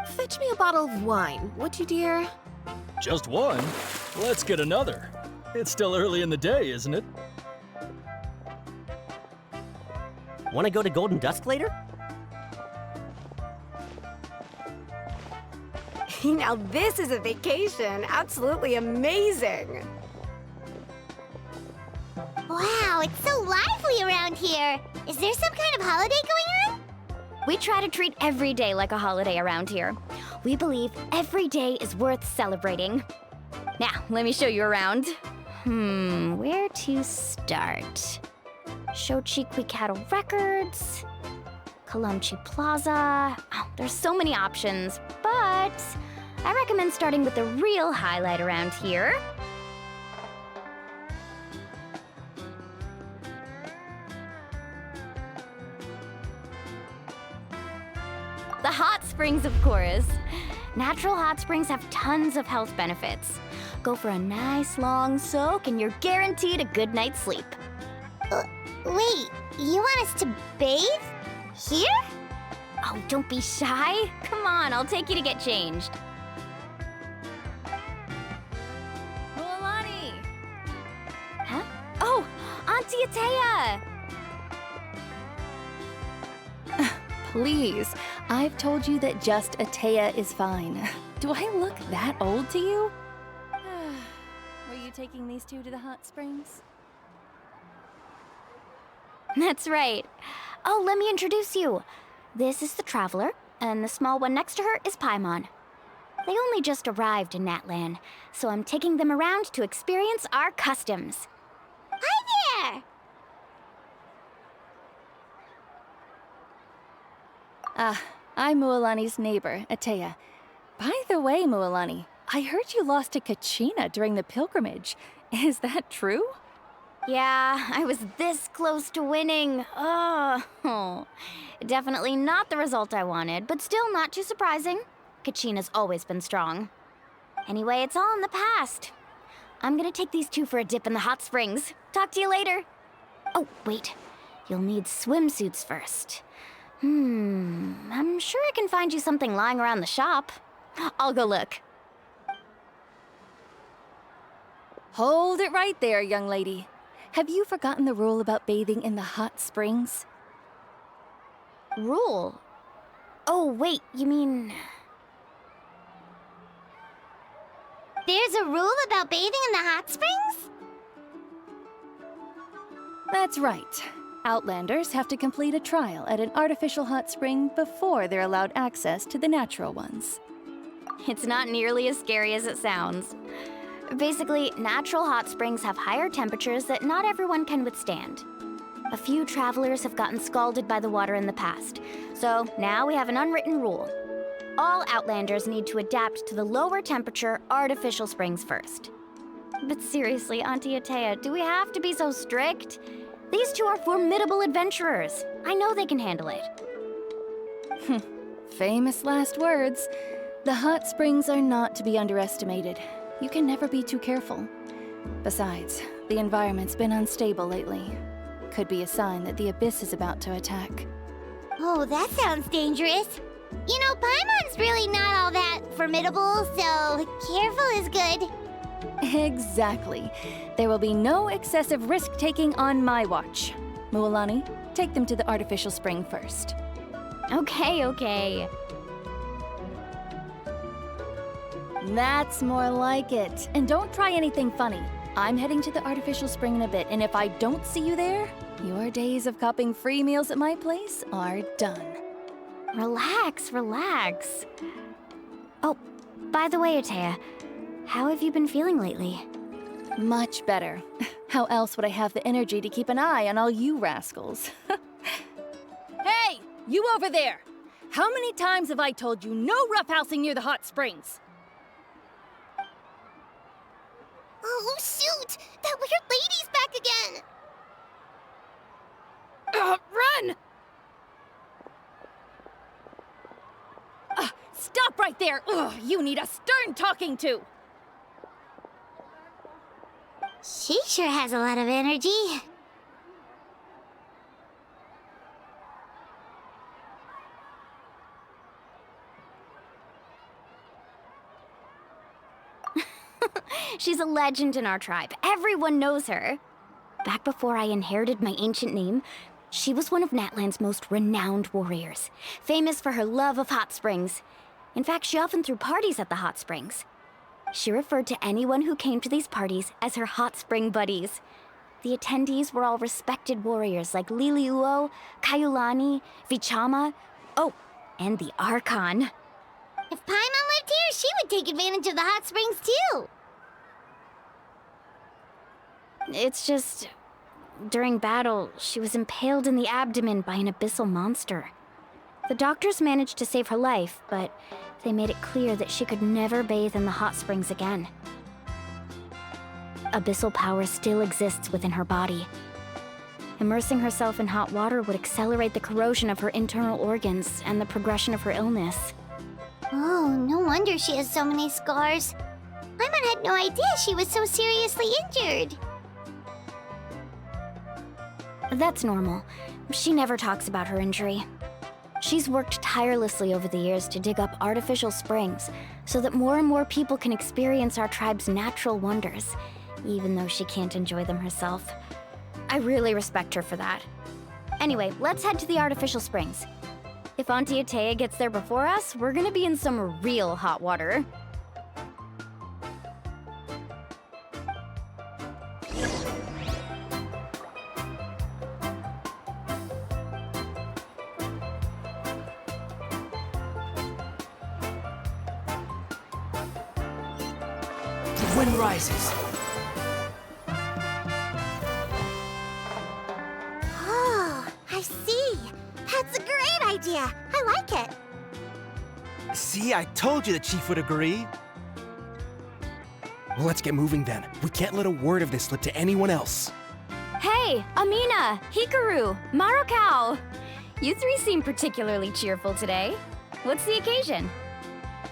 Fetch me a bottle of wine, would you, dear? Just one? Let's get another. It's still early in the day, isn't it? Want to go to Golden Dusk later? Now this is a vacation. Absolutely amazing. Wow, it's so lively around here. Is there some kind of holiday going on? We try to treat every day like a holiday around here. We believe every day is worth celebrating. Now, let me show you around. Where to start? Shochiqui Cattle Records, Kalamchi Plaza. Oh, there's so many options, but I recommend starting with the real highlight around here. The hot springs, of course. Natural hot springs have tons of health benefits. Go for a nice long soak and you're guaranteed a good night's sleep. Wait, you want us to bathe? Here? Oh, don't be shy. Come on, I'll take you to get changed. Mualani! Huh? Oh, Auntie Atea! Please, I've told you that just Atea is fine. Do I look that old to you? Were you taking these two to the hot springs? That's right. Oh, let me introduce you. This is the Traveler, and the small one next to her is Paimon. They only just arrived in Natlan, so I'm taking them around to experience our customs. Hi there! I'm Mualani's neighbor, Atea. By the way, Mualani, I heard you lost to Kachina during the pilgrimage. Is that true? Yeah, I was this close to winning. Oh, definitely not the result I wanted, but still not too surprising. Kachina's always been strong. Anyway, it's all in the past. I'm gonna take these two for a dip in the hot springs. Talk to you later. Oh, wait. You'll need swimsuits first. I'm sure I can find you something lying around the shop. I'll go look. Hold it right there, young lady. Have you forgotten the rule about bathing in the hot springs? Rule? Oh, wait, you mean... There's a rule about bathing in the hot springs? That's right. Outlanders have to complete a trial at an artificial hot spring before they're allowed access to the natural ones. It's not nearly as scary as it sounds. Basically, natural hot springs have higher temperatures that not everyone can withstand. A few travelers have gotten scalded by the water in the past, so now we have an unwritten rule. All Outlanders need to adapt to the lower temperature artificial springs first. But seriously, Auntie Atea, do we have to be so strict? These two are formidable adventurers. I know they can handle it. Famous last words. The hot springs are not to be underestimated. You can never be too careful. Besides, the environment's been unstable lately. Could be a sign that the Abyss is about to attack. Oh, that sounds dangerous. You know, Paimon's really not all that formidable, so careful is good. Exactly. There will be no excessive risk-taking on my watch. Mualani, take them to the artificial spring first. Okay. That's more like it. And don't try anything funny. I'm heading to the artificial spring in a bit, and if I don't see you there, your days of copping free meals at my place are done. Relax. Oh, by the way, Atea, how have you been feeling lately? Much better. How else would I have the energy to keep an eye on all you rascals? Hey, you over there! How many times have I told you no roughhousing near the hot springs? Oh, shoot! That weird lady's back again! Run! Stop right there! Ugh, you need a stern talking to! She sure has a lot of energy. She's a legend in our tribe. Everyone knows her. Back before I inherited my ancient name, she was one of Natlan's most renowned warriors, famous for her love of hot springs. In fact, she often threw parties at the hot springs. She referred to anyone who came to these parties as her hot spring buddies. The attendees were all respected warriors like Liliuo, Kaiulani, Vichama, oh, and the Archon. If Paimon lived here, she would take advantage of the hot springs too. It's just, during battle, she was impaled in the abdomen by an abyssal monster. The doctors managed to save her life, but they made it clear that she could never bathe in the hot springs again. Abyssal power still exists within her body. Immersing herself in hot water would accelerate the corrosion of her internal organs and the progression of her illness. Oh, no wonder she has so many scars. Paimon had no idea she was so seriously injured. That's normal. She never talks about her injury. She's worked tirelessly over the years to dig up artificial springs so that more and more people can experience our tribe's natural wonders, even though she can't enjoy them herself. I really respect her for that. Anyway, let's head to the artificial springs. If Auntie Atea gets there before us, we're gonna be in some real hot water. The wind rises. Oh, I see. That's a great idea. I like it. See, I told you the chief would agree. Well, let's get moving then. We can't let a word of this slip to anyone else. Hey, Amina, Hikaru, Marukao! You three seem particularly cheerful today. What's the occasion?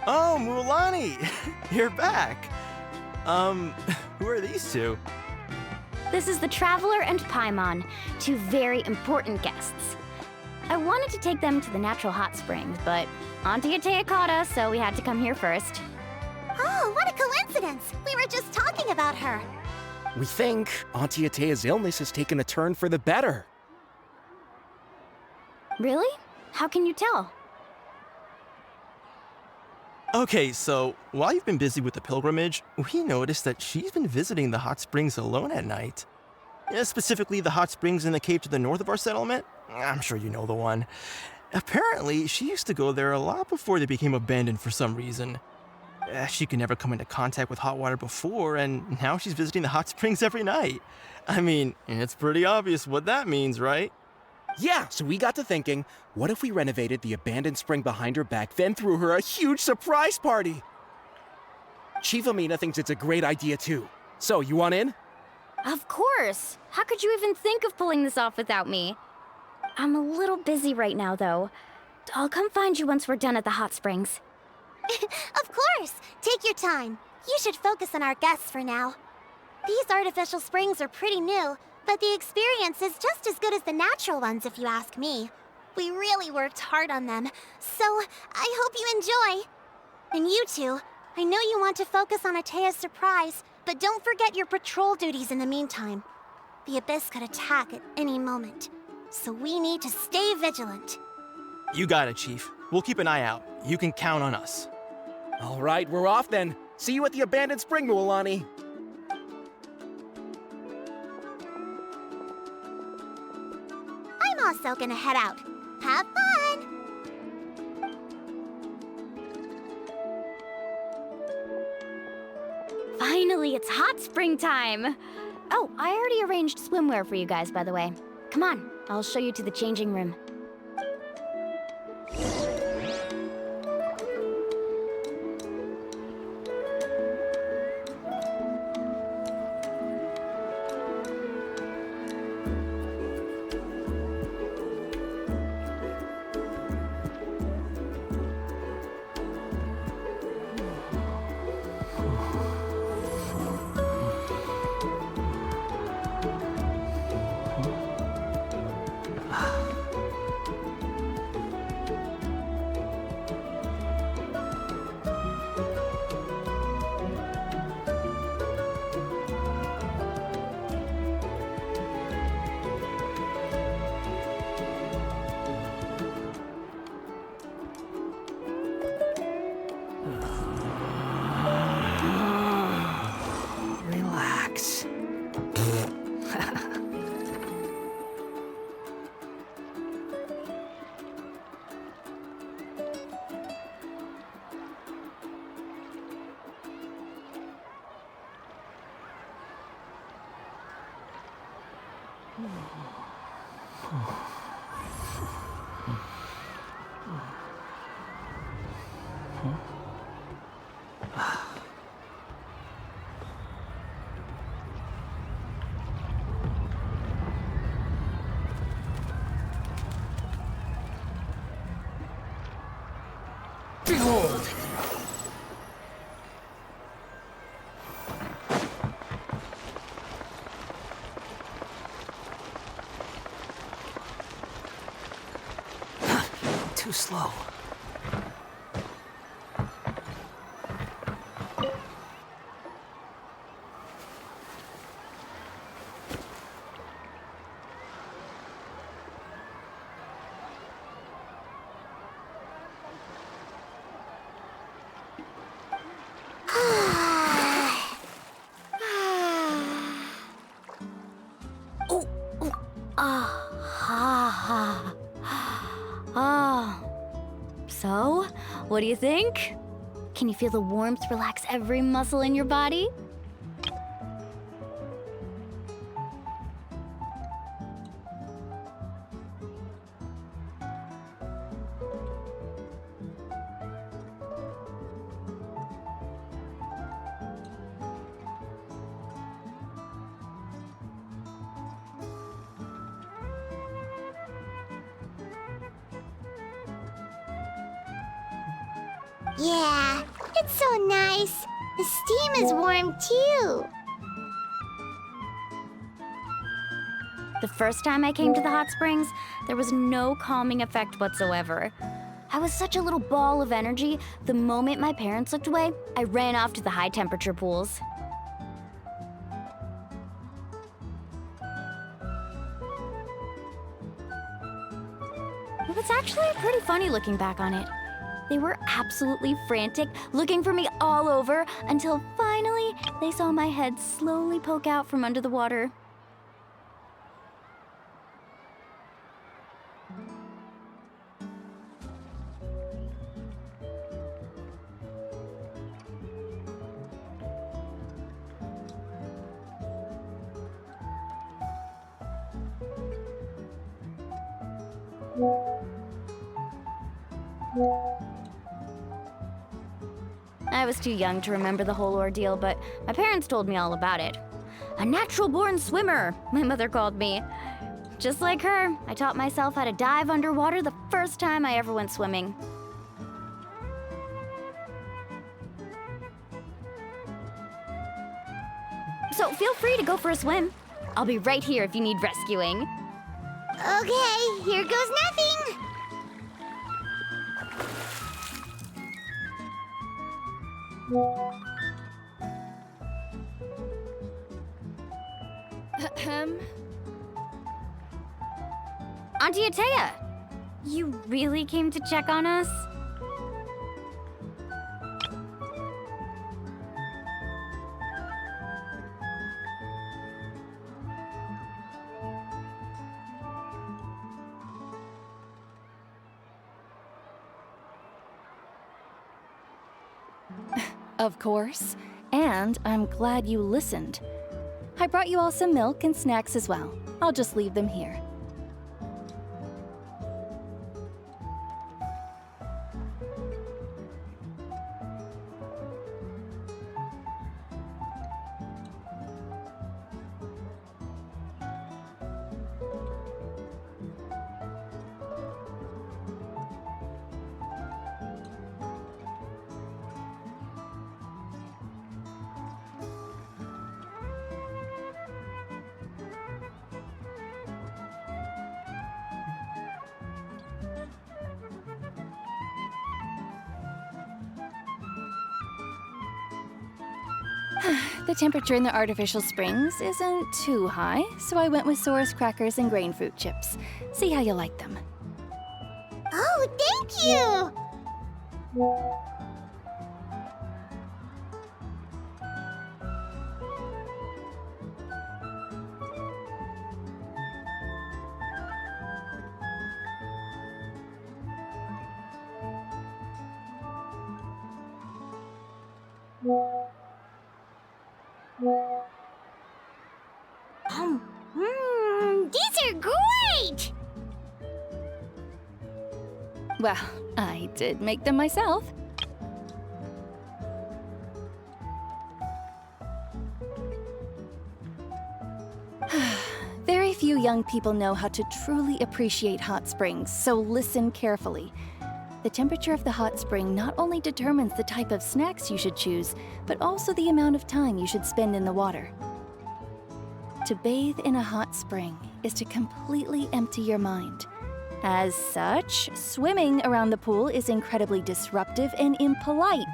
Oh, Mualani! You're back. Who are these two? This is the Traveler and Paimon, two very important guests. I wanted to take them to the natural hot springs, but Auntie Atea caught us, so we had to come here first. Oh, what a coincidence! We were just talking about her. We think Auntie Atea's illness has taken a turn for the better. Really? How can you tell? Okay, so while you've been busy with the pilgrimage, we noticed that she's been visiting the hot springs alone at night. Yeah, specifically the hot springs in the cave to the north of our settlement. I'm sure you know the one. Apparently, she used to go there a lot before they became abandoned for some reason. She could never come into contact with hot water before, and now she's visiting the hot springs every night. I mean, it's pretty obvious what that means, right? Yeah, so we got to thinking, what if we renovated the abandoned spring behind her back, then threw her a huge surprise party? Chief Amina thinks it's a great idea too. So, you want in? Of course! How could you even think of pulling this off without me? I'm a little busy right now, though. I'll come find you once we're done at the hot springs. Of course! Take your time. You should focus on our guests for now. These artificial springs are pretty new, but the experience is just as good as the natural ones, if you ask me. We really worked hard on them, so I hope you enjoy. And you two, I know you want to focus on Atea's surprise, but don't forget your patrol duties in the meantime. The Abyss could attack at any moment, so we need to stay vigilant. You got it, Chief. We'll keep an eye out. You can count on us. All right, we're off then. See you at the abandoned spring, Mualani. I'm also gonna head out. Have fun! Finally, it's hot spring time! Oh, I already arranged swimwear for you guys, by the way. Come on, I'll show you to the changing room. Relax. Behold! too slow. So, what do you think? Can you feel the warmth relax every muscle in your body? Yeah, it's so nice. The steam is warm too. The first time I came to the hot springs, there was no calming effect whatsoever. I was such a little ball of energy, the moment my parents looked away, I ran off to the high temperature pools. It was actually pretty funny looking back on it. They were absolutely frantic, looking for me all over, until finally they saw my head slowly poke out from under the water. I was too young to remember the whole ordeal, but my parents told me all about it. A natural-born swimmer, my mother called me. Just like her, I taught myself how to dive underwater the first time I ever went swimming. So feel free to go for a swim. I'll be right here if you need rescuing. Okay, here goes nothing. Auntie Atea, you really came to check on us? Of course. And I'm glad you listened. I brought you all some milk and snacks as well. I'll just leave them here. The temperature in the artificial springs isn't too high, so I went with Saurus crackers and grain fruit chips. See how you like them. Oh, thank you! These are great! Well, I did make them myself. Very few young people know how to truly appreciate hot springs, so listen carefully. The temperature of the hot spring not only determines the type of snacks you should choose, but also the amount of time you should spend in the water. To bathe in a hot spring is to completely empty your mind. As such, swimming around the pool is incredibly disruptive and impolite,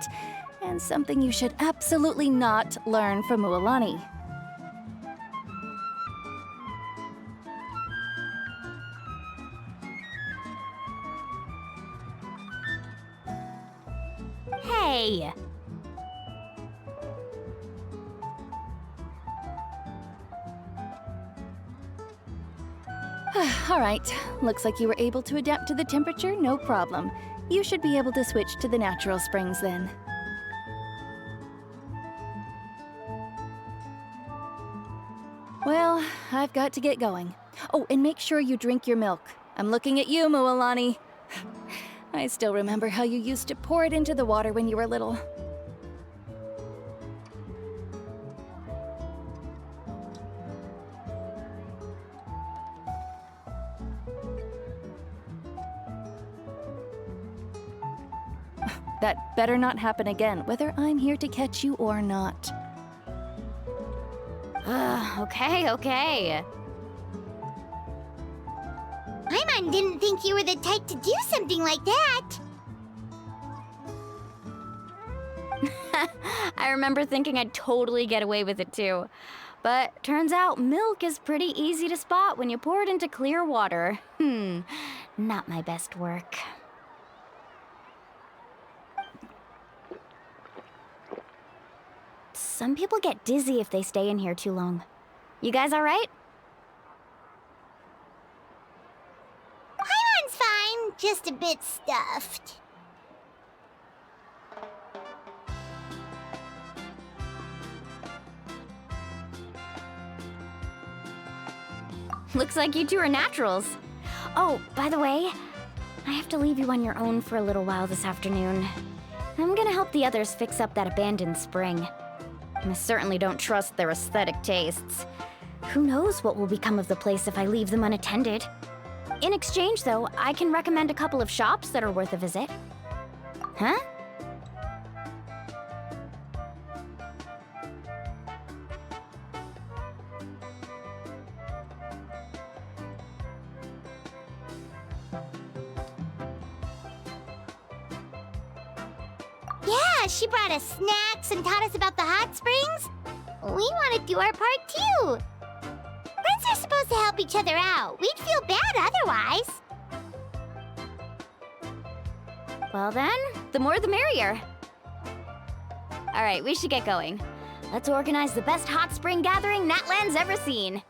and something you should absolutely not learn from Mualani. Hey! All right, looks like you were able to adapt to the temperature, no problem. You should be able to switch to the natural springs then. Well, I've got to get going. Oh, and make sure you drink your milk. I'm looking at you, Mualani. I still remember how you used to pour it into the water when you were little. That better not happen again, whether I'm here to catch you or not. Okay. Paimon didn't think you were the type to do something like that. I remember thinking I'd totally get away with it too. But turns out milk is pretty easy to spot when you pour it into clear water. Not my best work. Some people get dizzy if they stay in here too long. You guys all right? Paimon's fine, just a bit stuffed. Looks like you two are naturals. Oh, by the way, I have to leave you on your own for a little while this afternoon. I'm gonna help the others fix up that abandoned spring. I certainly don't trust their aesthetic tastes. Who knows what will become of the place if I leave them unattended? In exchange, though, I can recommend a couple of shops that are worth a visit. Huh? Yeah, she brought us snacks and taught us about the hot springs. We want to do our part too. Friends are supposed to help each other out. We'd feel bad otherwise. Well then, the more the merrier. All right, we should get going. Let's organize the best hot spring gathering Natland's ever seen.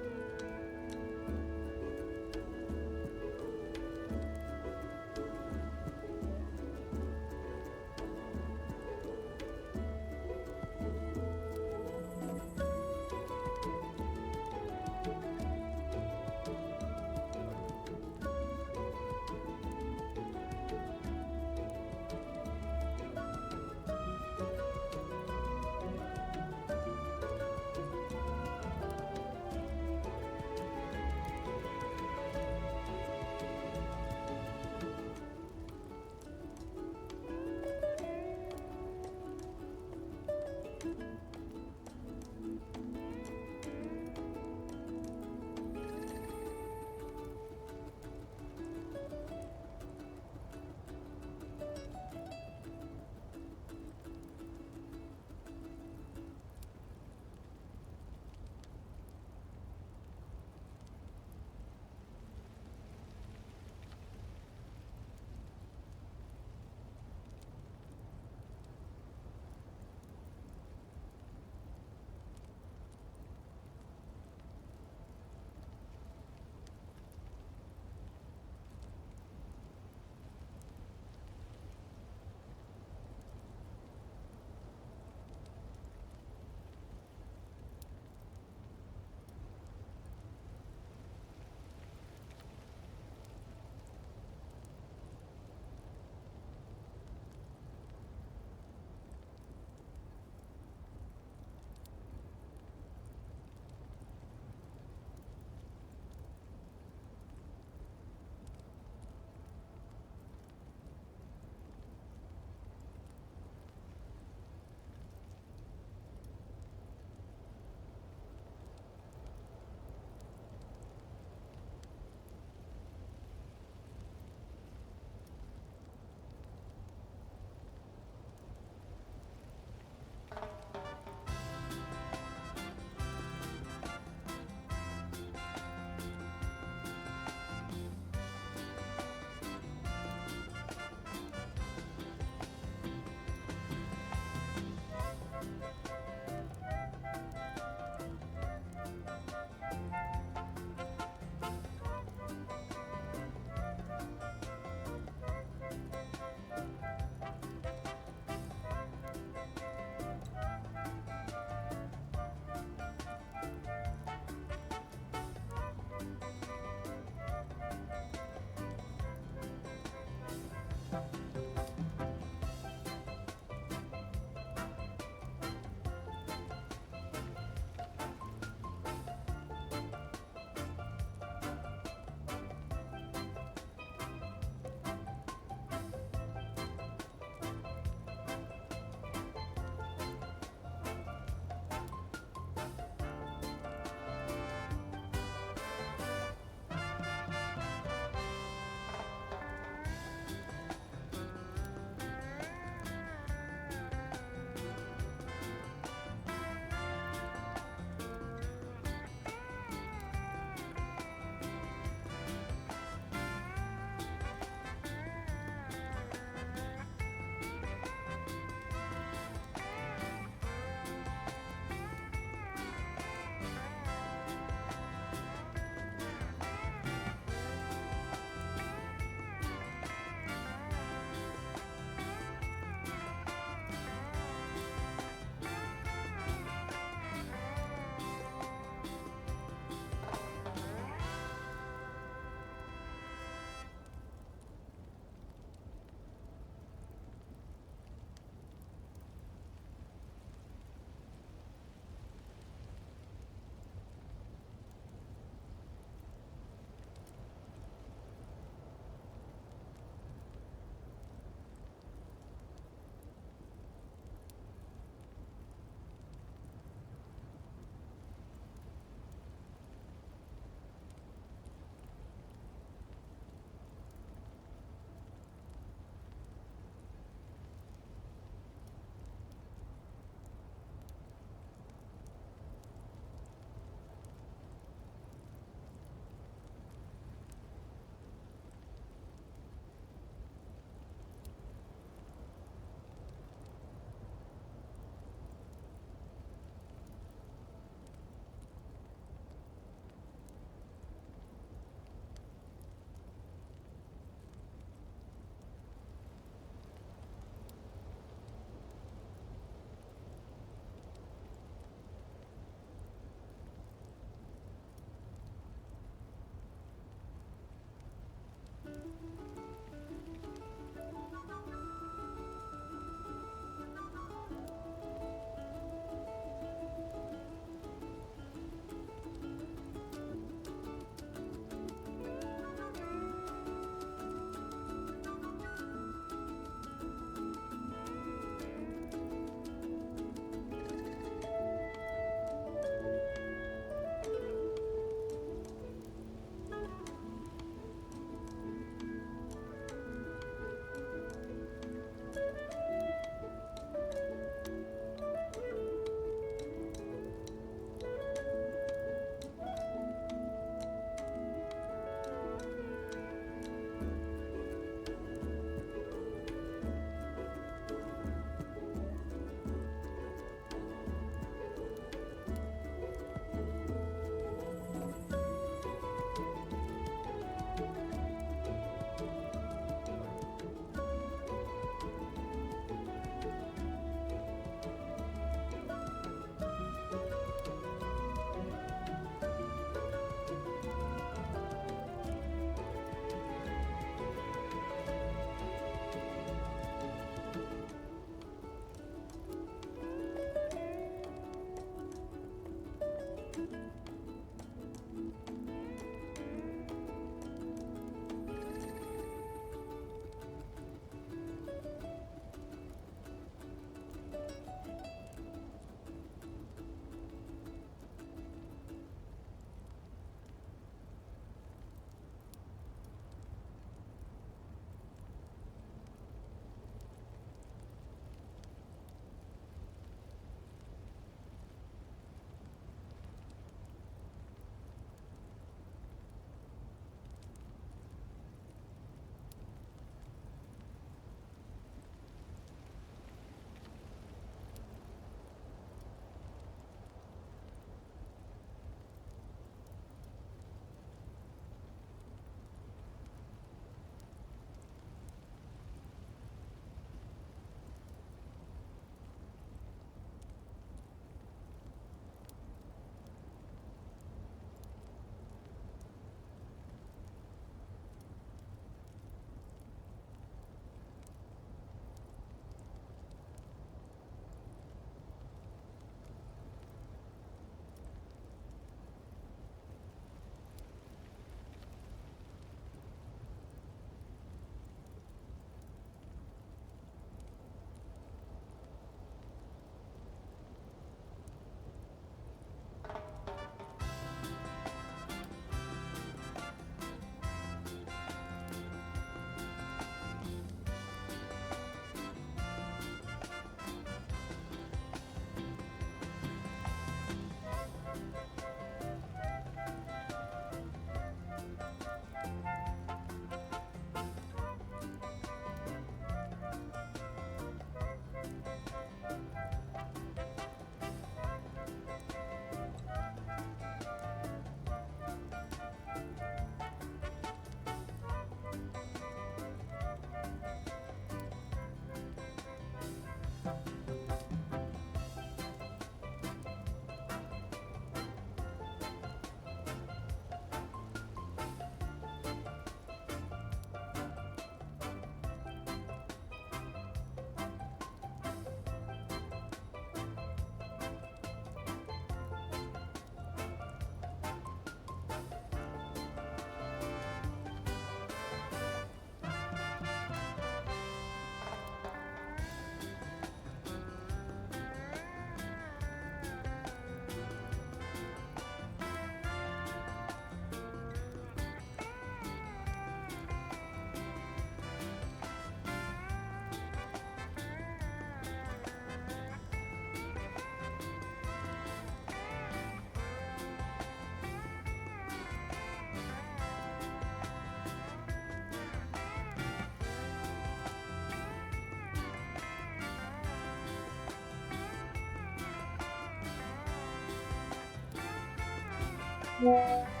Bye.